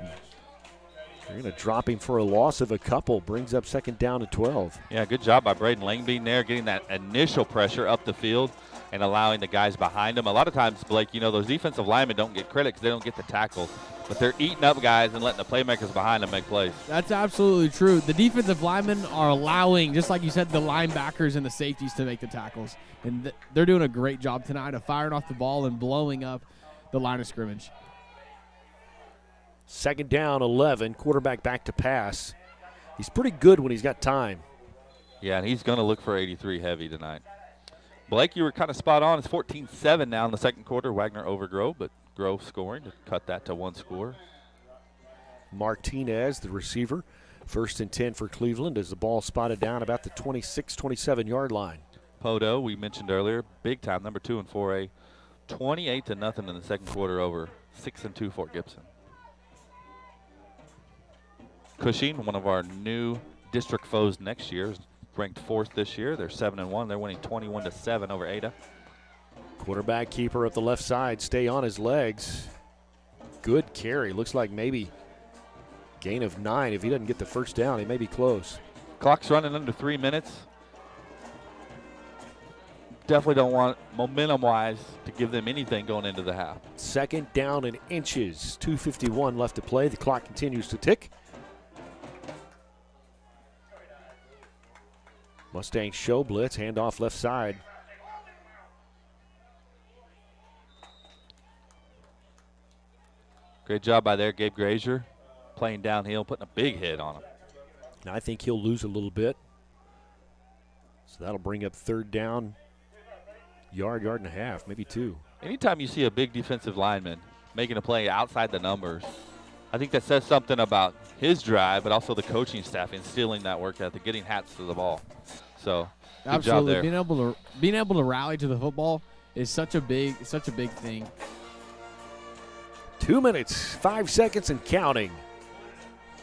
They're going to drop him for a loss of a couple. Brings up 2nd down and 12. Yeah, good job by Braden Langbein there, getting that initial pressure up the field and allowing the guys behind him. A lot of times, Blake, those defensive linemen don't get credit because they don't get the tackles. But they're eating up guys and letting the playmakers behind them make plays. That's absolutely true. The defensive linemen are allowing, just like you said, the linebackers and the safeties to make the tackles. And they're doing a great job tonight of firing off the ball and blowing up the line of scrimmage. 2nd down, 11. Quarterback back to pass. He's pretty good when he's got time. Yeah, and he's going to look for 83 heavy tonight. Blake, you were kind of spot on. It's 14-7 now in the second quarter. Wagner over Grove, but Grove scoring to cut that to 1 score. Martinez, the receiver. 1st and 10 for Cleveland as the ball spotted down about the 26, 27-yard line. Podo, we mentioned earlier, big time, number 2 in 4A. 28-0 in the second quarter over 6-2 Fort Gibson. Cushing, one of our new district foes next year, is ranked 4th this year. They're 7-1. They're winning 21-7 over Ada. Quarterback keeper up the left side, stay on his legs. Good carry. Looks like maybe gain of 9. If he doesn't get the first down, he may be close. Clock's running under 3 minutes. Definitely don't want, momentum-wise, to give them anything going into the half. 2nd down and inches. 2:51 left to play. The clock continues to tick. Mustangs show blitz, handoff left side. Great job by there, Gabe Grazier, playing downhill, putting a big hit on him. And I think he'll lose a little bit. So that'll bring up third down, yard and a half, maybe 2. Anytime you see a big defensive lineman making a play outside the numbers, I think that says something about his drive, but also the coaching staff instilling that work ethic, getting hats to the ball. So good job there. Being able to rally to the football is such a big thing. 2 minutes, 5 seconds, and counting.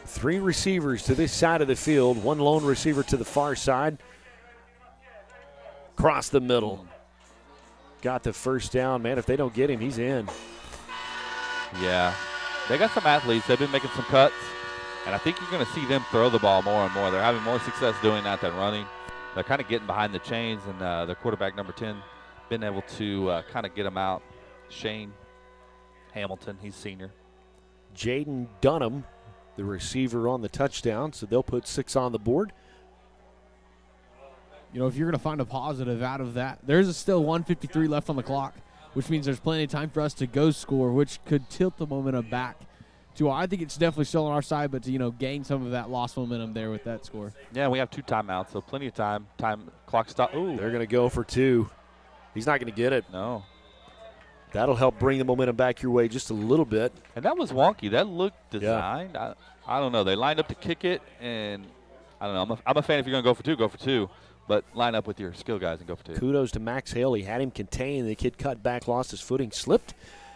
3 receivers to this side of the field, 1 lone receiver to the far side. Across the middle. Got the first down. Man, if they don't get him, he's in. Yeah. They got some athletes. They've been making some cuts, and I think you're going to see them throw the ball more and more. They're having more success doing that than running. They're kind of getting behind the chains, and their quarterback, number 10, been able to kind of get them out. Shane Hamilton, he's senior. Jaden Dunham, the receiver on the touchdown, so they'll put 6 on the board. You know, if you're going to find a positive out of that, there's still 1:53 left on the clock, which means there's plenty of time for us to go score, which could tilt the momentum back to, I think it's definitely still on our side, but to, you know, gain some of that lost momentum there with that score. Yeah, we have 2 timeouts, so plenty of time. Clock stop. Ooh. They're going to go for 2. He's not going to get it. No. That'll help bring the momentum back your way just a little bit. And that was wonky. That looked designed. Yeah. I don't know. They lined up to kick it, and I don't know. I'm a fan if you're going to go for 2, go for 2. But line up with your skill guys and go for 2. Kudos to Max Hale. He had him contained. The kid cut back, lost his footing, slipped.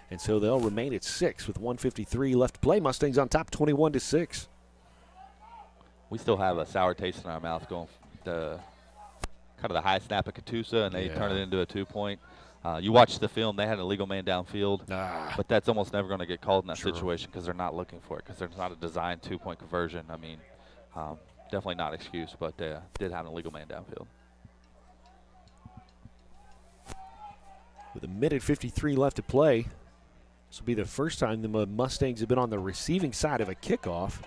And so they'll remain at 6 with 1:53 left to play. Mustangs on top 21-6. We still have a sour taste in our mouth going to kind of the high snap of Catoosa, and they turn it into a 2-point. You watch the film. They had an illegal man downfield. But that's almost never going to get called in that situation because they're not looking for it, because there's not a designed 2-point conversion. I mean, definitely not an excuse, but they did have an illegal man downfield. With a minute 53 left to play, this will be the first time the Mustangs have been on the receiving side of a kickoff.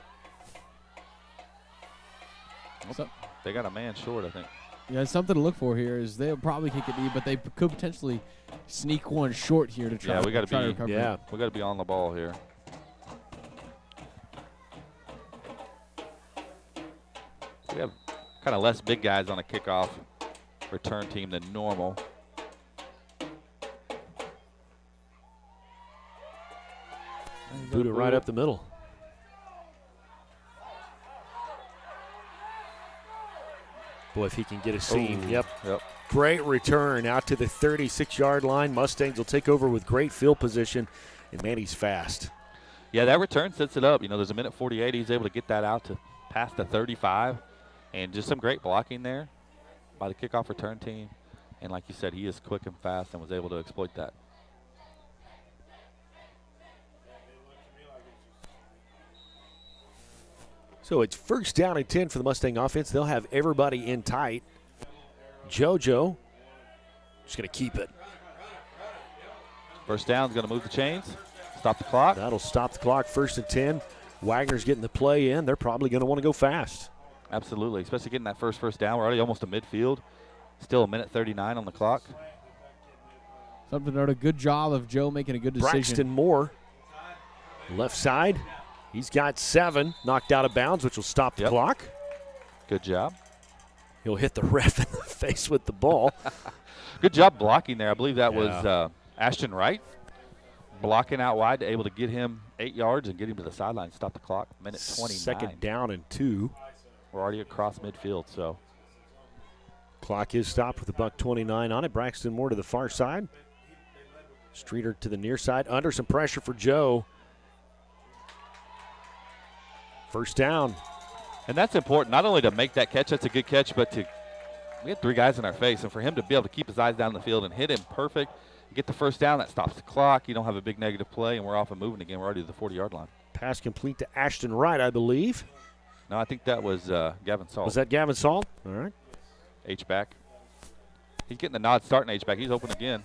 They got a man short, I think. Yeah, something to look for here is they'll probably kick it deep, but they could potentially sneak one short here to try. Yeah, we got to be. Recover. Yeah, we got to be on the ball here. We have kind of less big guys on a kickoff return team than normal. Boot it right up the middle. Boy, if he can get a seam. Yep. Great return out to the 36-yard line. Mustangs will take over with great field position, and man, he's fast. Yeah, that return sets it up. You know, there's a minute 48. He's able to get that out to past the 35. And just some great blocking there by the kickoff return team. And like you said, he is quick and fast and was able to exploit that. So it's first down and 10 for the Mustang offense. They'll have everybody in tight. JoJo just going to keep it. First down is going to move the chains, stop the clock. That'll stop the clock. First and 10. Wagner's getting the play in. They're probably going to want to go fast. Absolutely, especially getting that first down. We're already almost to midfield. Still a minute 39 on the clock. Something to note, a good job of Joe making a good decision. Braxton Moore, left side. He's got 7, knocked out of bounds, which will stop the clock. Good job. He'll hit the ref in the face with the ball. Good job blocking there. I believe that was Ashton Wright blocking out wide, able to get him 8 yards and get him to the sideline, stop the clock. Minute 29. Second down and 2. We're already across midfield, so. Clock is stopped with $1:29 on it. Braxton Moore to the far side. Streeter to the near side. Under some pressure for Joe. First down. And that's important, not only to make that catch, that's a good catch, but we had 3 guys in our face, and for him to be able to keep his eyes down the field and hit him perfect, get the first down, that stops the clock. You don't have a big negative play, and we're off and moving again. We're already to the 40-yard line. Pass complete to Ashton Wright, I believe. No, I think that was Gavin Salt. Was that Gavin Salt? All right. H-back. He's getting the nod starting H-back. He's open again.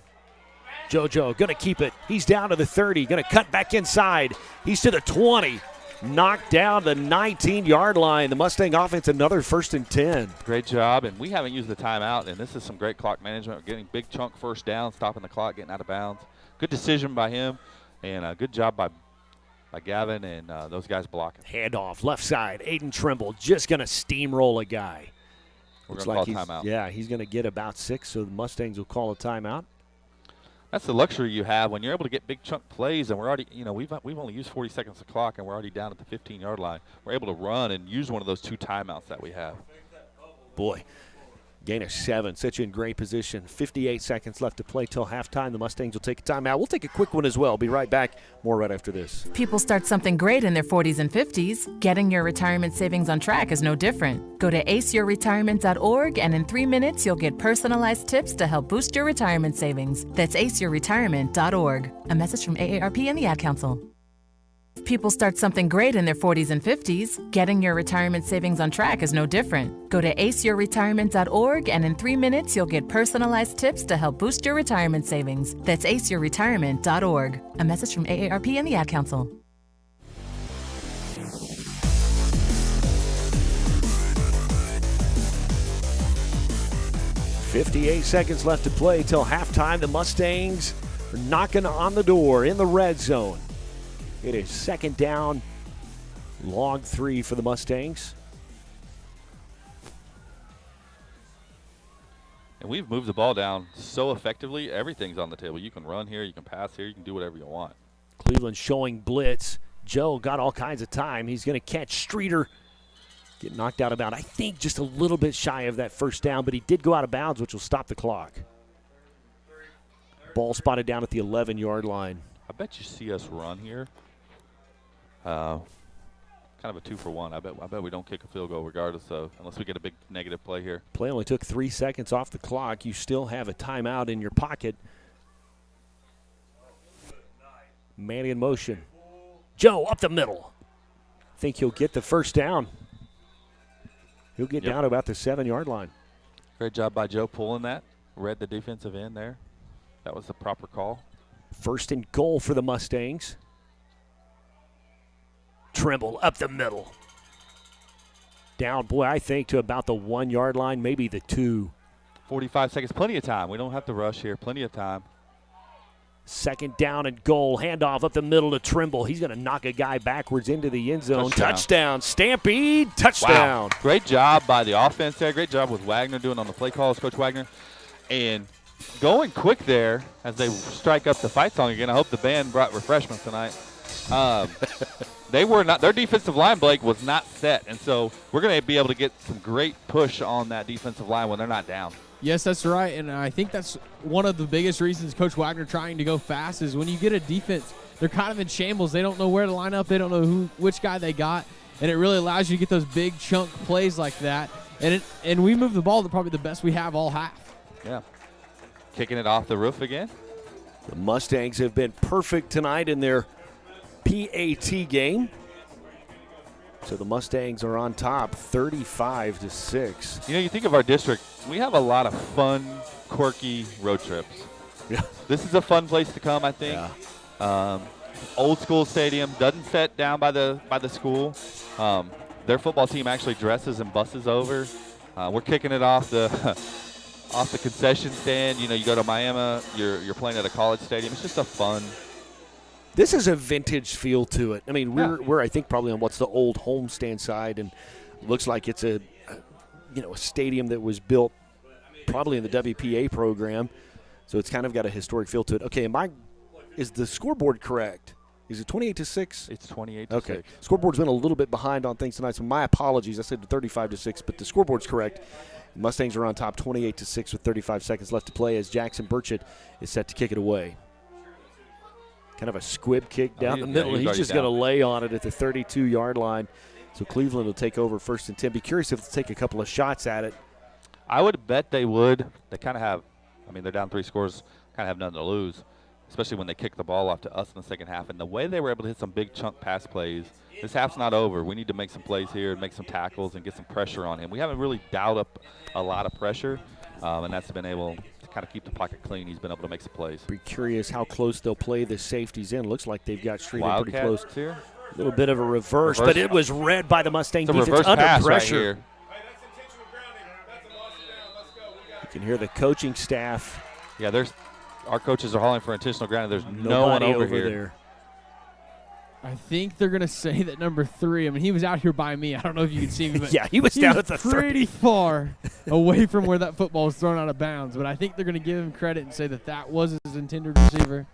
JoJo going to keep it. He's down to the 30. Going to cut back inside. He's to the 20. Knocked down the 19-yard line. The Mustang offense, another first and 10. Great job, and we haven't used the timeout, and this is some great clock management. We're getting big chunk first down, stopping the clock, getting out of bounds. Good decision by him, and a good job by by Gavin and those guys blocking. Handoff, left side. Aiden Trimble just going to steamroll a guy. We're Looks going to like call timeout. Yeah, he's going to get about 6, so the Mustangs will call a timeout. That's the luxury you have when you're able to get big chunk plays, and we're already, we've only used 40 seconds of clock, and we're already down at the 15-yard line. We're able to run and use one of those 2 timeouts that we have. Boy, gain of 7 sets you in great position. 58 seconds left to play till halftime. The Mustangs will take a timeout. We'll take a quick one as well. Be right back. More right after this. People start something great in their 40s and 50s. Getting your retirement savings on track is no different. Go to aceyourretirement.org, and in 3 minutes, you'll get personalized tips to help boost your retirement savings. That's aceyourretirement.org. A message from AARP and the Ad Council. People start something great in their 40s and 50s. Getting your retirement savings on track is no different. Go to aceyourretirement.org, and in 3 minutes, you'll get personalized tips to help boost your retirement savings. That's aceyourretirement.org. A message from AARP and the Ad Council. .58 seconds left to play till halftime. The Mustangs are knocking on the door in the red zone. It is second down, long 3 for the Mustangs. And we've moved the ball down so effectively, everything's on the table. You can run here, you can pass here, you can do whatever you want. Cleveland showing blitz. Joe got all kinds of time. He's going to catch Streeter. Get knocked out of bounds. I think just a little bit shy of that first down, but he did go out of bounds, which will stop the clock. Ball spotted down at the 11-yard line. I bet you see us run here. Kind of a 2-for-1. I bet we don't kick a field goal regardless of, unless we get a big negative play here. Play only took 3 seconds off the clock. You still have a timeout in your pocket. Man in motion. Joe up the middle. Think he'll get the first down. He'll get down to about the 7-yard line. Great job by Joe pulling that. Read the defensive end there. That was the proper call. First and goal for the Mustangs. Trimble up the middle. Down, boy, I think to about the 1-yard line, maybe the 2. 45 seconds, plenty of time. We don't have to rush here, plenty of time. Second down and goal. Handoff up the middle to Trimble. He's going to knock a guy backwards into the end zone. Touchdown. Stampede. Touchdown. Wow. Great job by the offense there. Great job with Wagner doing on the play calls, Coach Wagner. And going quick there as they strike up the fight song again. I hope the band brought refreshments tonight. They were not. Their defensive line, Blake, was not set, and so we're going to be able to get some great push on that defensive line when they're not down. Yes, that's right, and I think that's one of the biggest reasons Coach Wagner trying to go fast is when you get a defense, they're kind of in shambles. They don't know where to line up. They don't know which guy they got, and it really allows you to get those big chunk plays like that. And we move the ball to probably the best we have all half. Yeah, kicking it off the roof again. The Mustangs have been perfect tonight in their PAT game. So the Mustangs are on top, 35-6. You know, you think of our district, we have a lot of fun, quirky road trips. Yeah. This is a fun place to come, I think. Yeah. Old school stadium, doesn't set down by the school. Their football team actually dresses and buses over. We're kicking it off the off the concession stand. You know, you go to Miami, you're playing at a college stadium. It's just a fun. This is a vintage feel to it. I mean, we're I think probably on what's the old homestand side, and looks like it's a stadium that was built probably in the WPA program, so it's kind of got a historic feel to it. Okay, is the scoreboard correct? Is it 28-6? It's 28-6. Okay, scoreboard's been a little bit behind on things tonight, so my apologies. I said 35-6, but the scoreboard's correct. Mustangs are on top, 28-6 with 35 seconds left to play as Jackson Burchett is set to kick it away. Kind of a squib kick down the middle. He's just going to lay on it at the 32-yard line. So Cleveland will take over 1st and 10. Be curious if they'll take a couple of shots at it. I would bet they would. They kind of have, they're down 3 scores, kind of have nothing to lose, especially when they kick the ball off to us in the second half. And the way they were able to hit some big chunk pass plays, this half's not over. We need to make some plays here and make some tackles and get some pressure on him. We haven't really dialed up a lot of pressure, and that's been able to kind of keep the pocket clean. He's been able to make some plays. Be curious how close they'll play the safeties in. Looks like they've got Streeter pretty close. Here. A little bit of a reverse, but it was read by the Mustang defense reverse under pass pressure. Right here. You can hear the coaching staff. Yeah, our coaches are hauling for intentional grounding. There's no one over here. There. I think they're going to say that number 3. I mean, he was out here by me. I don't know if you can see me, but yeah, he was down at the pretty far away from where that football was thrown out of bounds. But I think they're going to give him credit and say that was his intended receiver.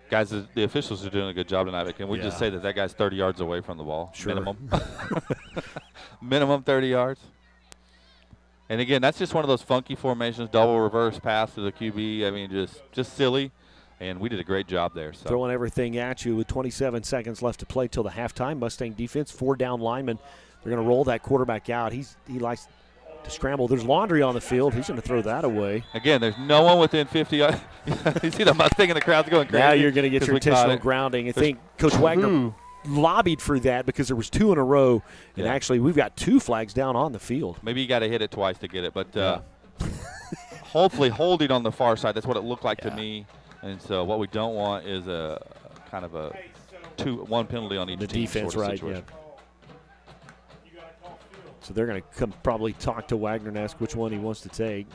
Guys, the officials are doing a good job tonight. But can we just say that guy's 30 yards away from the ball? Sure. Minimum. Minimum 30 yards. And, again, that's just one of those funky formations, double reverse pass to the QB. I mean, just silly. And we did a great job there. So. Throwing everything at you with 27 seconds left to play till the halftime. Mustang defense, 4 down linemen. They're going to roll that quarterback out. He likes to scramble. There's laundry on the field. He's going to throw that away. Again, there's no one within 50 yards. You see the Mustang and the crowd's going crazy. Now you're going to get your intentional grounding. I think Coach Wagner lobbied for that because there was 2 in a row. And actually, we've got 2 flags down on the field. Maybe you got to hit it twice to get it. But hopefully holding on the far side. That's what it looked like to me. And so what we don't want is a kind of a 1 penalty on each the team defense, sort of right? situation. Yeah. So they're going to come probably talk to Wagner and ask which one he wants to take.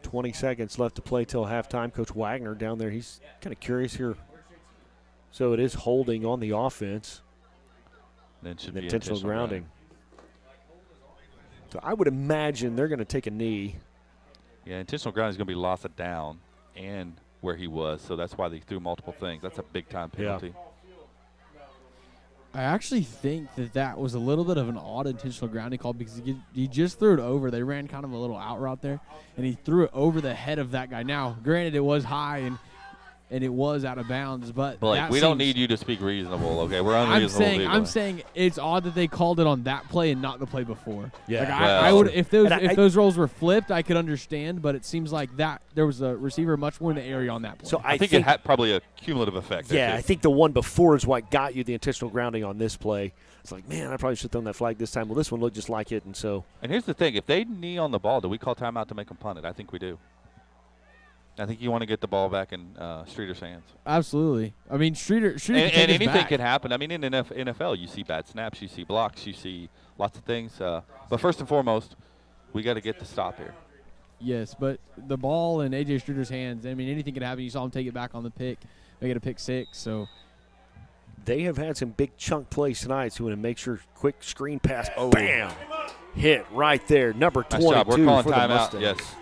20 seconds left to play till halftime. Coach Wagner down there, he's kind of curious here. So it is holding on the offense. Then should be intentional grounding. So I would imagine they're going to take a knee. Yeah, intentional grounding is going to be loss of down and where he was, so that's why they threw multiple things. That's a big-time penalty. Yeah. I actually think that was a little bit of an odd intentional grounding call because he just threw it over. They ran kind of a little out route there, and he threw it over the head of that guy. Now, granted, it was high and it was out of bounds, but Blake, we don't need you to speak reasonable, okay? We're unreasonable. I'm saying it's odd that they called it on that play and not the play before. Yeah, like I would if those roles were flipped, I could understand, but it seems like that there was a receiver much more in the area on that play. So I think it had probably a cumulative effect. Yeah, I think the one before is what got you the intentional grounding on this play. It's like, man, I probably should have thrown that flag this time. Well, this one looked just like it, and so. And here's the thing: if they knee on the ball, do we call timeout to make them punt it? I think we do. I think you want to get the ball back in Streeter's hands. Absolutely. I mean, Streeter and anything can happen. I mean, in the NFL, you see bad snaps, you see blocks, you see lots of things. But first and foremost, we got to get the stop here. Yes, but the ball in A.J. Streeter's hands, I mean, anything can happen. You saw him take it back on the pick, make it a pick 6. So they have had some big chunk plays tonight, so we want to make sure quick screen pass, bam, hit right there. Number 22 nice job. We're calling for the Mustangs. Yes.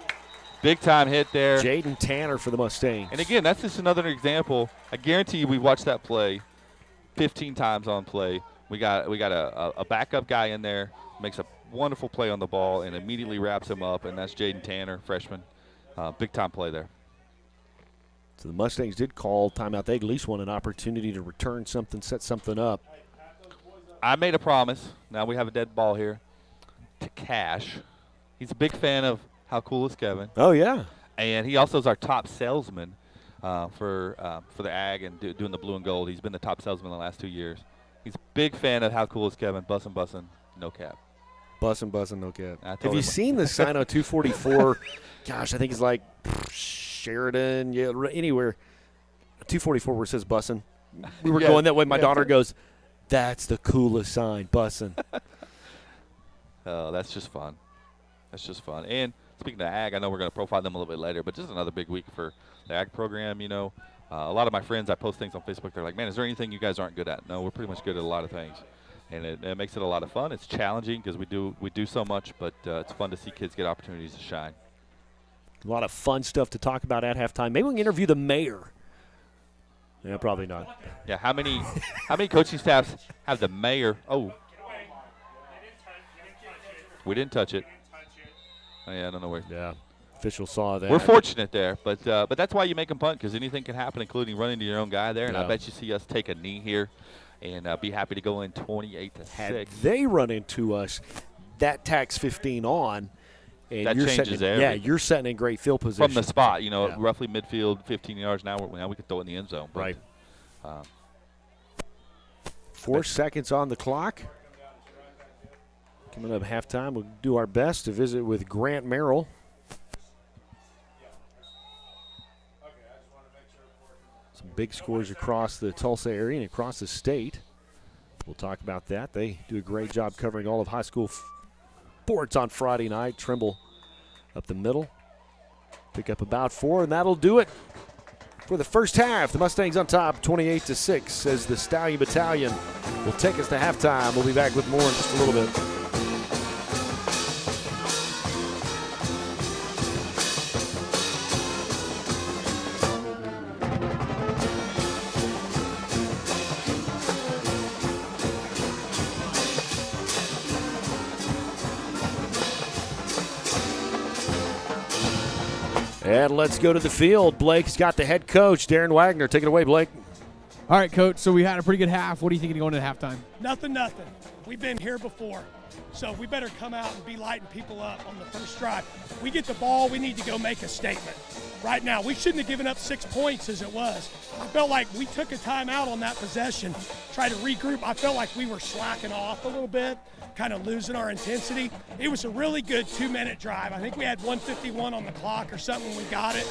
Big-time hit there. Jaden Tanner for the Mustangs. And, again, that's just another example. I guarantee you we watched that play 15 times on play. We got a backup guy in there, makes a wonderful play on the ball, and immediately wraps him up, and that's Jaden Tanner, freshman. Big-time play there. So the Mustangs did call timeout. They at least want an opportunity to return something, set something up. I made a promise. Now we have a dead ball here to Cash. He's a big fan of How Cool Is Kevin? Oh, yeah. And he also is our top salesman for the Ag and doing the blue and gold. He's been the top salesman the last 2 years. He's a big fan of How Cool Is Kevin? Bussin', no cap. Bussin', no cap. Have you seen the sign on 244? Gosh, I think it's like Sheridan, yeah, anywhere. 244 where it says bussin'. We were going that way. My daughter goes, that's the coolest sign, bussin'. Oh, that's just fun. That's just fun. And speaking of Ag, I know we're going to profile them a little bit later, but just another big week for the Ag program. You know, a lot of my friends, I post things on Facebook. They're like, man, is there anything you guys aren't good at? No, we're pretty much good at a lot of things. And it makes it a lot of fun. It's challenging because we do so much, but it's fun to see kids get opportunities to shine. A lot of fun stuff to talk about at halftime. Maybe we can interview the mayor. Yeah, probably not. Yeah, how many coaching staffs have the mayor? Oh, we didn't touch it. Oh, yeah, I don't know where. Yeah, official saw that. We're fortunate there, but that's why you make them punt, because anything can happen, including running to your own guy there. And I bet you see us take a knee here and be happy to go in 28-6. Had they run into us, that tacks 15 on. And that changes everything. Yeah, you're setting in great field position. From the spot, roughly midfield, 15 yards now we can throw it in the end zone. But, right. 4 seconds on the clock. Coming up halftime, we'll do our best to visit with Grant Merrill. Some big scores across the Tulsa area and across the state. We'll talk about that. They do a great job covering all of high school sports on Friday night. Trimble up the middle. Pick up about 4, and that'll do it for the first half. The Mustangs on top 28-6 as the Stallion Battalion will take us to halftime. We'll be back with more in just a little bit. And let's go to the field. Blake's got the head coach, Darren Wagner. Take it away, Blake. All right, Coach, so we had a pretty good half. What do you think going into halftime? Nothing. We've been here before, so we better come out and be lighting people up on the first drive. We get the ball, we need to go make a statement. Right now, we shouldn't have given up 6 points as it was. I felt like we took a timeout on that possession, tried to regroup. I felt like we were slacking off a little bit, kind of losing our intensity. It was a really good 2-minute drive. I think we had 1:51 on the clock or something when we got it.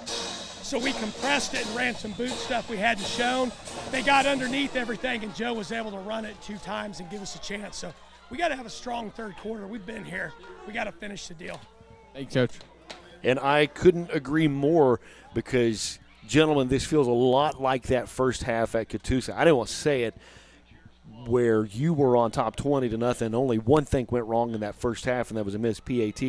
So we compressed it and ran some boot stuff we hadn't shown. They got underneath everything, and Joe was able to run it 2 times and give us a chance. So we got to have a strong third quarter. We've been here. We got to finish the deal. Thanks, Coach. And I couldn't agree more because, gentlemen, this feels a lot like that first half at Catoosa. I didn't want to say it, where you were on top 20-0. Only one thing went wrong in that first half, and that was a missed PAT.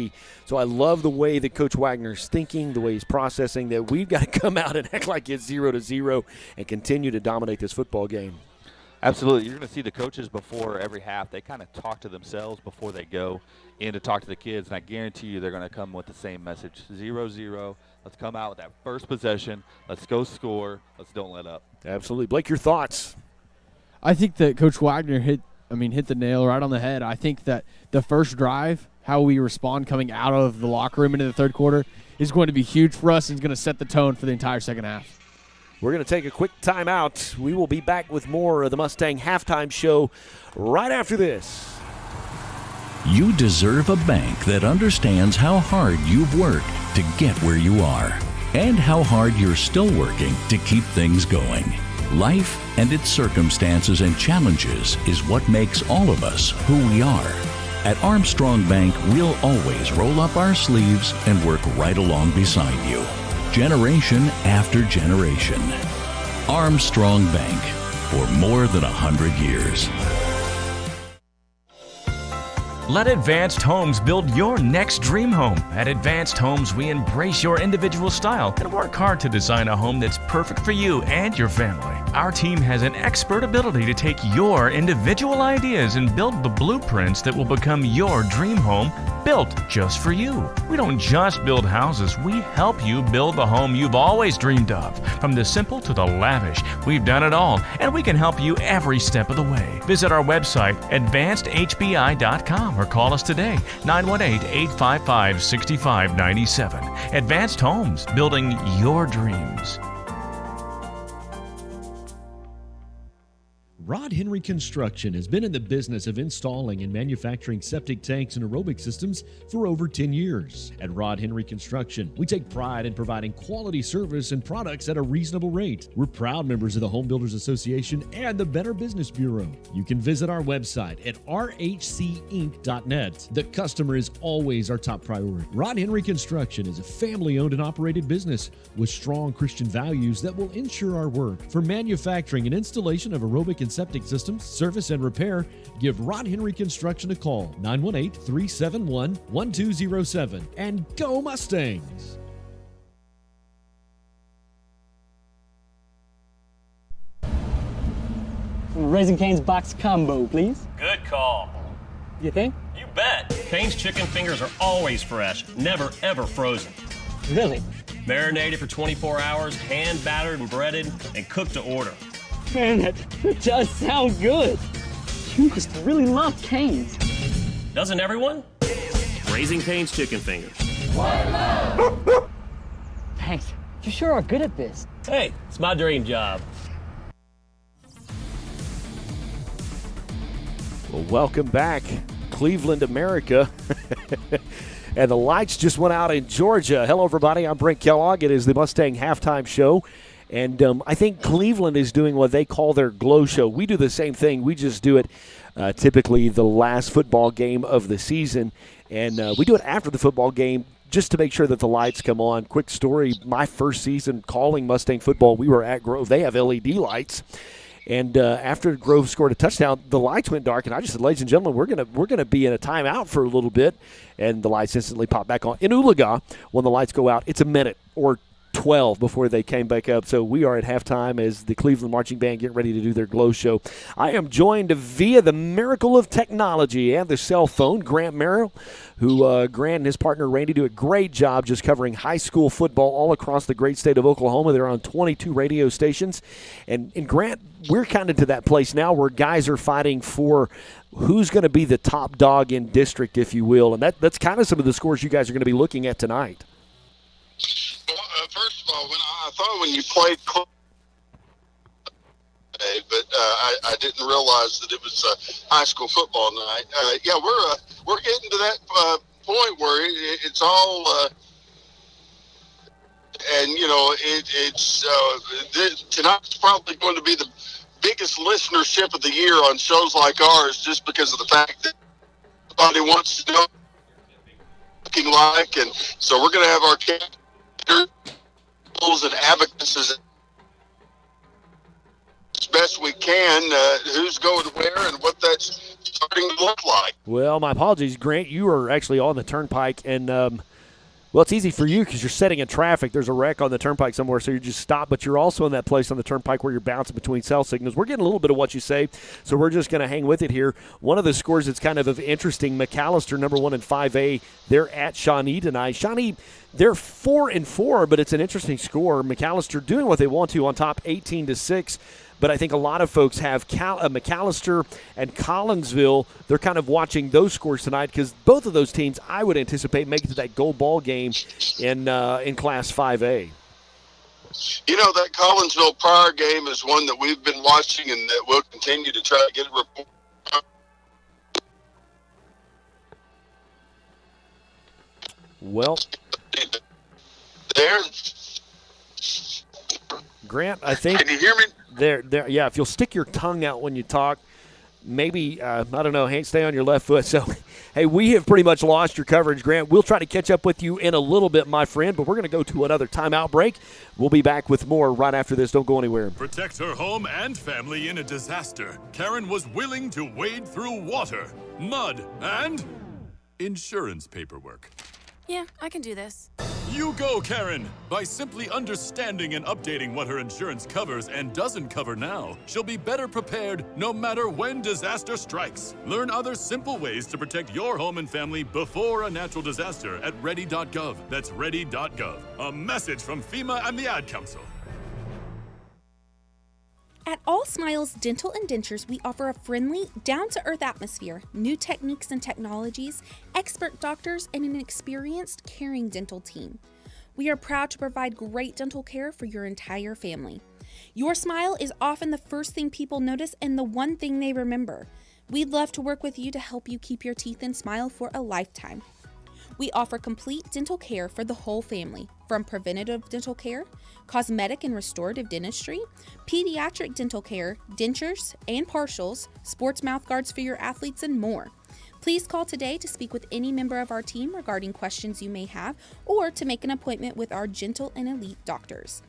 So I love the way that Coach Wagner's thinking, the way he's processing, that we've got to come out and act like it's 0-0 and continue to dominate this football game. Absolutely. You're going to see the coaches before every half. They kind of talk to themselves before they go in to talk to the kids, and I guarantee you they're going to come with the same message, 0-0. Let's come out with that first possession. Let's go score. Let's don't let up. Absolutely. Blake, your thoughts? I think that Coach Wagner hit the nail right on the head. I think that the first drive, how we respond coming out of the locker room into the third quarter, is going to be huge for us and is going to set the tone for the entire second half. We're going to take a quick timeout. We will be back with more of the Mustang Halftime Show right after this. You deserve a bank that understands how hard you've worked to get where you are and how hard you're still working to keep things going. Life and its circumstances and challenges is what makes all of us who we are. At Armstrong Bank, we'll always roll up our sleeves and work right along beside you, generation after generation. Armstrong Bank, for more than 100 years. Let Advanced Homes build your next dream home. At Advanced Homes, we embrace your individual style and work hard to design a home that's perfect for you and your family. Our team has an expert ability to take your individual ideas and build the blueprints that will become your dream home, built just for you. We don't just build houses, we help you build the home you've always dreamed of. From the simple to the lavish, we've done it all, and we can help you every step of the way. Visit our website, advancedhbi.com, or call us today, 918-855-6597. Advanced Homes, building your dreams. Rod Henry Construction has been in the business of installing and manufacturing septic tanks and aerobic systems for over 10 years. At Rod Henry Construction, we take pride in providing quality service and products at a reasonable rate. We're proud members of the Home Builders Association and the Better Business Bureau. You can visit our website at rhcinc.net. The customer is always our top priority. Rod Henry Construction is a family-owned and operated business with strong Christian values that will ensure our work. For manufacturing and installation of aerobic and septic systems, service and repair, give Rod Henry Construction a call, 918-371-1207. And go Mustangs! Raising Cane's box combo, please. Good call. You think? You bet. Cane's chicken fingers are always fresh, never ever frozen. Really? Marinated for 24 hours, hand battered and breaded, and cooked to order. Man, that does sound good. You must really love Cane's. Doesn't everyone? Raising Cane's chicken fingers. Thanks. You sure are good at this. Hey, it's my dream job. Well, welcome back, Cleveland, America. And the lights just went out in Georgia. Hello, everybody. I'm Brent Kellogg. It is the Mustang Halftime Show. And I think Cleveland is doing what they call their glow show. We do the same thing. We just do it typically the last football game of the season. And we do it after the football game just to make sure that the lights come on. Quick story, my first season calling Mustang football, we were at Grove. They have LED lights. And after Grove scored a touchdown, the lights went dark, and I just said, ladies and gentlemen, we're gonna be in a timeout for a little bit. And the lights instantly pop back on. In Oologah, when the lights go out, it's a minute or 12 before they came back up. So we are at halftime as the Cleveland Marching Band get ready to do their glow show. I am joined via the miracle of technology and the cell phone, Grant Merrill, who Grant and his partner Randy do a great job just covering high school football all across the great state of Oklahoma. They're on 22 radio stations. And Grant, we're kind of to that place now where guys are fighting for who's going to be the top dog in district, if you will. And that's kind of some of the scores you guys are going to be looking at tonight. Well, first of all, I thought when you played, but I didn't realize that it was high school football night. Yeah, we're getting to that point where it's all, and you know, it's tonight's probably going to be the biggest listenership of the year on shows like ours, just because of the fact that everybody wants to know what it's looking like, and so we're going to have our and advocates as best we can, who's going where and what that's starting to look like. Well, my apologies, Grant. You are actually on the turnpike, and well, it's easy for you because you're sitting in traffic. There's a wreck on the turnpike somewhere, so you just stop. But you're also in that place on the turnpike where you're bouncing between cell signals. We're getting a little bit of what you say, so we're just going to hang with it here. One of the scores that's kind of interesting, McAllister, number 1 in 5A, they're at Shawnee tonight. Shawnee, they're 4-4, but it's an interesting score. McAllister doing what they want to on top, 18-6. But I think a lot of folks have McAllister and Collinsville. They're kind of watching those scores tonight because both of those teams, I would anticipate, make it to that gold ball game in Class 5A. You know, that Collinsville Pryor game is one that we've been watching and that we'll continue to try to get a report. Well, there, Grant, I think. Can you hear me? There, yeah, if you'll stick your tongue out when you talk, maybe, I don't know, stay on your left foot. So, hey, we have pretty much lost your coverage, Grant. We'll try to catch up with you in a little bit, my friend, but we're going to go to another timeout break. We'll be back with more right after this. Don't go anywhere. Protect her home and family in a disaster. Karen was willing to wade through water, mud, and insurance paperwork. Yeah, I can do this. You go, Karen! By simply understanding and updating what her insurance covers and doesn't cover now, she'll be better prepared no matter when disaster strikes. Learn other simple ways to protect your home and family before a natural disaster at ready.gov. That's ready.gov. A message from FEMA and the Ad Council. At All Smiles Dental and Dentures, we offer a friendly, down-to-earth atmosphere, new techniques and technologies, expert doctors, and an experienced, caring dental team. We are proud to provide great dental care for your entire family. Your smile is often the first thing people notice and the one thing they remember. We'd love to work with you to help you keep your teeth and smile for a lifetime. We offer complete dental care for the whole family, from preventative dental care, cosmetic and restorative dentistry, pediatric dental care, dentures and partials, sports mouth guards for your athletes, and more. Please call today to speak with any member of our team regarding questions you may have or to make an appointment with our gentle and elite doctors.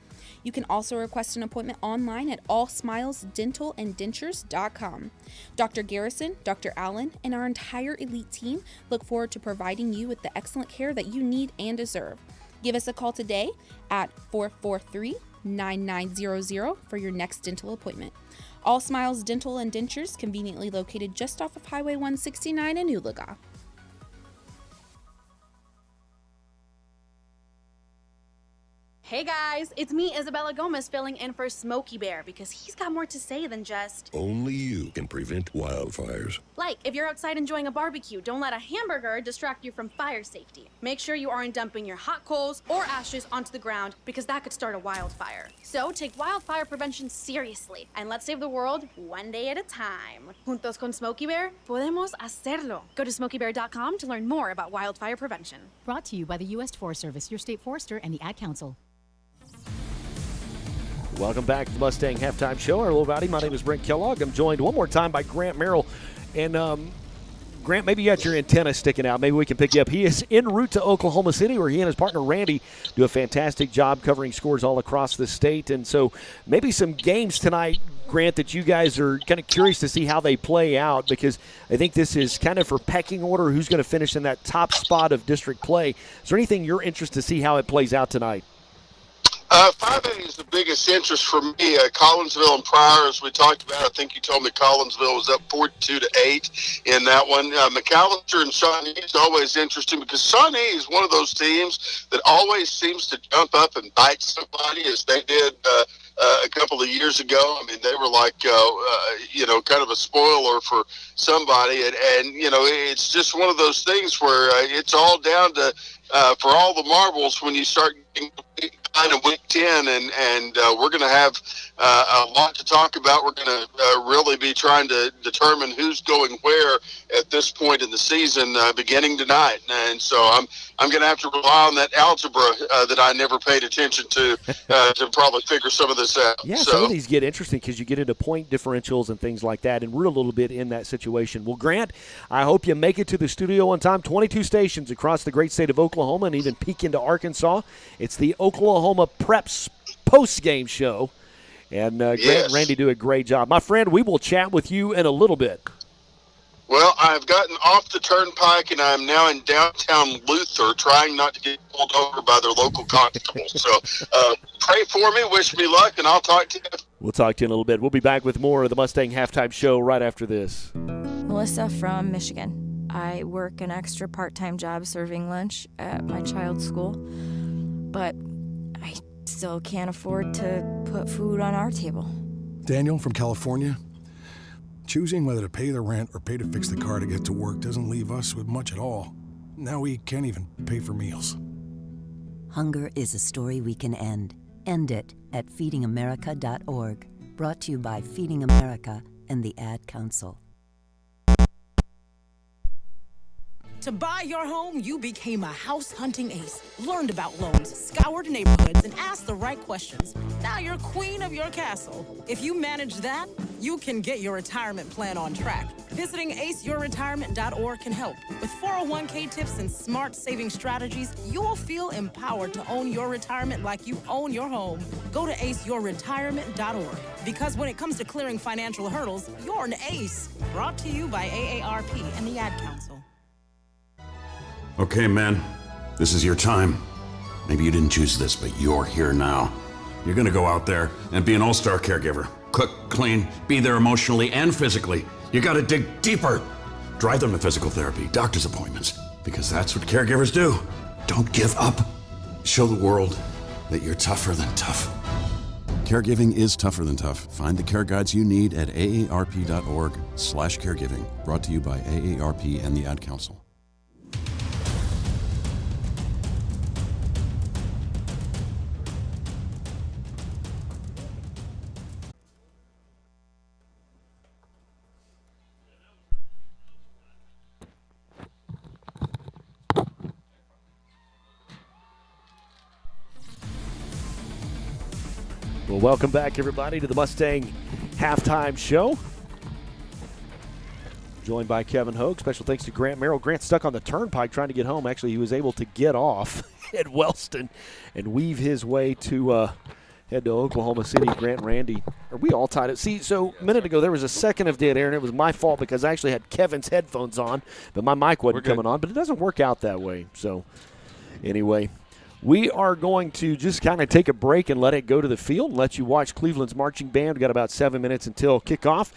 You can also request an appointment online at allsmilesdentalanddentures.com. Dr. Garrison, Dr. Allen, and our entire elite team look forward to providing you with the excellent care that you need and deserve. Give us a call today at 443-9900 for your next dental appointment. All Smiles Dental and Dentures, conveniently located just off of Highway 169 in Oologah. Hey guys, it's me, Isabella Gomez, filling in for Smokey Bear because he's got more to say than just... Only you can prevent wildfires. Like, if you're outside enjoying a barbecue, don't let a hamburger distract you from fire safety. Make sure you aren't dumping your hot coals or ashes onto the ground because that could start a wildfire. So take wildfire prevention seriously and let's save the world one day at a time. Juntos con Smokey Bear, podemos hacerlo. Go to smokeybear.com to learn more about wildfire prevention. Brought to you by the U.S. Forest Service, your state forester, and the Ad Council. Welcome back to the Mustang Halftime Show. Hello, everybody. My name is Brent Kellogg. I'm joined one more time by Grant Merrill. And Grant, maybe you got your antenna sticking out. Maybe we can pick you up. He is en route to Oklahoma City, where he and his partner Randy do a fantastic job covering scores all across the state. And so maybe some games tonight, Grant, that you guys are kind of curious to see how they play out, because I think this is kind of for pecking order who's going to finish in that top spot of district play. Is there anything you're interested to see how it plays out tonight? 5A is the biggest interest for me. Collinsville and Pryor, as we talked about, I think you told me Collinsville was up 42-8 in that one. McAllister and Shawnee is always interesting, because Shawnee is one of those teams that always seems to jump up and bite somebody, as they did a couple of years ago. I mean, they were like, kind of a spoiler for somebody. And it's just one of those things where it's all down to, for all the marbles, when you start getting in week 10, and we're going to have a lot to talk about. We're going to really be trying to determine who's going where at this point in the season, beginning tonight. And so I'm going to have to rely on that algebra that I never paid attention to probably figure some of this out. Yeah, some of these get interesting because you get into point differentials and things like that, and we're a little bit in that situation. Well, Grant, I hope you make it to the studio on time. 22 stations across the great state of Oklahoma and even peek into Arkansas. It's the Oklahoma Preps post-game show, and Grant and Randy do a great job. My friend, we will chat with you in a little bit. Well, I've gotten off the turnpike, and I'm now in downtown Luther, trying not to get pulled over by their local constables. So pray for me, wish me luck, and I'll talk to you. We'll talk to you in a little bit. We'll be back with more of the Mustang Halftime Show right after this. Melissa from Michigan. I work an extra part-time job serving lunch at my child's school, but I still can't afford to put food on our table. Daniel from California. Choosing whether to pay the rent or pay to fix the car to get to work doesn't leave us with much at all. Now we can't even pay for meals. Hunger is a story we can end. End it at feedingamerica.org. Brought to you by Feeding America and the Ad Council. To buy your home, you became a house hunting ace, learned about loans, scoured neighborhoods, and asked the right questions. Now you're queen of your castle. If you manage that, you can get your retirement plan on track. Visiting aceyourretirement.org can help. With 401k tips and smart saving strategies, you will feel empowered to own your retirement like you own your home. Go to aceyourretirement.org, because when it comes to clearing financial hurdles, you're an ace. Brought to you by AARP and the Ad Council. Okay, men, this is your time. Maybe you didn't choose this, but you're here now. You're gonna go out there and be an all-star caregiver. Cook, clean, be there emotionally and physically. You gotta dig deeper. Drive them to physical therapy, doctor's appointments, because that's what caregivers do. Don't give up. Show the world that you're tougher than tough. Caregiving is tougher than tough. Find the care guides you need at aarp.org/caregiving. Brought to you by AARP and the Ad Council. Well, welcome back, everybody, to the Mustang Halftime Show. Joined by Kevin Hogue. Special thanks to Grant Merrill. Grant stuck on the turnpike trying to get home. Actually, he was able to get off at Wellston and weave his way to head to Oklahoma City. Grant and Randy, are we all tied up? See, so a minute ago there was a second of dead air, and it was my fault because I actually had Kevin's headphones on, but my mic wasn't coming on. But it doesn't work out that way. So anyway, we are going to just kind of take a break and let it go to the field and let you watch Cleveland's marching band. We've got about 7 minutes until kickoff,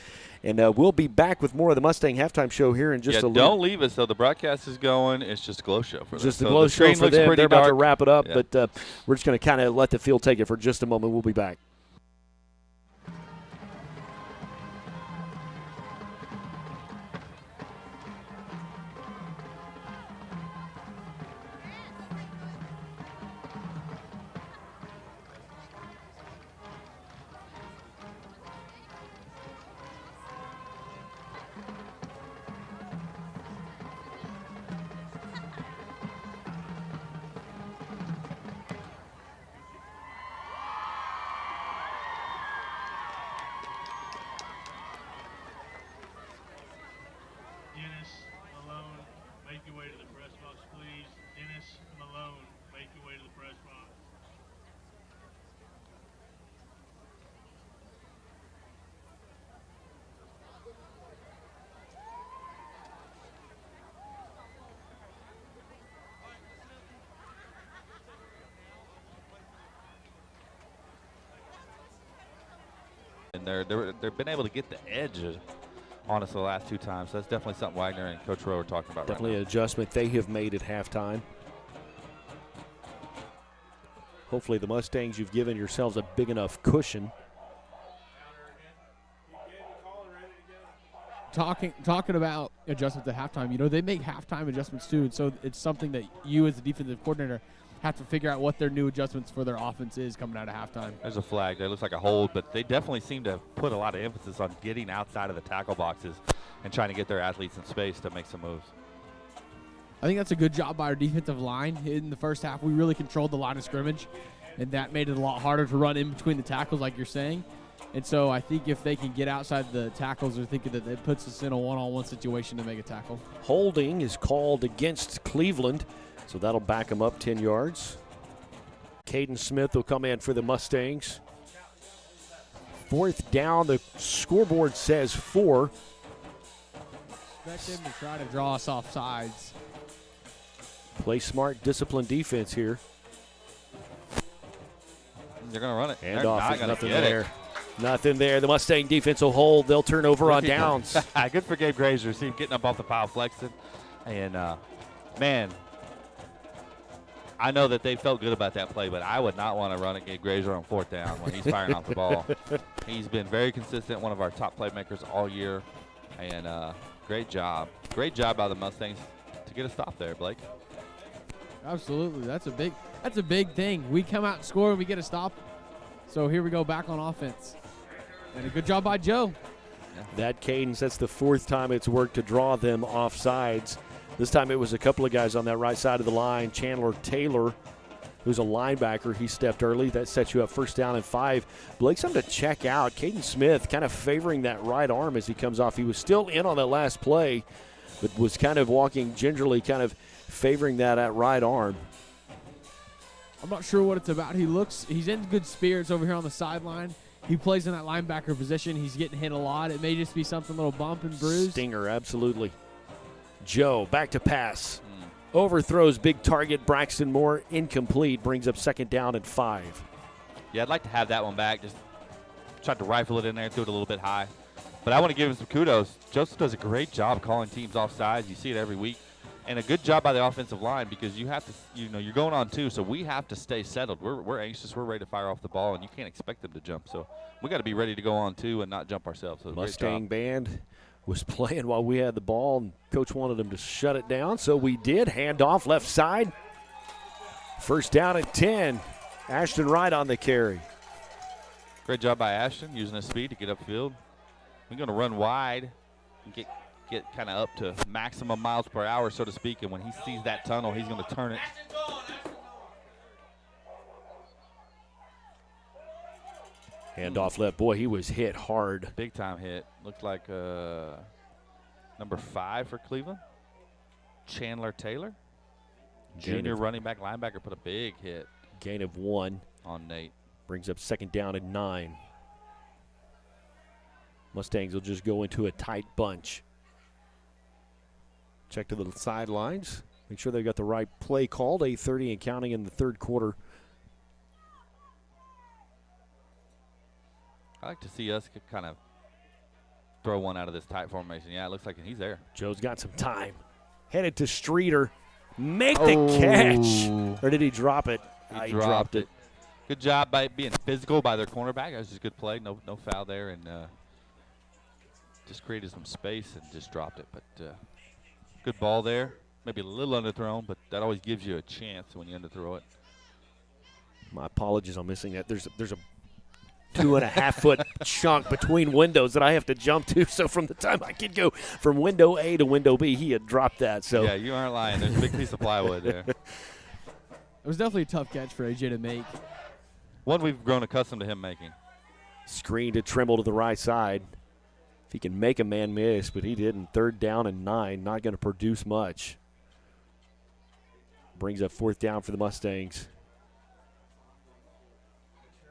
and we'll be back with more of the Mustang Halftime Show here in just a little. Don't leave us, though. The broadcast is going. It's just a glow show for them. Just a glow show for them. They're about to wrap it up, yeah. But we're just going to kind of let the field take it for just a moment. We'll be back. Malone, make your way to the press box, please. Dennis Malone, make your way to the press box. And they've been able to get the edge on us the last 2 times. So that's definitely something Wagner and Coach Rowe are talking about Definitely right an adjustment they have made at halftime. Hopefully the Mustangs, you've given yourselves a big enough cushion. Talking about adjustments at halftime, they make halftime adjustments too, and so it's something that you as the defensive coordinator have to figure out what their new adjustments for their offense is coming out of halftime. There's a flag there. Looks like a hold, but they definitely seem to put a lot of emphasis on getting outside of the tackle boxes and trying to get their athletes in space to make some moves. I think that's a good job by our defensive line. In the first half, we really controlled the line of scrimmage, and that made it a lot harder to run in between the tackles like you're saying. And so I think if they can get outside the tackles, they're thinking that it puts us in a one-on-one situation to make a tackle. Holding is called against Cleveland, so that'll back them up 10 yards. Caden Smith will come in for the Mustangs. 4th down, the scoreboard says 4. Expect him to try to draw us off sides. Play smart, disciplined defense here. They're going to run it. And They're off, not there's gonna nothing get there. it. Nothing there. The Mustang defense will hold. They'll turn over on downs. Good for Gabe Grazer. See him getting up off the pile, flexing. And, man, I know that they felt good about that play, but I would not want to run at Gabe Grazer on 4th down when he's firing off the ball. He's been very consistent, one of our top playmakers all year. And great job. Great job by the Mustangs to get a stop there, Blake. Absolutely. That's a big thing. We come out and score and we get a stop. So here we go back on offense. And a good job by Joe. That cadence, that's the 4th time it's worked to draw them off sides. This time it was a couple of guys on that right side of the line. Chandler Taylor, who's a linebacker, he stepped early. That sets you up 1st down and 5. Blake, something to check out. Caden Smith kind of favoring that right arm as he comes off. He was still in on that last play, but was kind of walking gingerly, kind of favoring that right arm. I'm not sure what it's about. He's in good spirits over here on the sideline. He plays in that linebacker position. He's getting hit a lot. It may just be something a little bump and bruise. Stinger, absolutely. Joe, back to pass. Overthrows big target. Braxton Moore, incomplete. Brings up 2nd down and 5. Yeah, I'd like to have that one back. Just tried to rifle it in there, threw it a little bit high. But I want to give him some kudos. Joseph does a great job calling teams off sides. You see it every week. And a good job by the offensive line because you have to, you're going on 2, so we have to stay settled. We're anxious. We're ready to fire off the ball, and you can't expect them to jump. So we got to be ready to go on 2 and not jump ourselves. So Mustang band was playing while we had the ball, and Coach wanted them to shut it down, so we did. Hand off left side. 1st down and 10. Ashton Wright on the carry. Great job by Ashton using his speed to get upfield. We're going to run wide and get kind of up to maximum miles per hour, so to speak, and when he sees that tunnel, he's going to turn it. Handoff left. Boy, he was hit hard. Big time hit. Looked like number 5 for Cleveland. Chandler Taylor. Junior running back linebacker put a big hit. Gain of 1 on Nate. Brings up 2nd down and 9. Mustangs will just go into a tight bunch. Check to the sidelines. Make sure they've got the right play called. 8:30 and counting in the 3rd quarter. I like to see us kind of throw one out of this tight formation. Yeah, it looks like he's there. Joe's got some time. Headed to Streeter. Make the catch. Or did he drop it? He dropped it. Good job by being physical by their cornerback. That was just a good play. No foul there. And just created some space and just dropped it. But good ball there. Maybe a little underthrown, but that always gives you a chance when you underthrow it. My apologies on missing that. There's a 2.5-foot chunk between windows that I have to jump to. So from the time I could go from window A to window B, he had dropped that. So yeah, you aren't lying. There's a big piece of plywood there. It was definitely a tough catch for AJ to make. One we've grown accustomed to him making. Screen to Trimble to the right side. If he can make a man miss, but he didn't. 3rd down and 9, not going to produce much. Brings up 4th down for the Mustangs.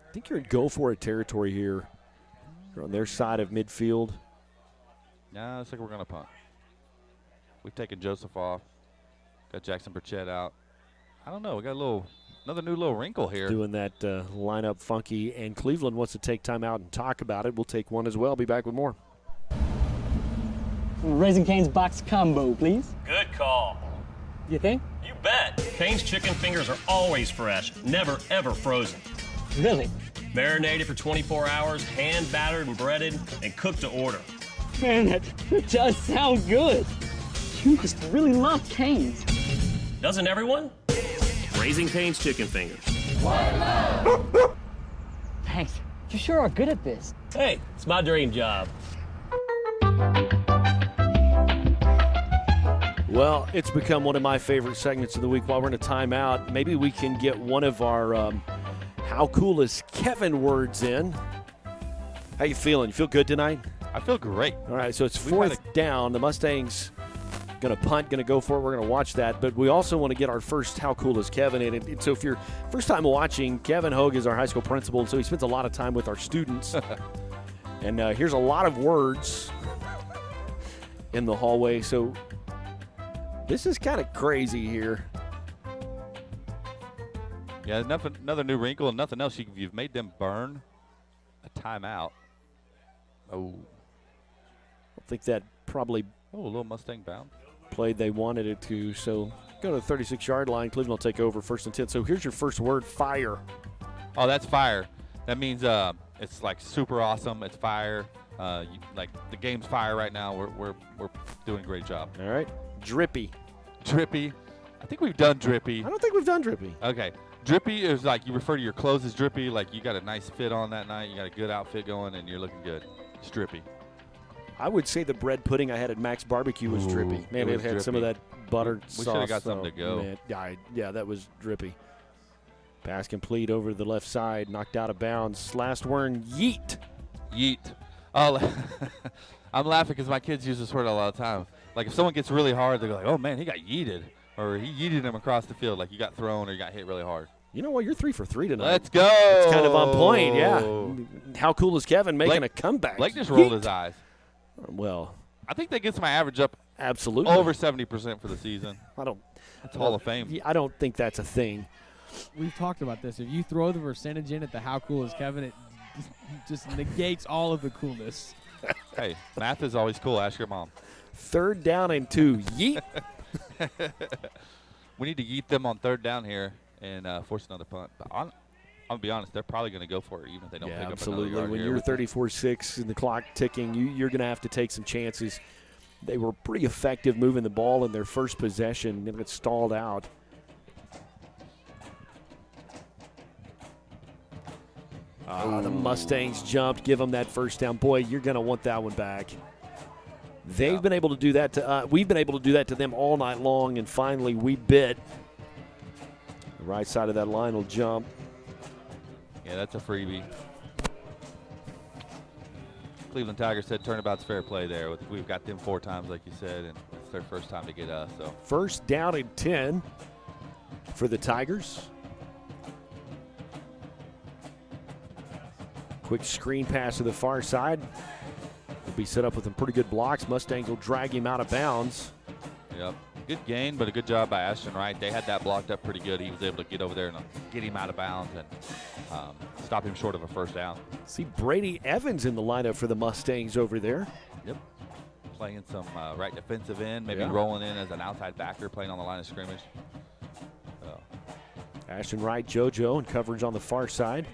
I think you're in go-for-it territory here. You're on their side of midfield. No, looks like we're going to punt. We've taken Joseph off. Got Jackson Burchett out. I don't know. We got another new little wrinkle here. Doing that lineup funky, and Cleveland wants to take time out and talk about it. We'll take one as well. Be back with more. Raising Cane's box combo, please. Good call. You think? You bet. Cane's chicken fingers are always fresh, never ever frozen. Really? Marinated for 24 hours, hand battered and breaded, and cooked to order. Man, that does sound good. You must really love Cane's. Doesn't everyone? Raising Cane's chicken fingers. Thanks. You sure are good at this. Hey, it's my dream job. Well, it's become one of my favorite segments of the week. While we're in a timeout, maybe we can get one of our How Cool is Kevin words in. How you feeling? You feel good tonight? I feel great. All right, so it's 4th down. The Mustangs going to punt, going to go for it. We're going to watch that. But we also want to get our first How Cool is Kevin in. And so if you're first time watching, Kevin Hogue is our high school principal, so he spends a lot of time with our students. And here's a lot of words in the hallway. So this is kind of crazy here. Yeah, another new wrinkle and nothing else. You've made them burn a timeout. Oh. I think that probably a little Mustang bound. Played they wanted it to. So go to the 36-yard line. Cleveland will take over 1st and 10. So here's your first word, fire. Oh, that's fire. That means it's like super awesome. It's fire. Like the game's fire right now. We're doing a great job. All right. Drippy. Drippy. I think we've done drippy. I don't think we've done drippy. Okay. Drippy is like you refer to your clothes as drippy, like you got a nice fit on that night, you got a good outfit going, and you're looking good. It's drippy. I would say the bread pudding I had at Mac's Barbecue was drippy. Man, it had drippy. some of that buttered sauce. We should have got something to go. Man, yeah, that was drippy. Pass complete over to the left side, knocked out of bounds. Last word, yeet. Yeet. Oh, I'm laughing because my kids use this word a lot of time. Like if someone gets really hard, they go like, "Oh man, he got yeeted," or "He yeeted him across the field," like you got thrown or you got hit really hard. You know what? You're 3 for 3 tonight. Let's go. It's kind of on point, yeah. How cool is Kevin making a comeback? Blake just rolled his eyes. Well, I think that gets my average up absolutely over 70% for the season. That's Hall of Fame. I don't think that's a thing. We've talked about this. If you throw the percentage in at the How Cool is Kevin, it just negates all of the coolness. Hey, math is always cool. Ask your mom. 3rd down and 2. Yeet. We need to yeet them on 3rd down here and force another punt. But I'm going to be honest, they're probably going to go for it even if they don't pick up another yard. When you're 34-6 and the clock ticking, you're going to have to take some chances. They were pretty effective moving the ball in their first possession, and it stalled out. The Mustangs jumped, give them that first down. Boy, you're going to want that one back. They've been able to do that to we've been able to do that to them all night long, and finally we bit. The right side of that line will jump. Yeah, that's a freebie. Cleveland Tigers said turnabout's fair play there. We've got them 4 times, like you said, and it's their first time to get us. So 1st down and 10 for the Tigers. Quick screen pass to the far side. Will be set up with some pretty good blocks. Mustangs will drag him out of bounds. Yep. Good gain, but a good job by Ashton Wright. They had that blocked up pretty good. He was able to get over there and get him out of bounds and stop him short of a 1st down. See Brady Evans in the lineup for the Mustangs over there. Yep. Playing some right defensive end, maybe rolling in as an outside backer, playing on the line of scrimmage. Ashton Wright, JoJo, and coverage on the far side.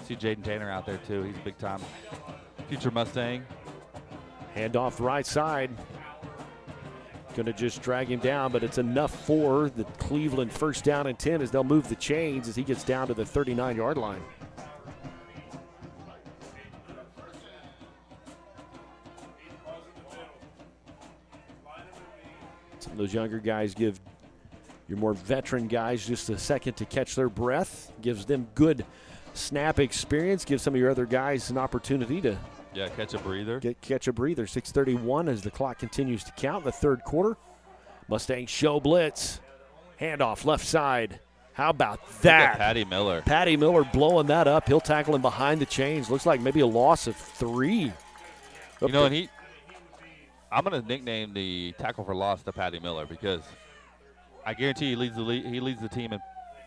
See Jaden Tanner out there, too. He's a big-time future Mustang. Hand off the right side. Going to just drag him down, but it's enough for the Cleveland 1st down and 10 as they'll move the chains as he gets down to the 39-yard line. Some of those younger guys give your more veteran guys just a second to catch their breath. Gives them good snap experience. Gives some of your other guys an opportunity to Yeah, catch a breather. Catch a breather. 6:31 as the clock continues to count in the third quarter. Mustangs show blitz. Handoff left side. How about that? Look at Patty Miller. Patty Miller blowing that up. He'll tackle him behind the chains. Looks like maybe a loss of 3. You know, and I'm going to nickname the tackle for loss to Patty Miller because I guarantee he leads the team in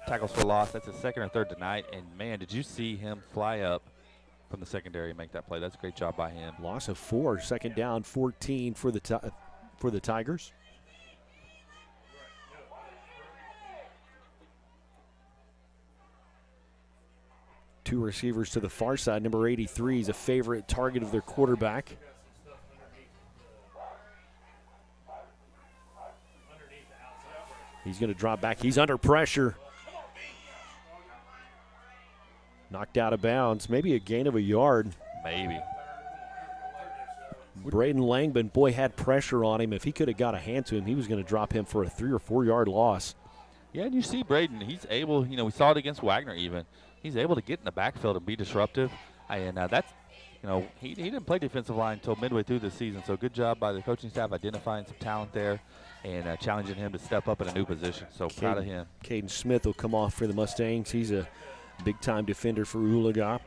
tackles for loss. That's his second or third tonight. And, man, did you see him fly up from the secondary and make that play? That's a great job by him. Loss of 4. Second down, 14 for the Tigers. Two receivers to the far side. Number 83 is a favorite target of their quarterback. He's going to drop back. He's under pressure. Knocked out of bounds. Maybe a gain of a yard. Maybe. Braden Langman, boy, had pressure on him. If he could have got a hand to him, he was going to drop him for a 3 or 4 yard loss. Yeah, and you see Braden, he's able, we saw it against Wagner even. He's able to get in the backfield and be disruptive. And that's, he didn't play defensive line until midway through the season. So good job by the coaching staff identifying some talent there and challenging him to step up in a new position. So proud of him. Caden Smith will come off for the Mustangs. He's a big-time defender for Oologah.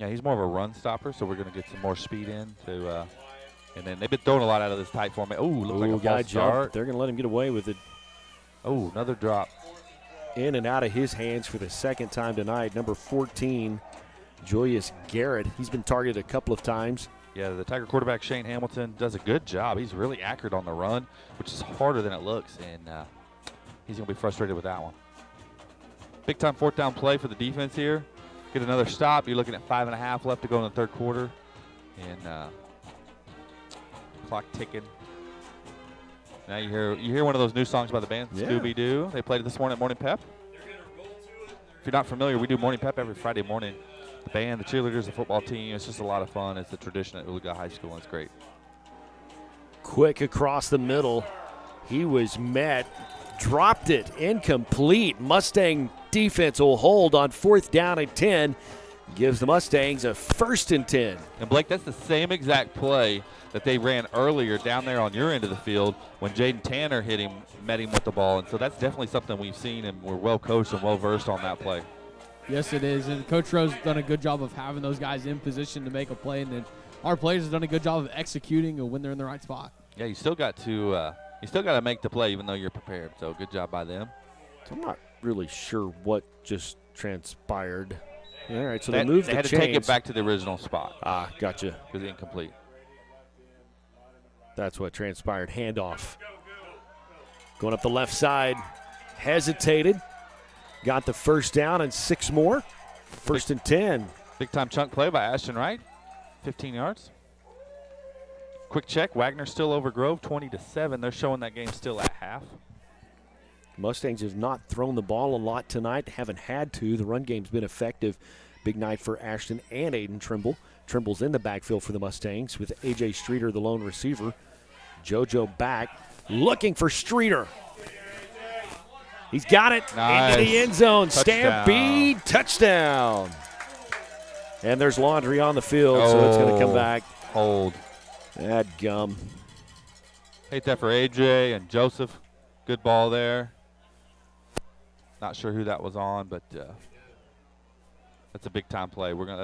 Yeah, he's more of a run stopper, so we're going to get some more speed in. And then they've been throwing a lot out of this tight format. Oh, looks like a false start. They're going to let him get away with it. Oh, another drop. In and out of his hands for the second time tonight. Number 14, Julius Garrett. He's been targeted a couple of times. Yeah, the Tiger quarterback, Shane Hamilton, does a good job. He's really accurate on the run, which is harder than it looks, and he's going to be frustrated with that one. Big-time fourth down play for the defense here. Get another stop. You're looking at 5.5 left to go in the third quarter. And clock ticking. Now you hear one of those new songs by the band, Scooby-Doo. They played it this morning at Morning Pep. If you're not familiar, we do Morning Pep every Friday morning. The band, the cheerleaders, the football team. It's just a lot of fun. It's a tradition at Oologah High School, and it's great. Quick across the middle. He was met. Dropped it. Incomplete. Mustang defense will hold on 4th down and 10. Gives the Mustangs a 1st and 10. And, Blake, that's the same exact play that they ran earlier down there on your end of the field when Jaden Tanner met him with the ball. And so that's definitely something we've seen, and we're well coached and well versed on that play. Yes, it is. And Coach Rowe's done a good job of having those guys in position to make a play. And then our players have done a good job of executing when they're in the right spot. Yeah, you still got to make the play even though you're prepared. So good job by them. So I'm not really sure what just transpired. All right, so they moved the chains. They had to take it back to the original spot. Ah, gotcha. Because incomplete. That's what transpired. Handoff. Going up the left side. Hesitated. Got the 1st down and 6 more. 1st and 10. Big-time chunk play by Ashton Wright. 15 yards. Quick check. Wagner still over Grove, 20-7. They're showing that game still at half. Mustangs have not thrown the ball a lot tonight. Haven't had to. The run game's been effective. Big night for Ashton and Aiden Trimble. Trimble's in the backfield for the Mustangs with A.J. Streeter, the lone receiver. JoJo back, looking for Streeter. He's got it into the end zone. Stampede, touchdown. And there's laundry on the field, so it's going to come back. Hold. That gum. Hate that for A.J. and Joseph. Good ball there. Not sure who that was on, but that's a big-time play. Not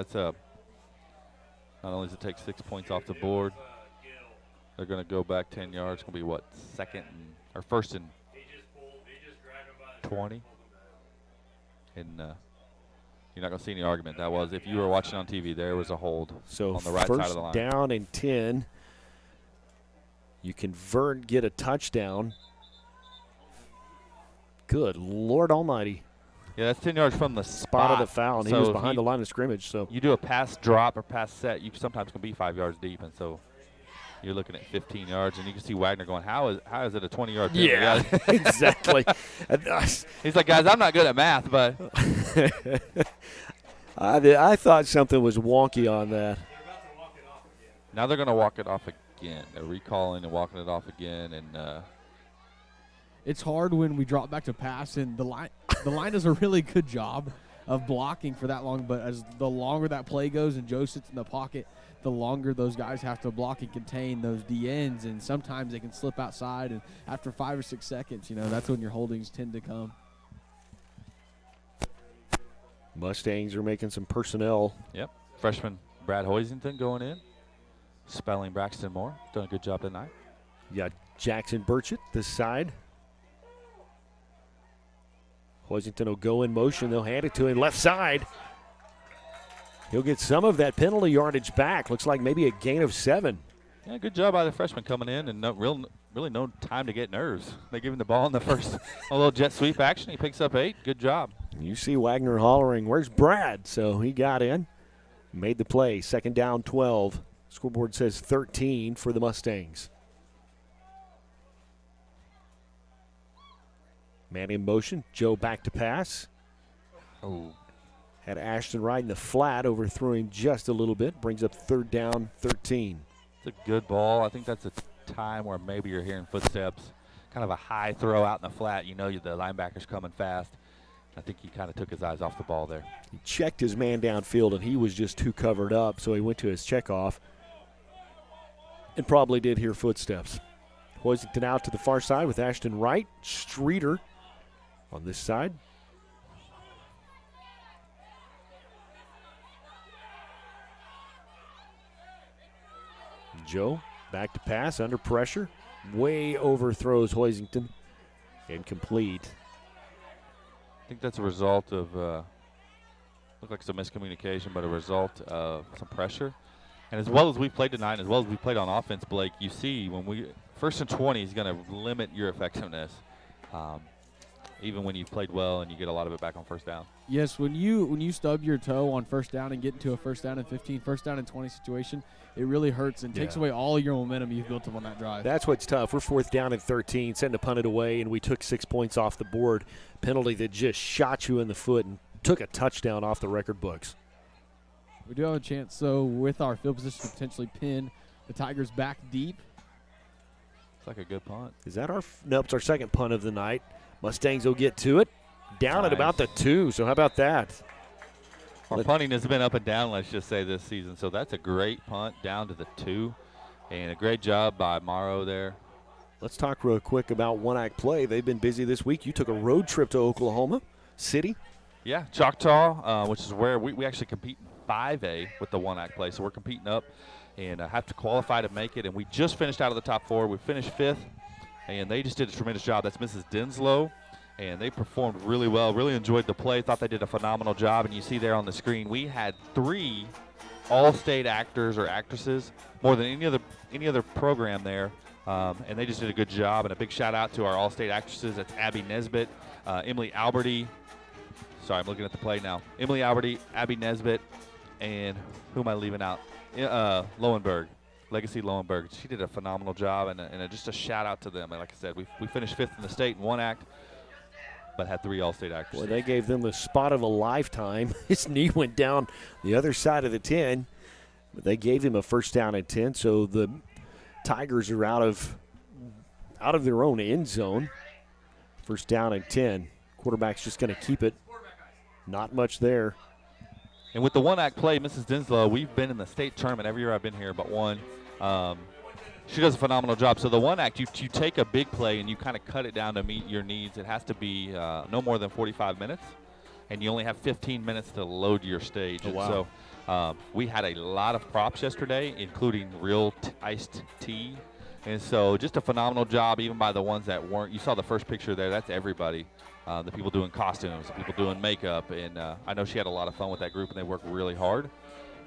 only does it take 6 points off the board, they're going to go back 10 yards. It's going to be, first and 20? And you're not going to see any argument. That was, if you were watching on TV, there was a hold on the right side of the line. First down and 10. You convert, get a touchdown. Good Lord Almighty. Yeah, that's 10 yards from the spot of the foul, and he was behind the line of scrimmage. So you do a pass drop or pass set, you sometimes can be 5 yards deep, and so you're looking at 15 yards, and you can see Wagner going, how is it a 20-yard penalty? Yeah, exactly. He's like, guys, I'm not good at math, but I thought something was wonky on that. Now they're going to walk it off again. They're recalling and walking it off again, and it's hard when we drop back to pass, and the line does a really good job of blocking for that long. But as the longer that play goes and Joe sits in the pocket, the longer those guys have to block and contain those DNs, and sometimes they can slip outside, and after 5 or 6 seconds, that's when your holdings tend to come. Mustangs are making some personnel. Yep. Freshman Brad Hoisington going in. Spelling Braxton Moore. Done a good job tonight. You got Jackson Burchett this side. Hoisington will go in motion. They'll hand it to him left side. He'll get some of that penalty yardage back. Looks like maybe a gain of 7. Yeah, good job by the freshman coming in, and really no time to get nerves. They give him the ball in the first a little jet sweep action. He picks up 8. Good job. You see Wagner hollering, "Where's Brad?" So he got in, made the play. 2nd down, 12. Scoreboard says 13 for the Mustangs. Man in motion. Joe back to pass. Oh. Had Ashton Wright in the flat, overthrew him just a little bit. Brings up 3rd down, 13. It's a good ball. I think that's a time where maybe you're hearing footsteps. Kind of a high throw out in the flat. The linebacker's coming fast. I think he kind of took his eyes off the ball there. He checked his man downfield, and he was just too covered up, so he went to his checkoff and probably did hear footsteps. Hoisington out to the far side with Ashton Wright. Streeter on this side. Joe back to pass, under pressure. Way overthrows Hoisington. Incomplete. I think that's a result of, looked like some miscommunication, but a result of some pressure. And as well as we played tonight, as well as we played on offense, Blake, you see when 1st and 20 is going to limit your effectiveness, even when you've played well and you get a lot of it back on 1st down. Yes, when you stub your toe on 1st down and get into a 1st down and 15, 1st down and 20 situation, it really hurts and takes away all your momentum you've built up on that drive. That's what's tough. We're 4th down and 13, sent to punt it away, and we took 6 points off the board. Penalty that just shot you in the foot and took a touchdown off the record books. We do have a chance, so with our field position to potentially pin the Tigers back deep. It's like a good punt. Is that nope, it's our 2nd punt of the night. Mustangs will get to it. Down at about the 2, so how about that? Our punting has been up and down, let's just say, this season. So that's a great punt down to the 2. And a great job by Morrow there. Let's talk real quick about one-act play. They've been busy this week. You took a road trip to Oklahoma City. Yeah, Choctaw, which is where we actually compete in 5A with the one-act play. So we're competing up and have to qualify to make it. And we just finished out of the top 4. We finished 5th, and they just did a tremendous job. That's Mrs. Denslow. And they performed really well, really enjoyed the play, thought they did a phenomenal job. And you see there on the screen, we had 3 all-state actors or actresses, more than any other program there. And they just did a good job. And a big shout-out to our all-state actresses. That's Abby Nesbitt, Emily Alberty. Sorry, I'm looking at the play now. Emily Alberty, Abby Nesbitt, and who am I leaving out? Lowenberg. Legacy Lowenberg. She did a phenomenal job, and just a shout-out to them. And like I said, we finished 5th in the state in one act, but had 3 all-state actors. Boy, they gave them the spot of a lifetime. His knee went down the other side of the 10, but they gave him a 1st down and 10, so the Tigers are out of their own end zone. 1st down and 10. Quarterback's just going to keep it. Not much there. And with the one-act play, Mrs. Denslow, we've been in the state tournament every year I've been here but one. She does a phenomenal job. So the one-act, you take a big play and you kind of cut it down to meet your needs. It has to be no more than 45 minutes, and you only have 15 minutes to load your stage. Oh, wow. And so we had a lot of props yesterday, including real iced tea. And so just a phenomenal job, even by the ones that weren't. You saw the first picture there. That's everybody. The people doing costumes, the people doing makeup. And I know she had a lot of fun with that group, and they work really hard,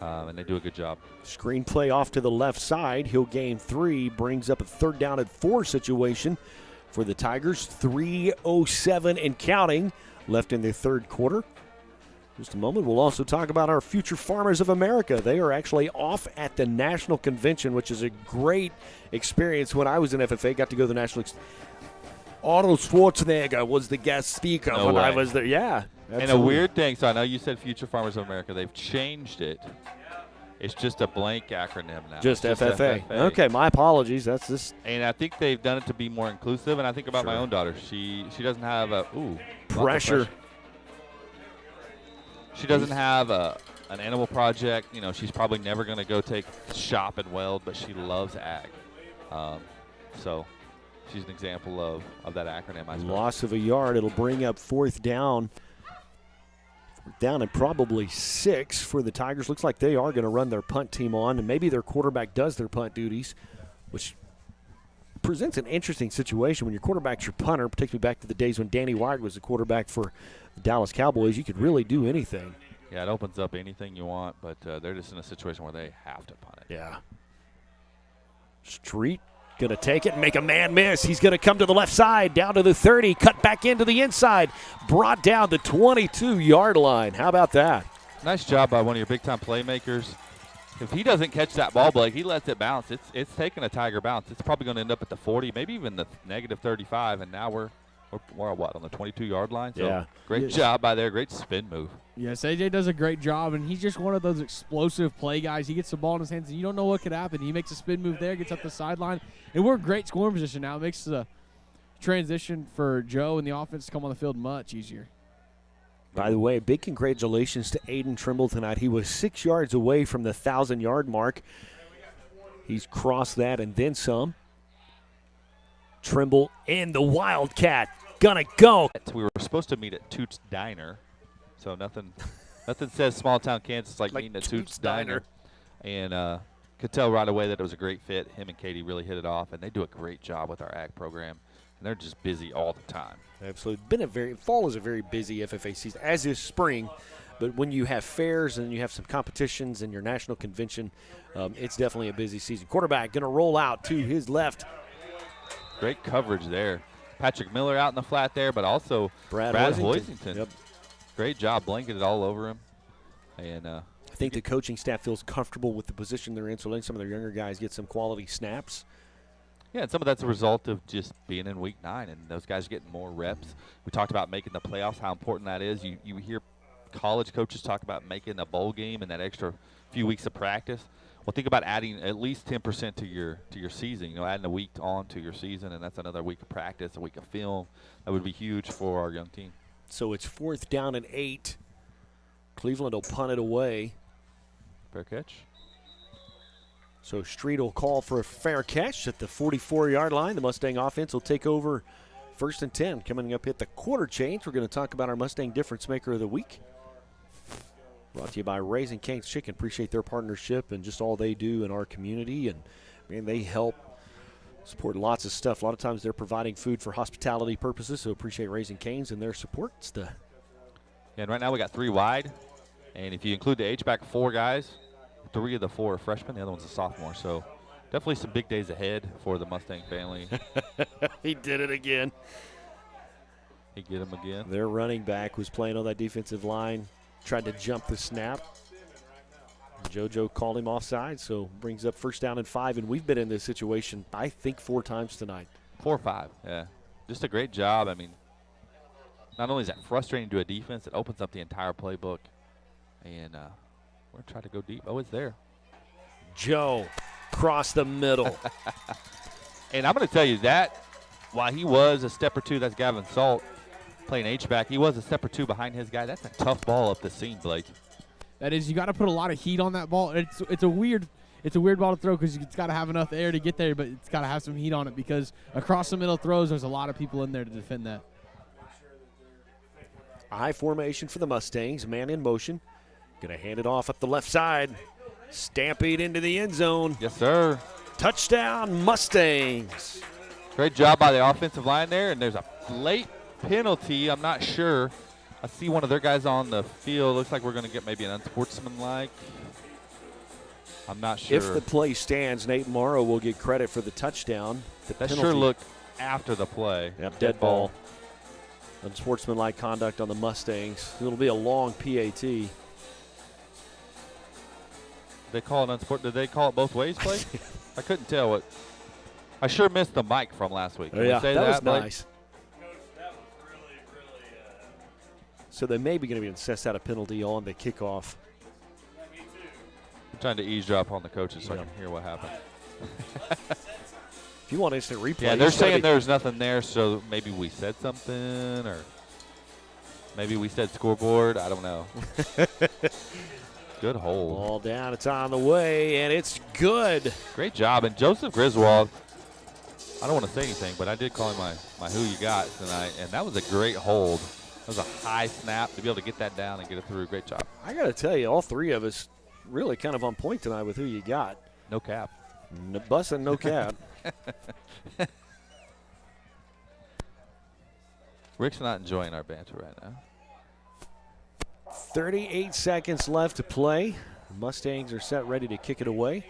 and they do a good job. Screenplay off to the left side. He'll gain 3, brings up a 3rd down and 4 situation for the Tigers. 3:07 and counting left in their 3rd quarter. Just a moment, we'll also talk about our future Farmers of America. They are actually off at the National Convention, which is a great experience. When I was in FFA, got to go to the National Arnold Schwarzenegger was the guest speaker when I was there. Yeah. Absolutely. And a weird thing, so I know you said Future Farmers of America. They've changed it. It's just a blank acronym now. Just FFA. Okay, my apologies. That's this. And I think they've done it to be more inclusive. And I think about my own daughter. She doesn't have a pressure. She doesn't have an an animal project. You know, she's probably never going to go take shop and weld, but she loves ag. So she's an example of that acronym, I suppose. Loss of a yard. It'll bring up fourth down. Down and probably 6 for the Tigers. Looks like they are going to run their punt team on, and maybe their quarterback does their punt duties, which presents an interesting situation when your quarterback's your punter. Takes me back to the days when Danny White was the quarterback for the Dallas Cowboys. You could really do anything. Yeah, it opens up anything you want, but they're just in a situation where they have to punt it. Yeah. Street going to take it and make a man miss. He's going to come to the left side, down to the 30, cut back into the inside, brought down the 22-yard line. How about that? Nice job by one of your big-time playmakers. If he doesn't catch that ball, Blake, he lets it bounce. It's taking a Tiger bounce. It's probably going to end up at the 40, maybe even the negative 35, and now we're what, on the 22-yard line? So yeah. Great job by there. Great spin move. Yes, AJ does a great job, and he's just one of those explosive play guys. He gets the ball in his hands, and you don't know what could happen. He makes a spin move there, gets up the sideline, and we're in great scoring position now. It makes the transition for Joe and the offense to come on the field much easier. By the way, big congratulations to Aiden Trimble tonight. He was 6 yards away from the 1,000-yard mark. He's crossed that and then some. Trimble and the Wildcat gonna go. We were supposed to meet at Toots Diner, so nothing says small town Kansas like meeting at Toots Diner. And could tell right away that it was a great fit. Him and Katie really hit it off, and they do a great job with our ag program. And they're just busy all the time. Absolutely. Fall is a very busy FFA season, as is spring. But when you have fairs and you have some competitions and your national convention, it's definitely a busy season. Quarterback going to roll out to his left. Great coverage there. Patrick Miller out in the flat there, but also Brad Hoisington. Yep. Great job, blanketed all over him. And I think the coaching staff feels comfortable with the position they're in, so letting some of their younger guys get some quality snaps. Yeah, and some of that's a result of just being in week 9 and those guys getting more reps. We talked about making the playoffs, how important that is. You hear college coaches talk about making the bowl game and that extra few weeks of practice. Well, think about adding at least 10% to your season. You know, adding a week on to your season, and that's another week of practice, a week of film. That would be huge for our young team. So it's 4th down and 8. Cleveland will punt it away. Fair catch. So Street will call for a fair catch at the 44-yard line. The Mustang offense will take over 1st and 10. Coming up at the quarter change, we're going to talk about our Mustang Difference Maker of the Week. Brought to you by Raising Cane's Chicken. Appreciate their partnership and just all they do in our community. And, man, they help support lots of stuff. A lot of times they're providing food for hospitality purposes, so appreciate Raising Cane's and their support. Yeah, and right now we got 3 wide. And if you include the H-back, 4 guys. 3 of the 4 are freshmen. The other one's a sophomore. So definitely some big days ahead for the Mustang family. He did it again. He get him again. Their running back was playing on that defensive line. Tried to jump the snap. JoJo called him offside, so brings up 1st down and 5. And we've been in this situation, I think, 4 times tonight. 4 or 5, yeah. Just a great job. I mean, not only is that frustrating to a defense, it opens up the entire playbook. And we're going to try to go deep. Oh, it's there. Joe, cross the middle. And I'm going to tell you that while he was a step or 2, that's Gavin Salt playing H-back, he was a step or 2 behind his guy. That's a tough ball up the seam, Blake. That is, you got to put a lot of heat on that ball. It's a weird ball to throw because it's got to have enough air to get there, but it's got to have some heat on it because across the middle throws, there's a lot of people in there to defend that. I formation for the Mustangs, man in motion. Going to hand it off up the left side. Stampede into the end zone. Yes, sir. Touchdown, Mustangs. Great job by the offensive line there, and there's a late penalty. I'm not sure. I see one of their guys on the field. Looks like we're going to get maybe an unsportsmanlike. I'm not sure. If the play stands, Nate Morrow will get credit for the touchdown. That sure looked after the play. Yep, dead ball. Unsportsmanlike conduct on the Mustangs. It'll be a long PAT. They call it unsport. Did they call it both ways, Blake? I couldn't tell what. I sure missed the mic from last week. Can we say that was Blake? Nice. So they may be going to be assessed out a penalty on the kickoff. I'm trying to eavesdrop on the coaches so I can hear what happened. If you want instant replay. Yeah, they're saying there's nothing there, so maybe we said something, or maybe we said scoreboard. I don't know. Good hold. Ball down, it's on the way, and it's good. Great job. And Joseph Griswold, I don't want to say anything, but I did call him my who you got tonight, and that was a great hold. That was a high snap to be able to get that down and get it through. Great job. I got to tell you, all three of us really kind of on point tonight with who you got. No cap. Bussin', no cap. Rick's not enjoying our banter right now. 38 seconds left to play. The Mustangs are set ready to kick it away.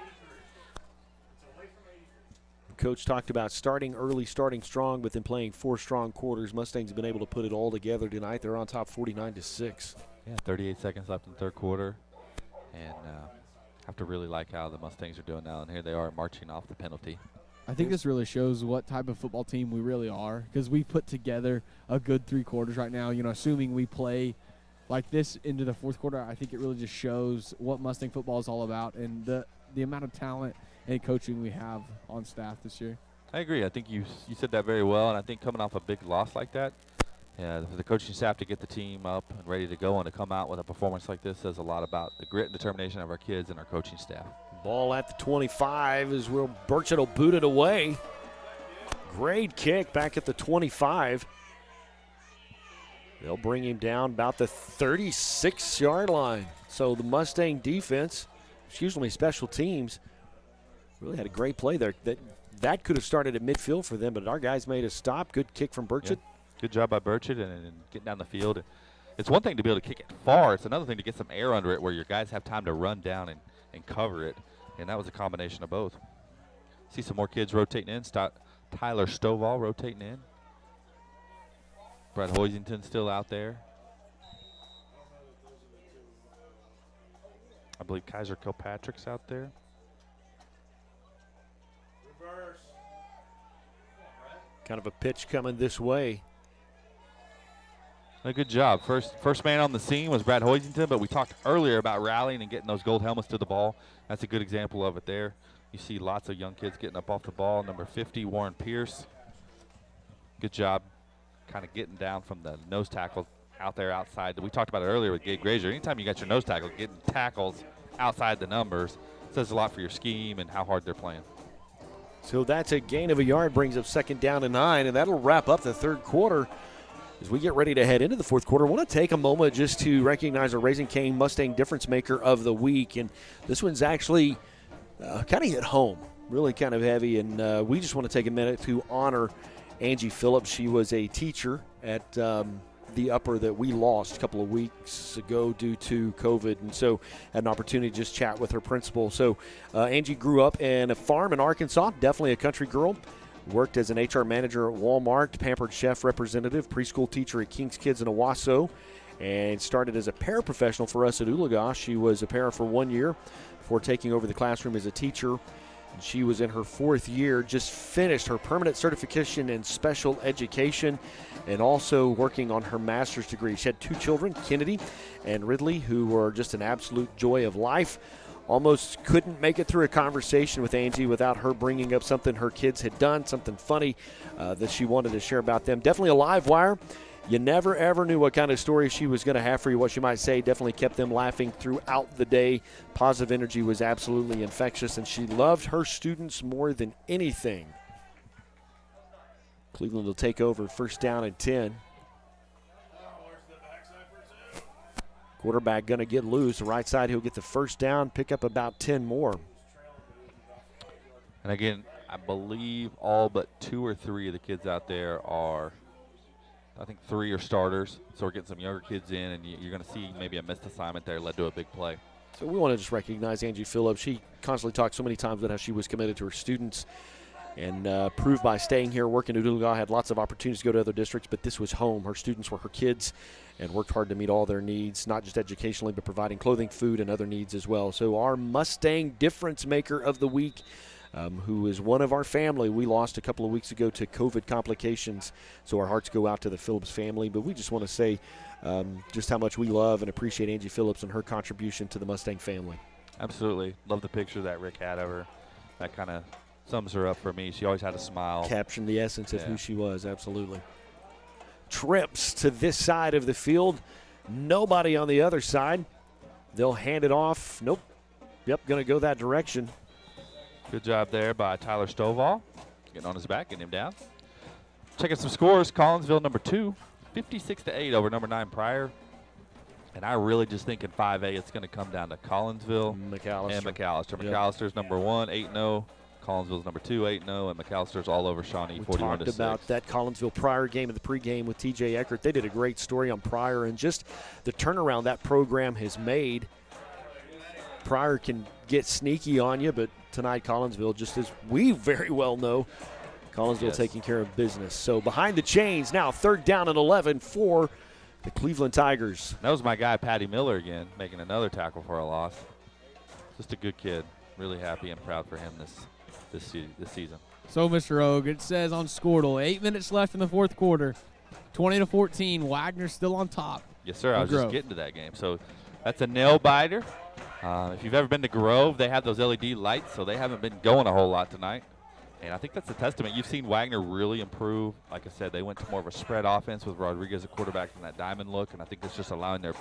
Coach talked about starting early, starting strong, but then playing 4 strong quarters. Mustangs have been able to put it all together tonight. They're on top 49-6. Yeah, 38 seconds left in the third quarter. And have to really like how the Mustangs are doing now. And here they are marching off the penalty. I think this really shows what type of football team we really are, because we put together a good 3 quarters right now. You know, assuming we play like this into the fourth quarter, I think it really just shows what Mustang football is all about and the amount of talent and coaching we have on staff this year. I agree. I think you said that very well, and I think coming off a big loss like that, for the coaching staff to get the team up and ready to go and to come out with a performance like this says a lot about the grit and determination of our kids and our coaching staff. Ball at the 25 is where Burchett will boot it away. Great kick back at the 25. They'll bring him down about the 36-yard line. So the Mustang defense, special teams, really had a great play there. That could have started at midfield for them, but our guys made a stop. Good kick from Burchett. Yeah. Good job by Burchett and getting down the field. It's one thing to be able to kick it far. It's another thing to get some air under it where your guys have time to run down and cover it. And that was a combination of both. See some more kids rotating in. Tyler Stovall rotating in. Brett Hoisington still out there. I believe Kaiser Kilpatrick's out there. Kind of a pitch coming this way. A good job. First man on the scene was Brad Hoisington, but we talked earlier about rallying and getting those gold helmets to the ball. That's a good example of it there. You see lots of young kids getting up off the ball. Number 50, Warren Pierce. Good job kind of getting down from the nose tackle out there outside. We talked about it earlier with Gabe Grazer. Anytime you got your nose tackle, getting tackles outside the numbers says a lot for your scheme and how hard they're playing. So that's a gain of a yard, brings up 2nd down and 9, and that'll wrap up the third quarter. As we get ready to head into the fourth quarter, I want to take a moment just to recognize our Raising Cane Mustang Difference Maker of the Week. And this one's actually kind of hit home, really kind of heavy. And we just want to take a minute to honor Angie Phillips. She was a teacher at the upper that we lost a couple of weeks ago due to COVID. And so had an opportunity to just chat with her principal. So Angie grew up in a farm in Arkansas, definitely a country girl. Worked as an HR manager at Walmart, pampered chef representative, preschool teacher at King's Kids in Owasso, and started as a paraprofessional for us at Oologah. She was a para for 1 year before taking over the classroom as a teacher. She was in her 4th year, just finished her permanent certification in special education and also working on her master's degree. She had 2 children, Kennedy and Ridley, who were just an absolute joy of life. Almost couldn't make it through a conversation with Angie without her bringing up something her kids had done, something funny that she wanted to share about them. Definitely a live wire. You never, ever knew what kind of story she was going to have for you, what she might say. Definitely kept them laughing throughout the day. Positive energy was absolutely infectious, and she loved her students more than anything. Cleveland will take over 1st down and 10. Quarterback going to get loose. The right side, he'll get the 1st down, pick up about 10 more. And again, I believe all but 2 or 3 of the kids out there are, I think 3 are starters. So we're getting some younger kids in, and you're going to see maybe a missed assignment there led to a big play. So we want to just recognize Angie Phillips. She constantly talked so many times about how she was committed to her students and proved by staying here, working at Oologah, had lots of opportunities to go to other districts, but this was home. Her students were her kids and worked hard to meet all their needs, not just educationally, but providing clothing, food, and other needs as well. So our Mustang Difference Maker of the Week, who is one of our family. We lost a couple of weeks ago to COVID complications, so our hearts go out to the Phillips family. But we just want to say just how much we love and appreciate Angie Phillips and her contribution to the Mustang family. Absolutely. Love the picture that Rick had of her. That kind of sums her up for me. She always had a smile. Capturing the essence of who she was, absolutely. Trips to this side of the field. Nobody on the other side. They'll hand it off. Nope. Yep, going to go that direction. Good job there by Tyler Stovall. Getting on his back, getting him down. Checking some scores. Collinsville, number 2, 56-8 over number 9 Pryor. And I really just think in 5A it's going to come down to Collinsville and McAllister. Yep. McAllister's number 1, 8-0. Collinsville's number 2, 8-0. And McAllister's all over Shawnee, 41-6. We talked about that Collinsville Pryor game in the pregame with TJ Eckert. They did a great story on Pryor and just the turnaround that program has made. Pryor can get sneaky on you, but tonight Collinsville, just as we very well know, Collinsville taking care of business. So behind the chains now, 3rd down and 11 for the Cleveland Tigers. That was my guy, Patty Miller, again, making another tackle for a loss. Just a good kid. Really happy and proud for him this season. So, Mr. Ogue, it says on Squirtle, 8 minutes left in the 4th quarter, 20-14. Wagner still on top. Yes, sir. I was just getting to that game. So that's a nail biter. If you've ever been to Grove, they have those LED lights, so they haven't been going a whole lot tonight. And I think that's a testament. You've seen Wagner really improve. Like I said, they went to more of a spread offense with Rodriguez at quarterback and that diamond look, and I think that's just allowing their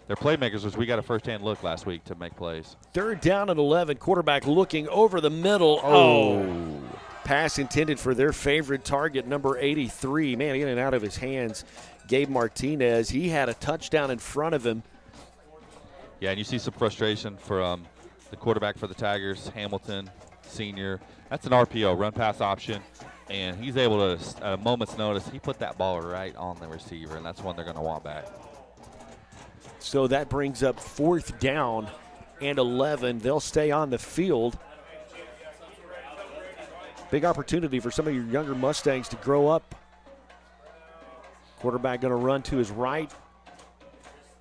playmakers, which we got a first-hand look last week, to make plays. 3rd down and 11. Quarterback looking over the middle. Oh. Pass intended for their favorite target, number 83. Man, in and out of his hands. Gabe Martinez. He had a touchdown in front of him. Yeah, and you see some frustration from the quarterback for the Tigers, Hamilton, senior. That's an RPO, run-pass option, and he's able to, at a moment's notice, he put that ball right on the receiver, and that's one they're going to want back. So that brings up 4th down and 11. They'll stay on the field. Big opportunity for some of your younger Mustangs to grow up. Quarterback going to run to his right.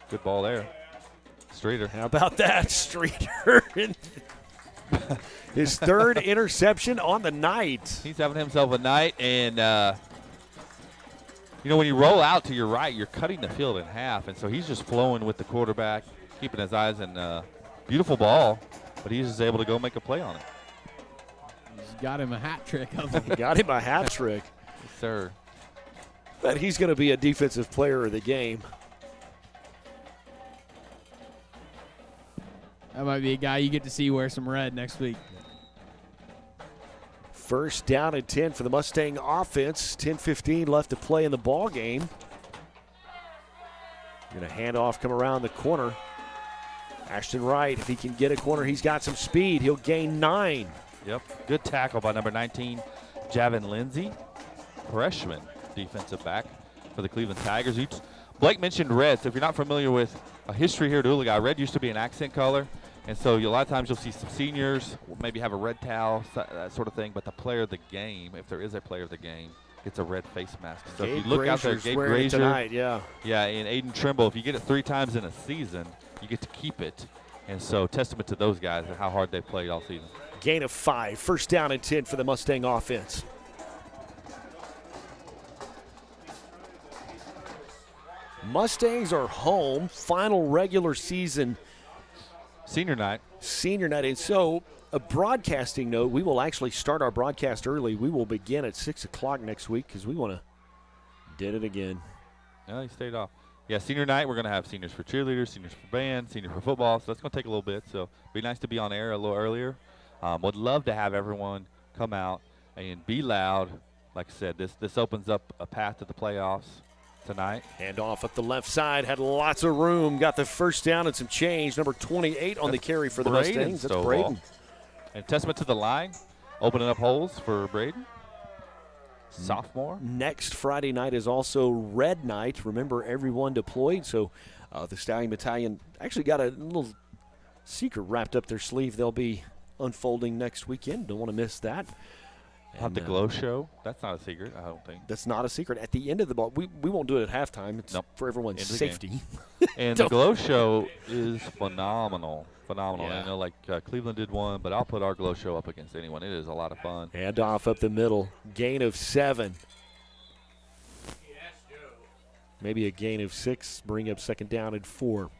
Good ball there. Streeter. How about that, Streeter? His 3rd interception on the night. He's having himself a night, and when you roll out to your right, you're cutting the field in half, and so he's just flowing with the quarterback, keeping his eyes in beautiful ball, but he's just able to go make a play on it. He's got him a hat trick. Got him a hat trick. Yes, sir. But he's going to be a defensive player of the game. That might be a guy you get to see wear some red next week. 1st down and 10 for the Mustang offense. 10:15 left to play in the ball game. Going to hand off, come around the corner. Ashton Wright, if he can get a corner, he's got some speed. He'll gain 9. Yep, good tackle by number 19, Javin Lindsay, freshman defensive back for the Cleveland Tigers. Blake mentioned red, so if you're not familiar with a history here at Oologah, red used to be an accent color. And so a lot of times you'll see some seniors maybe have a red towel, that sort of thing. But the player of the game, if there is a player of the game, gets a red face mask. So Gabe if you look out there, Gabe Grazier, tonight, yeah, and Aiden Trimble, if you get it 3 times in a season, you get to keep it. And so testament to those guys and how hard they've played all season. Gain of 5. 1st down and 10 for the Mustang offense. Mustangs are home. Final regular season. Senior night. And so a broadcasting note, we will actually start our broadcast early. We will begin at 6 o'clock next week because we want to did it again. No, he stayed off. Yeah, senior night, we're going to have seniors for cheerleaders, seniors for band, senior for football. So that's going to take a little bit. So be nice to be on air a little earlier. Would love to have everyone come out and be loud. Like I said, this opens up a path to the playoffs tonight. Hand off up the left side, had lots of room, got the 1st down and some change. Number 28 on the carry for the Mustangs. That's Braden. And testament to the line, opening up holes for Braden. Sophomore. Next Friday night is also Red Night. Remember, everyone deployed, so the Stallion Battalion actually got a little secret wrapped up their sleeve. They'll be unfolding next weekend. Don't want to miss that. Not the glow show. That's not a secret, I don't think. That's not a secret. At the end of the ball, we won't do it at halftime. It's for everyone's safety. And the glow show is phenomenal. Yeah. I know, like Cleveland did one, but I'll put our glow show up against anyone. It is a lot of fun. Hand off up the middle. Gain of 7. Maybe a gain of 6. Bring up 2nd down and 4.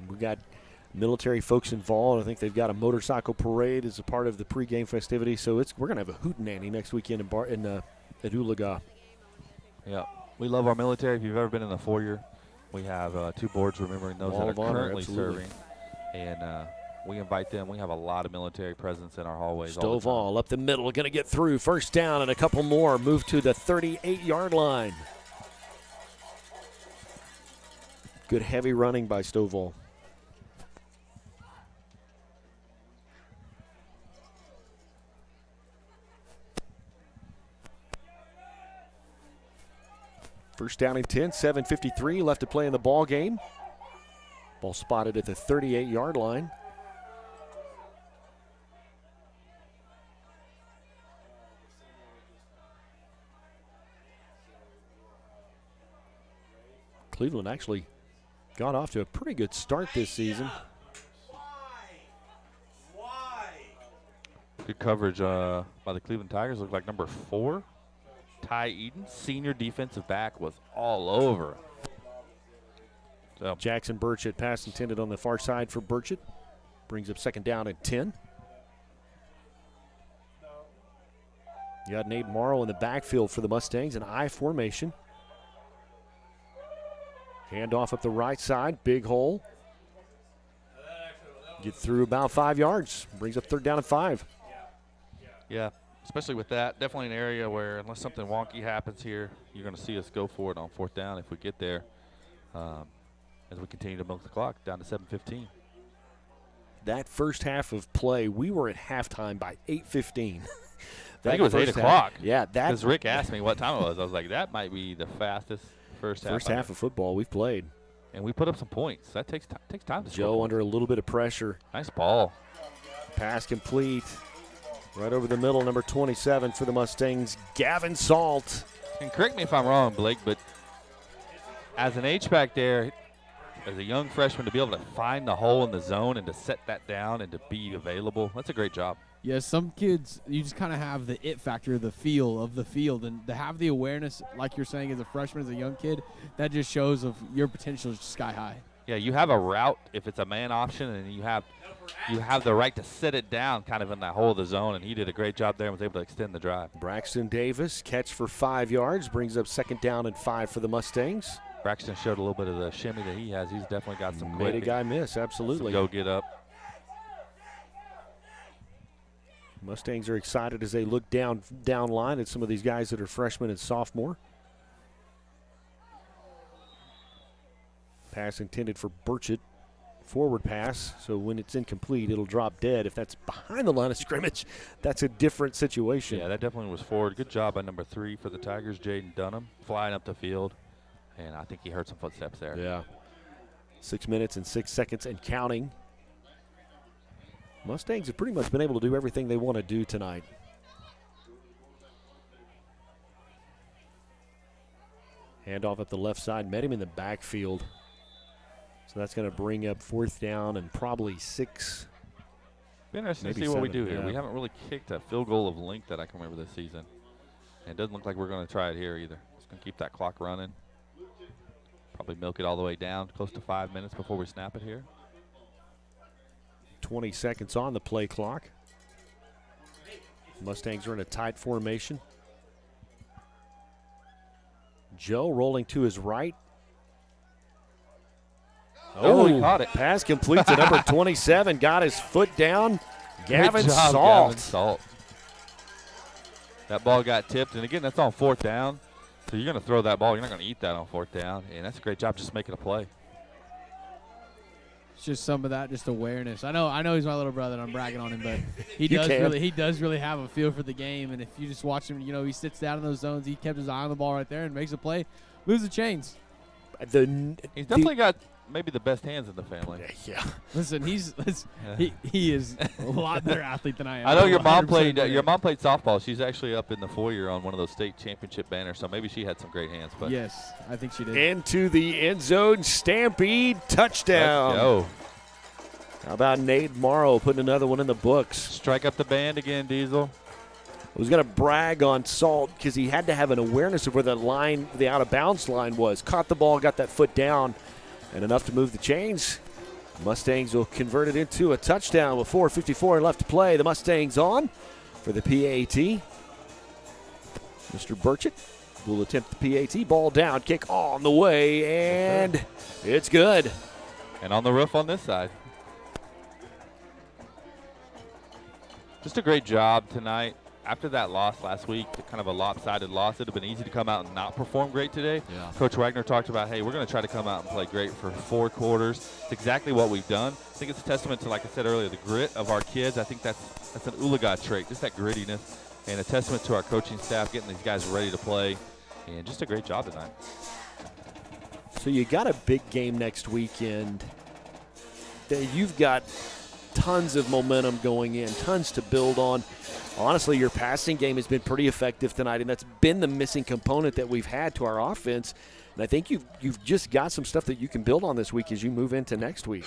We got military folks involved. I think they've got a motorcycle parade as a part of the pregame festivity. So we're going to have a hootenanny next weekend at Oologah. Yeah, we love our military. If you've ever been in the foyer, We have 2 boards remembering those Wall that of are honor, currently absolutely. serving. And we invite them. We have a lot of military presence in our hallways all the time. Stovall up the middle, going to get through. First down and a couple more. Move to the 38-yard line. Good heavy running by Stovall. First down and 10, 7:53 left to play in the ball game. Ball spotted at the 38-yard line. Cleveland actually got off to a pretty good start this season. Good coverage by the Cleveland Tigers. Looked like number 4, Ty Eden, senior defensive back, was all over. So Jackson Burchett, pass intended on the far side for Burchett. Brings up second down and 10. You got Nate Morrow in the backfield for the Mustangs, an I formation. Handoff up the right side, big hole. Get through about 5 yards. Brings up third down and 5. yeah, especially with that, definitely an area where unless something wonky happens here, you're going to see us go for it on fourth down if we get there. As we continue to milk the clock down to 7:15. That first half of play, we were at halftime by 8:15. I think it was 8 first o'clock. half, yeah, that. Because Rick asked me what time it was. I was like, that might be the fastest first half of football we've played. And we put up some points. That takes time to score Joe points. under a little bit of pressure. Nice ball. Pass complete. Right over the middle, number 27 for the Mustangs, Gavin Salt. And correct me if I'm wrong, Blake, but as an H-back there, as a young freshman, to be able to find the hole in the zone and to set that down and to be available, that's a great job. Yeah, some kids, you just kind of have the it factor, the feel of the field, and to have the awareness, like you're saying, as a freshman, as a young kid, that just shows of your potential is sky high. Yeah, you have a route if it's a man option, and you have the right to set it down kind of in that hole of the zone, and he did a great job there and was able to extend the drive. Braxton Davis, catch for 5 yards, brings up second down and 5 for the Mustangs. Braxton showed a little bit of the shimmy that he has. He's definitely got some Made a guy miss, absolutely. Go get up. Mustangs are excited as they look down line at some of these guys that are freshmen and sophomore. Pass intended for Burchett. Forward pass, so when it's incomplete, it'll drop dead. If that's behind the line of scrimmage, that's a different situation. Yeah, that definitely was forward. Good job by number 3 for the Tigers, Jaden Dunham, flying up the field. And I think he heard some footsteps there. Yeah. 6 minutes and 6 seconds and counting. Mustangs have pretty much been able to do everything they want to do tonight. Handoff up the left side, met him in the backfield. So that's going to bring up fourth down and probably 6. Be interesting to see maybe what we 7, do here. yeah. We haven't really kicked a field goal of length that I can remember this season. And it doesn't look like we're going to try it here either. Just going to keep that clock running. Probably milk it all the way down, close to 5 minutes before we snap it here. 20 seconds on the play clock. Mustangs are in a tight formation. Joe rolling to his right. He caught it. Pass complete to number 27. Got his foot down. Gavin Good job, Salt. Gavin Salt. That ball got tipped, and again, that's on fourth down. So you're going to throw that ball. You're not going to eat that on fourth down, and that's a great job just making a play. It's just some of that, just awareness. I know he's my little brother, and I'm bragging on him, but he You does really have a feel for the game. And if you just watch him, he sits down in those zones. He kept his eye on the ball right there and makes a play, moves the chains. He's definitely got maybe the best hands in the family. Yeah. Listen, he is a lot better athlete than I am. I know your mom 100% played. better. Your mom played softball. She's actually up in the foyer on one of those state championship banners, so maybe she had some great hands. But yes, I think she did. Into the end zone, Stampede touchdown. Let's go. How about Nate Morrow putting another one in the books? Strike up the band again, Diesel. I was going to brag on Salt because he had to have an awareness of where the out-of-bounds line was. Caught the ball, got that foot down, and enough to move the chains. Mustangs will convert it into a touchdown with 4:54 left to play. The Mustangs on for the PAT. Mr. Burchett will attempt the PAT. Ball down, kick on the way, and it's good. And on the roof on this side. Just a great job tonight. After that loss last week, kind of a lopsided loss, it would have been easy to come out and not perform great today. Yeah. Coach Wagner talked about, hey, we're going to try to come out and play great for 4 quarters. It's exactly what we've done. I think it's a testament to, like I said earlier, the grit of our kids. I think that's an Oologah trait, just that grittiness, and a testament to our coaching staff getting these guys ready to play, and just a great job tonight. So you got a big game next weekend. You've got tons of momentum going in, tons to build on. Honestly, your passing game has been pretty effective tonight, and that's been the missing component that we've had to our offense. And I think you've just got some stuff that you can build on this week as you move into next week.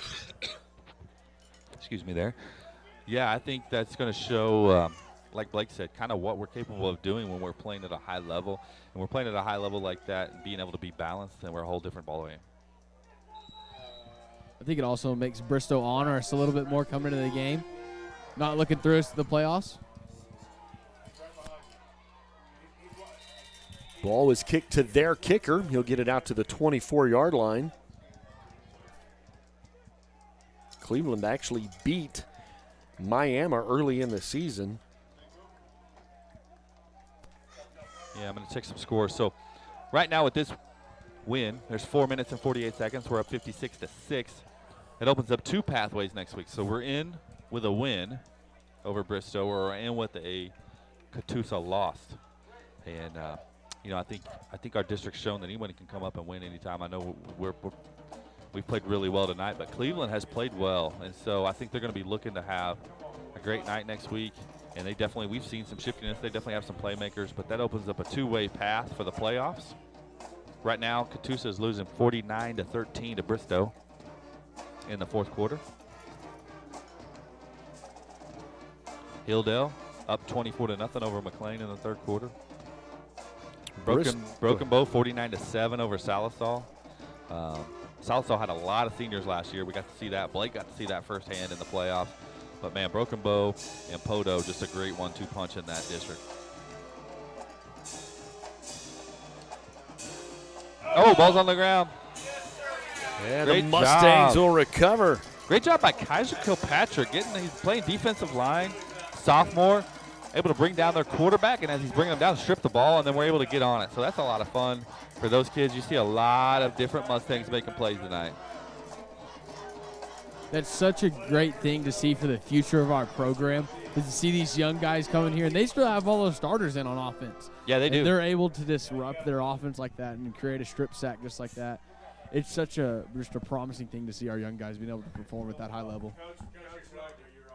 Excuse me there. Yeah, I think that's going to show, like Blake said, kind of what we're capable of doing when we're playing at a high level. And we're playing at a high level like that and being able to be balanced, and we're a whole different ball game. I think it also makes Bristow honor us a little bit more coming into the game. Not looking through us to the playoffs. Ball was kicked to their kicker. He'll get it out to the 24-yard line. Cleveland actually beat Miami early in the season. Yeah, I'm going to check some scores. So right now with this win, there's 4 minutes and 48 seconds. We're up 56-6. It opens up 2 pathways next week. So we're in with a win over Bristow, or we're in with a Catoosa loss. And I think our district's shown that anyone can come up and win anytime. I know we've played really well tonight, but Cleveland has played well, and so I think they're going to be looking to have a great night next week. And we've seen some shiftiness. They definitely have some playmakers, but that opens up a 2-way path for the playoffs. Right now, Catoosa is losing 49-13 to Bristow in the 4th quarter. Hilldale up 24-0 over McLean in the 3rd quarter. Broken Bow 49-7 over Salisal. Salisal had a lot of seniors last year. We got to see that. Blake got to see that firsthand in the playoffs. But, man, Broken Bow and Podo, just a great 1-2 punch in that district. Oh, ball's on the ground. Yeah, the Mustangs will recover. Great job by Kaiser Kilpatrick. He's playing defensive line, sophomore, able to bring down their quarterback, and as he's bringing them down, strip the ball, and then we're able to get on it. So that's a lot of fun for those kids. You see a lot of different Mustangs making plays tonight. That's such a great thing to see for the future of our program, is to see these young guys coming here, and they still have all those starters in on offense. Yeah, they do. And they're able to disrupt their offense like that and create a strip sack just like that. It's just a promising thing to see our young guys being able to perform at that high level.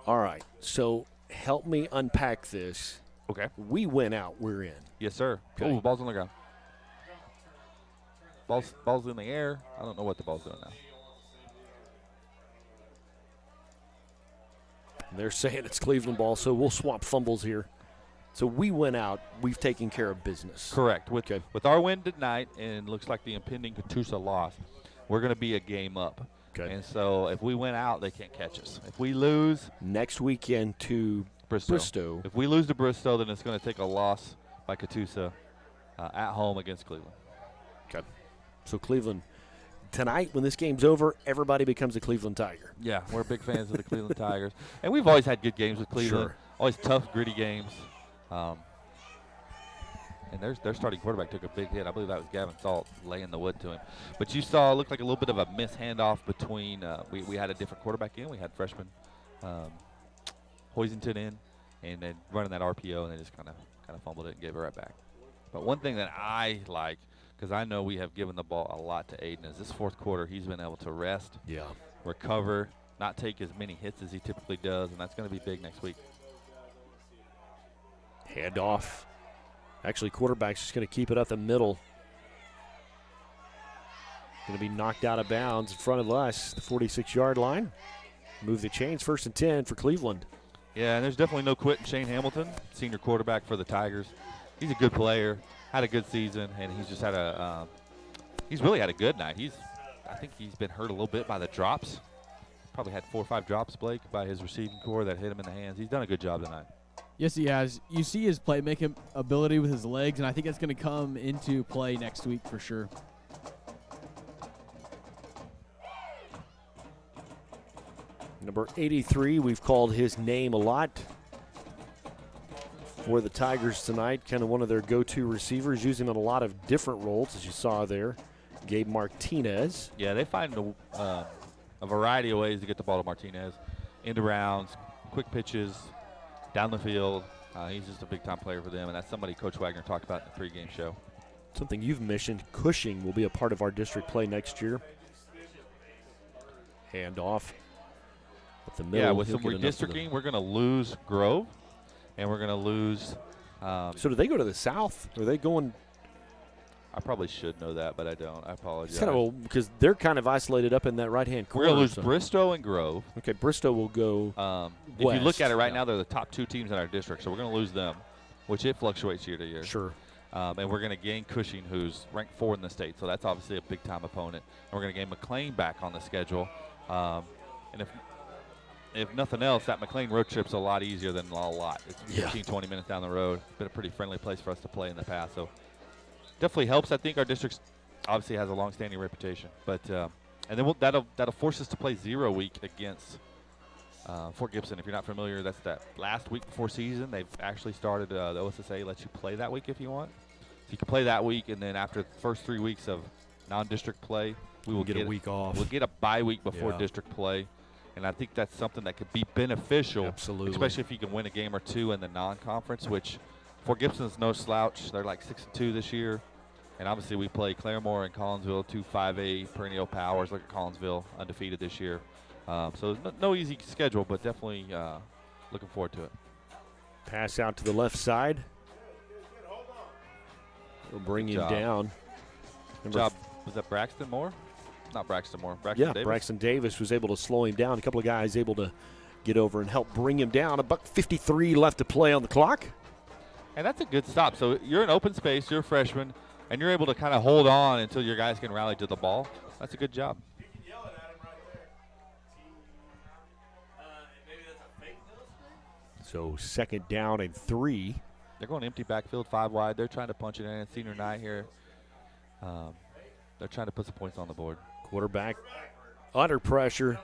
All right, so help me unpack this. Okay. We win out, we're in. Yes, sir. Okay. Oh, ball's on the ground. Ball's in the air. I don't know what the ball's doing now. They're saying it's Cleveland ball, so we'll swap fumbles here. So we went out. We've taken care of business. Correct. With our win tonight, and looks like the impending Catoosa loss, we're going to be a game up. Okay. And so if we win out, they can't catch us. If we lose next weekend to Bristow. If we lose to Bristow, then it's going to take a loss by Catoosa at home against Cleveland. Okay. So Cleveland. Tonight, when this game's over, everybody becomes a Cleveland Tiger. Yeah, we're big fans of the Cleveland Tigers. And we've always had good games with Cleveland. Sure. Always tough, gritty games. And their starting quarterback took a big hit. I believe that was Gavin Salt laying the wood to him. But you saw it looked like a little bit of a miss handoff between we had a different quarterback in. We had freshman Hoisington in, and then running that RPO, and they just kind of fumbled it and gave it right back. But one thing that I like, because I know we have given the ball a lot to Aiden, is this 4th quarter he's been able to rest, recover, not take as many hits as he typically does, and that's going to be big next week. Handoff. Actually, quarterback's just going to keep it up the middle. Going to be knocked out of bounds in front of us, the 46-yard line. Move the chains, 1st and 10 for Cleveland. Yeah, and there's definitely no quit in Shane Hamilton, senior quarterback for the Tigers. He's a good player, had a good season, and he's just had he's really had a good night. I think he's been hurt a little bit by the drops. Probably had 4 or 5 drops, Blake, by his receiving core that hit him in the hands. He's done a good job tonight. Yes, he has. You see his playmaking ability with his legs, and I think that's going to come into play next week for sure. Number 83, we've called his name a lot for the Tigers tonight. Kind of one of their go-to receivers. Use him in a lot of different roles, as you saw there. Gabe Martinez. Yeah, they find a variety of ways to get the ball to Martinez. End arounds, quick pitches, down the field. He's just a big-time player for them, and that's somebody Coach Wagner talked about in the pregame show. Something you've mentioned, Cushing will be a part of our district play next year. Hand off. With the middle, yeah, with some redistricting, we're going to lose Grove, and we're going to lose. So do they go to the south? Or are they going? I probably should know that, but I don't. I apologize. It's kind of because they're kind of isolated up in that right-hand corner. We're going to lose Bristow and Grove. Okay, Bristow will go If you look at it right now, they're the top 2 teams in our district, so we're going to lose them, which it fluctuates year to year. Sure. And we're going to gain Cushing, who's ranked 4 in the state, so that's obviously a big-time opponent. And we're going to gain McLean back on the schedule. And if nothing else, that McLean road trip's a lot easier than a lot. It's 15, 20 minutes down the road. It's been a pretty friendly place for us to play in the past. So definitely helps. I think our district obviously has a long-standing reputation. But and then that'll force us to play 0 week against Fort Gibson. If you're not familiar, that's that last week before season. They've actually started, the OSSA lets you play that week if you want. So you can play that week, and then after the first 3 weeks of non-district play, we will get a week off. We'll get a bye week before district play. And I think that's something that could be beneficial, absolutely, especially if you can win a game or 2 in the non-conference, which Fort Gibson's no slouch. They're like 6-2 this year. And obviously we play Claremore and Collinsville, 2 5A perennial powers. Look at Collinsville, undefeated this year. So no easy schedule, but definitely looking forward to it. Pass out to the left side. We'll bring him down. Good job. Was that Braxton Moore? Not Braxton Moore. Braxton Davis. Braxton Davis was able to slow him down. A couple of guys able to get over and help bring him down. $1:53 left to play on the clock. And that's a good stop. So you're in open space, you're a freshman, and you're able to kind of hold on until your guys can rally to the ball. That's a good job. So 2nd down and 3. They're going empty backfield, 5 wide. They're trying to punch it in. It's senior night here. They're trying to put some points on the board. Quarterback under pressure.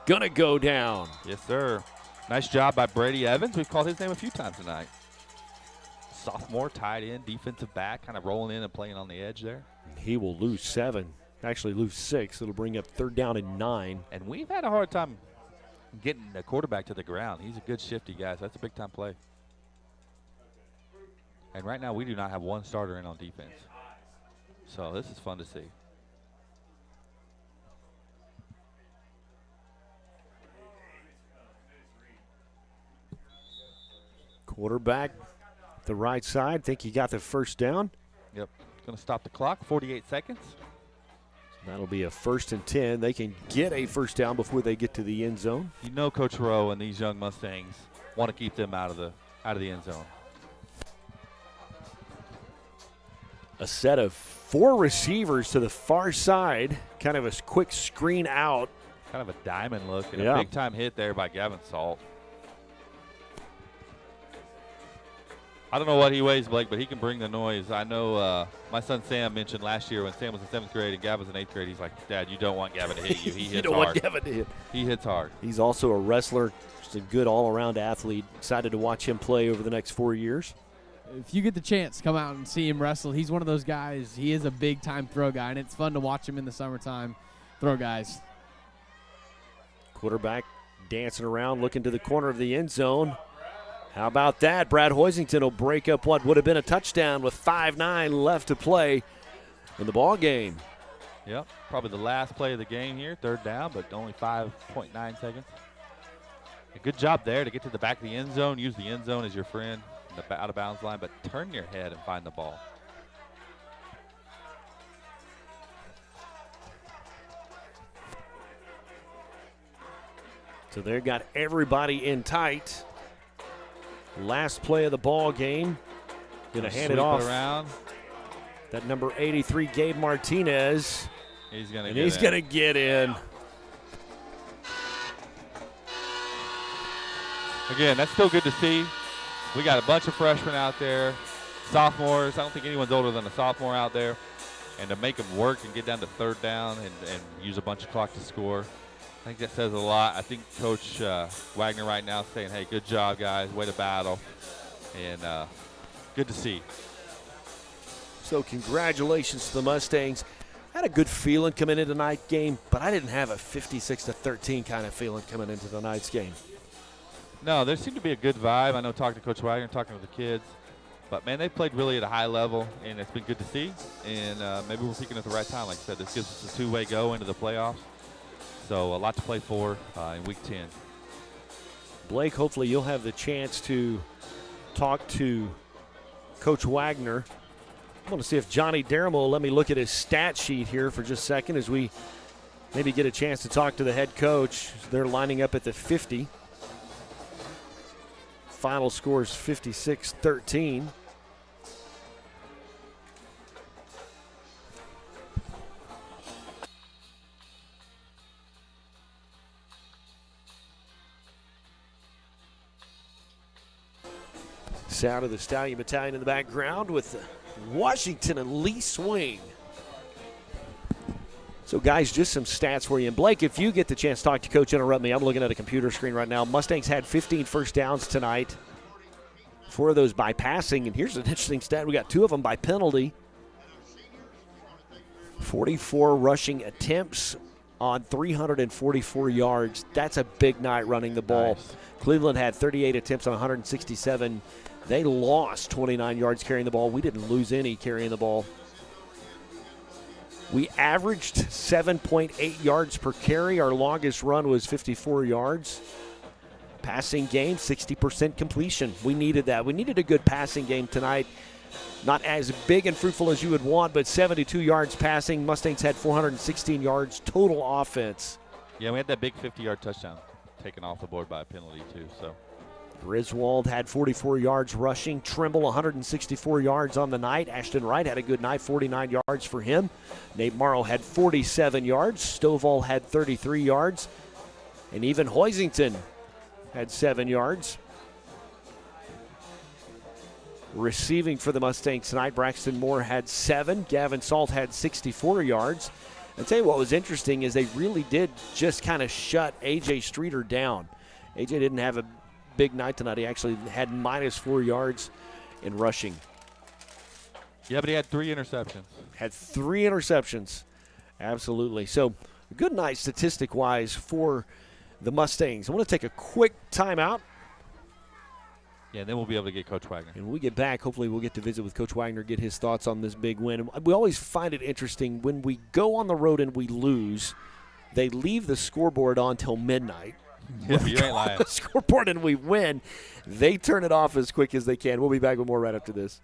Gonna go down. Yes, sir. Nice job by Brady Evans. We've called his name a few times tonight. Sophomore, tight end, defensive back, kind of rolling in and playing on the edge there. He will lose 7. Actually lose 6. It'll bring up 3rd down and 9. And we've had a hard time getting the quarterback to the ground. He's a good shifty guy, so that's a big-time play. And right now we do not have one starter in on defense. So this is fun to see. Quarterback the right side. Think he got the 1st down. Yep. Going to stop the clock. 48 seconds. That'll be a 1st and 10. They can get a 1st down before they get to the end zone. You know Coach Rowe and these young Mustangs want to keep them out of the end zone. A set of 4 receivers to the far side. Kind of a quick screen out. Kind of a diamond look and a big-time hit there by Gavin Salt. I don't know what he weighs, Blake, but he can bring the noise. I know my son Sam mentioned last year when Sam was in 7th grade and Gavin was in 8th grade, he's like, Dad, you don't want Gavin to hit you. He hits you don't hard. want Gavin to hit. He hits hard. He's also a wrestler, just a good all-around athlete. Excited to watch him play over the next 4 years. If you get the chance, come out and see him wrestle. He's one of those guys. He is a big-time throw guy, and it's fun to watch him in the summertime throw guys. Quarterback dancing around, looking to the corner of the end zone. How about that? Brad Hoisington will break up what would have been a touchdown with 5:09 left to play in the ball game. Yep, probably the last play of the game here, 3rd down, but only 5.9 seconds. A good job there to get to the back of the end zone. Use the end zone as your friend, the out-of-bounds line, but turn your head and find the ball. So they've got everybody in tight. Last play of the ball game. Going to hand it off. Around. That number 83, Gabe Martinez. He's going to get in. Again, that's still good to see. We got a bunch of freshmen out there, sophomores. I don't think anyone's older than a sophomore out there. And to make them work and get down to third down and use a bunch of clock to score, I think that says a lot. I think Coach Wagner right now is saying, hey, good job, guys. Way to battle. And good to see. So congratulations to the Mustangs. Had a good feeling coming into tonight's game, but I didn't have a 56-13 kind of feeling coming into tonight's game. No, there seemed to be a good vibe. I know talking to Coach Wagner, talking to the kids. But, man, they played really at a high level, and it's been good to see. And maybe we're peaking at the right time. Like I said, this gives us a two-way go into the playoffs. So a lot to play for in Week 10. Blake, hopefully you'll have the chance to talk to Coach Wagner. I want to see if Johnny Derham will let me look at his stat sheet here for just a second as we maybe get a chance to talk to the head coach. They're lining up at the 50. Final score is 56-13. Sound of the Stallion Battalion in the background with Washington and Lee Swing. So, guys, just some stats for you. And, Blake, if you get the chance to talk to Coach, interrupt me. I'm looking at a computer screen right now. Mustangs had 15 first downs tonight. 4 of those by passing. And here's an interesting stat. We got 2 of them by penalty. 44 rushing attempts on 344 yards. That's a big night running the ball. Nice. Cleveland had 38 attempts on 167. They lost 29 yards carrying the ball. We didn't lose any carrying the ball. We averaged 7.8 yards per carry. Our longest run was 54 yards. Passing game, 60% completion. We needed that. We needed a good passing game tonight. Not as big and fruitful as you would want, but 72 yards passing. Mustangs had 416 yards total offense. Yeah, we had that big 50-yard touchdown taken off the board by a penalty, too. So Griswold had 44 yards rushing. Trimble, 164 yards on the night. Ashton Wright had a good night, 49 yards for him. Nate Morrow had 47 yards. Stovall had 33 yards. And even Hoisington had 7 yards. Receiving for the Mustangs tonight, Braxton Moore had 7. Gavin Salt had 64 yards. I'll tell you what was interesting is they really did just kind of shut A.J. Streeter down. A.J. didn't have a big night tonight. He actually had -4 yards in rushing. Yeah, but he had 3 interceptions. Had 3 interceptions. Absolutely. So a good night statistic-wise for the Mustangs. I want to take a quick timeout. Yeah, then we'll be able to get Coach Wagner. And when we get back, hopefully we'll get to visit with Coach Wagner, get his thoughts on this big win. We always find it interesting when we go on the road and we lose, they leave the scoreboard on till midnight. Yeah, you ain't lying. The scoreboard and we win, they turn it off as quick as they can. We'll be back with more right after this.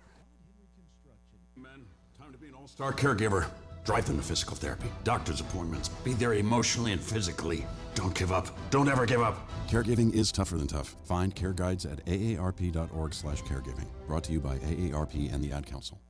Men, time to be an all-star caregiver. Drive them to physical therapy, doctor's appointments. Be there emotionally and physically. Don't give up. Don't ever give up. Caregiving is tougher than tough. Find care guides at aarp.org/caregiving. Brought to you by AARP and the Ad Council.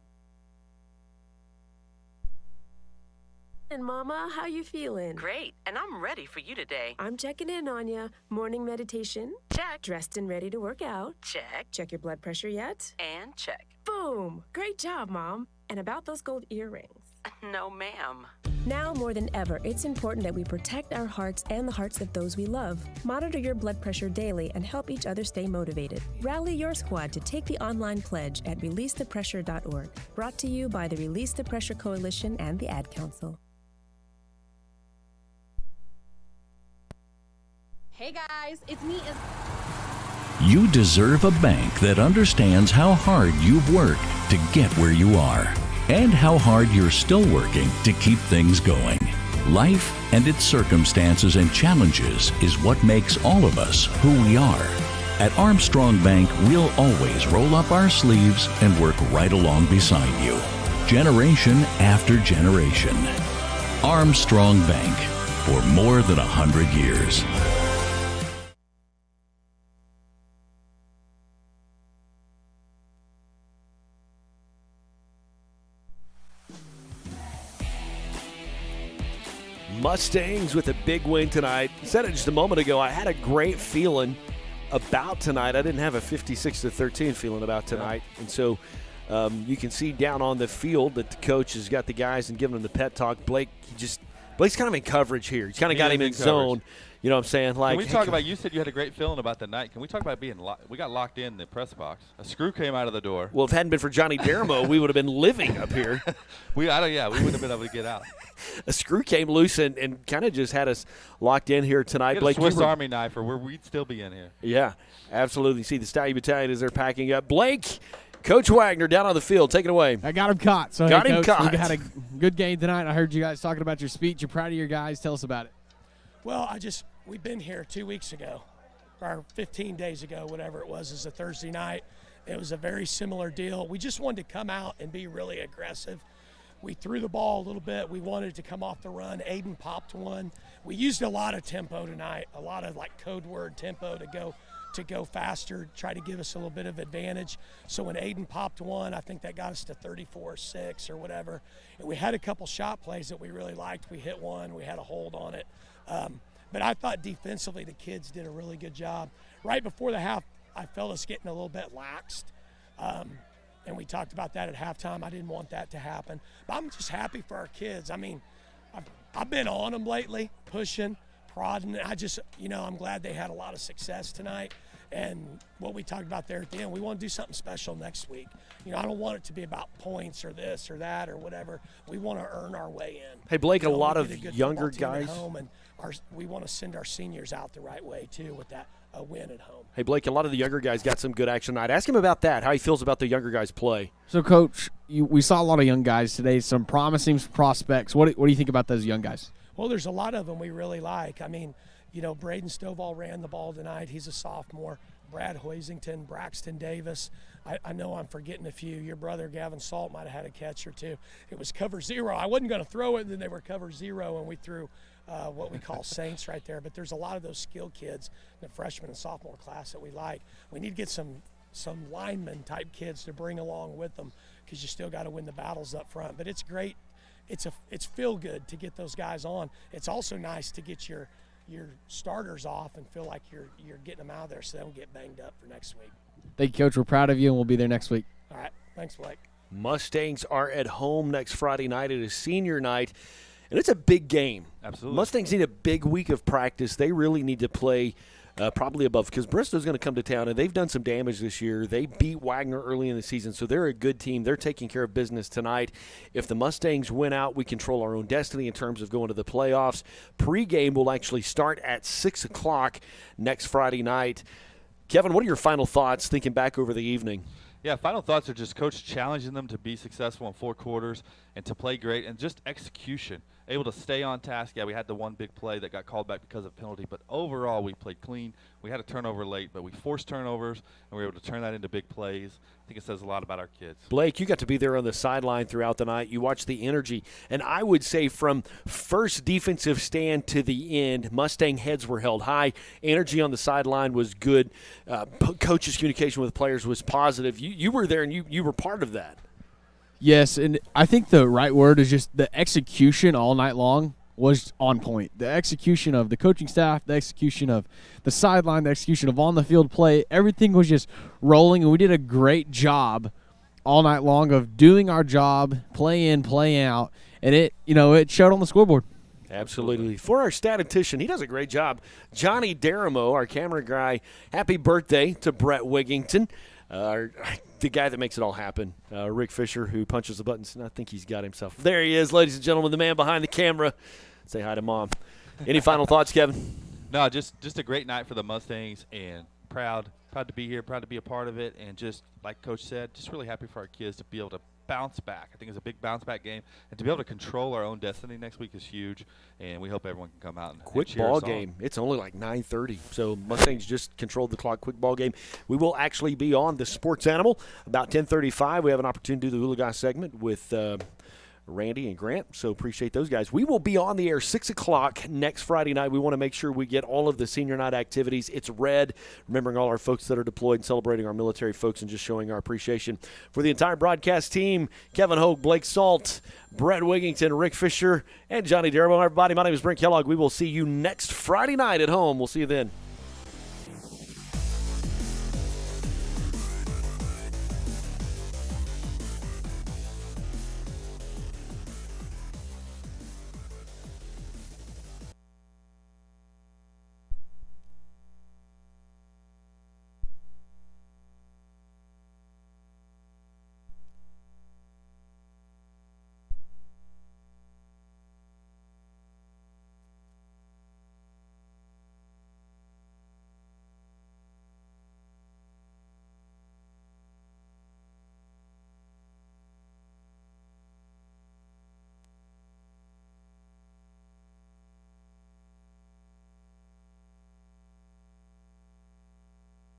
And Mama, how you feeling? Great, and I'm ready for you today. I'm checking in on ya. Morning meditation? Check. Dressed and ready to work out? Check. Check your blood pressure yet? And check. Boom! Great job, Mom. And about those gold earrings? No, ma'am. Now more than ever, it's important that we protect our hearts and the hearts of those we love. Monitor your blood pressure daily and help each other stay motivated. Rally your squad to take the online pledge at releasethepressure.org. Brought to you by the Release the Pressure Coalition and the Ad Council. Hey guys, it's me. You deserve a bank that understands how hard you've worked to get where you are and how hard you're still working to keep things going. Life and its circumstances and challenges is what makes all of us who we are. At Armstrong Bank, we'll always roll up our sleeves and work right along beside you, generation after generation. Armstrong Bank, for more than 100 years. Mustangs with a big win tonight. Said it just a moment ago. I had a great feeling about tonight. I didn't have a 56-13 feeling about tonight. And so you can see down on the field that the coach has got the guys and giving them the pep talk. Blake's kind of in coverage here. He's kind of got him in zone. You know what I'm saying? Like, can we talk about, you said you had a great feeling about the night. Can we talk about being we got locked in the press box. A screw came out of the door. Well, if it hadn't been for Johnny Daramo, we would have been living up here. We wouldn't have been able to get out. A screw came loose and kind of just had us locked in here tonight. Get Blake, a Swiss Army knife, or we'd still be in here. Yeah, absolutely. See the Stallion Battalion as they're packing up. Blake, Coach Wagner down on the field. Take it away. I got him caught. So got hey, him Coach, caught. We had a good game tonight. I heard you guys talking about your speech. You're proud of your guys. Tell us about it. Well, we've been here 2 weeks ago, or 15 days ago, whatever it was, is a Thursday night. It was a very similar deal. We just wanted to come out and be really aggressive. We threw the ball a little bit. We wanted to come off the run. Aiden popped one. We used a lot of tempo tonight, a lot of like code word tempo to go faster, try to give us a little bit of advantage. So when Aiden popped one, I think that got us to 34-6 or whatever. And we had a couple shot plays that we really liked. We hit one. We had a hold on it. But I thought defensively the kids did a really good job. Right before the half, I felt us getting a little bit laxed. And we talked about that at halftime. I didn't want that to happen. But I'm just happy for our kids. I mean, I've been on them lately, pushing, prodding. I'm glad they had a lot of success tonight. And what we talked about there at the end, we want to do something special next week. I don't want it to be about points or this or that or whatever. We want to earn our way in. Hey, Blake, a lot we of get a good younger football team guys. at home, and we want to send our seniors out the right way, too, with that win at home. Hey, Blake, a lot of the younger guys got some good action tonight. Ask him about that, how he feels about the younger guys' play. So, Coach, we saw a lot of young guys today, some promising prospects. What do you think about those young guys? Well, there's a lot of them we really like. I mean, Braden Stovall ran the ball tonight. He's a sophomore. Brad Hoisington, Braxton Davis. I know I'm forgetting a few. Your brother, Gavin Salt, might have had a catch or two. It was cover zero. I wasn't going to throw it, and then they were cover zero, and we threw what we call Saints right there. But there's a lot of those skill kids in the freshman and sophomore class that we like. We need to get some lineman-type kids to bring along with them because you still got to win the battles up front. But it's great. It's feel good to get those guys on. It's also nice to get your starters off and feel like you're getting them out of there so they don't get banged up for next week. Thank you, Coach. We're proud of you, and we'll be there next week. All right. Thanks, Blake. Mustangs are at home next Friday night. It is senior night, and it's a big game. Absolutely. Mustangs need a big week of practice. They really need to play probably above because Bristol's going to come to town, and they've done some damage this year. They beat Wagner early in the season, so they're a good team. They're taking care of business tonight. If the Mustangs win out, we control our own destiny in terms of going to the playoffs. Pre-game will actually start at 6 o'clock next Friday night. Kevin, what are your final thoughts thinking back over the evening? Yeah, final thoughts are just Coach challenging them to be successful in 4 quarters and to play great and just execution. Able to stay on task. Yeah, we had the one big play that got called back because of penalty, but overall we played clean. We had a turnover late, but we forced turnovers, and we were able to turn that into big plays. I think it says a lot about our kids. Blake, you got to be there on the sideline throughout the night. You watched the energy. And I would say from first defensive stand to the end, Mustang heads were held high. Energy on the sideline was good. Coach's communication with players was positive. You were there, and you were part of that. Yes, and I think the right word is just the execution all night long was on point. The execution of the coaching staff, the execution of the sideline, the execution of on-the-field play, everything was just rolling, and we did a great job all night long of doing our job, play in, play out, and it showed on the scoreboard. Absolutely. For our statistician, he does a great job. Johnny Daramo, our camera guy, happy birthday to Brett Wigington. The guy that makes it all happen, Rick Fisher, who punches the buttons, and I think he's got himself. There he is, ladies and gentlemen, the man behind the camera. Say hi to Mom. Any final thoughts, Kevin? No, just a great night for the Mustangs, and proud to be here, proud to be a part of it, and just like Coach said, just really happy for our kids to be able to bounce back. I think it's a big bounce back game, and to be able to control our own destiny next week is huge, and we hope everyone can come out and quick cheer ball us on. game. It's only like 9:30, so Mustangs just controlled the clock. Quick ball game. We will actually be on the Sports Animal about 10:35. We have an opportunity to do the Oologah segment with Randy and Grant, so appreciate those guys. We will be on the air 6 o'clock next Friday night. We want to make sure we get all of the senior night activities. It's red, remembering all our folks that are deployed and celebrating our military folks and just showing our appreciation. For the entire broadcast team, Kevin Hogue, Blake Salt, Brett Wigington, Rick Fisher, and Johnny Darabo. Everybody, my name is Brent Kellogg. We will see you next Friday night at home. We'll see you then.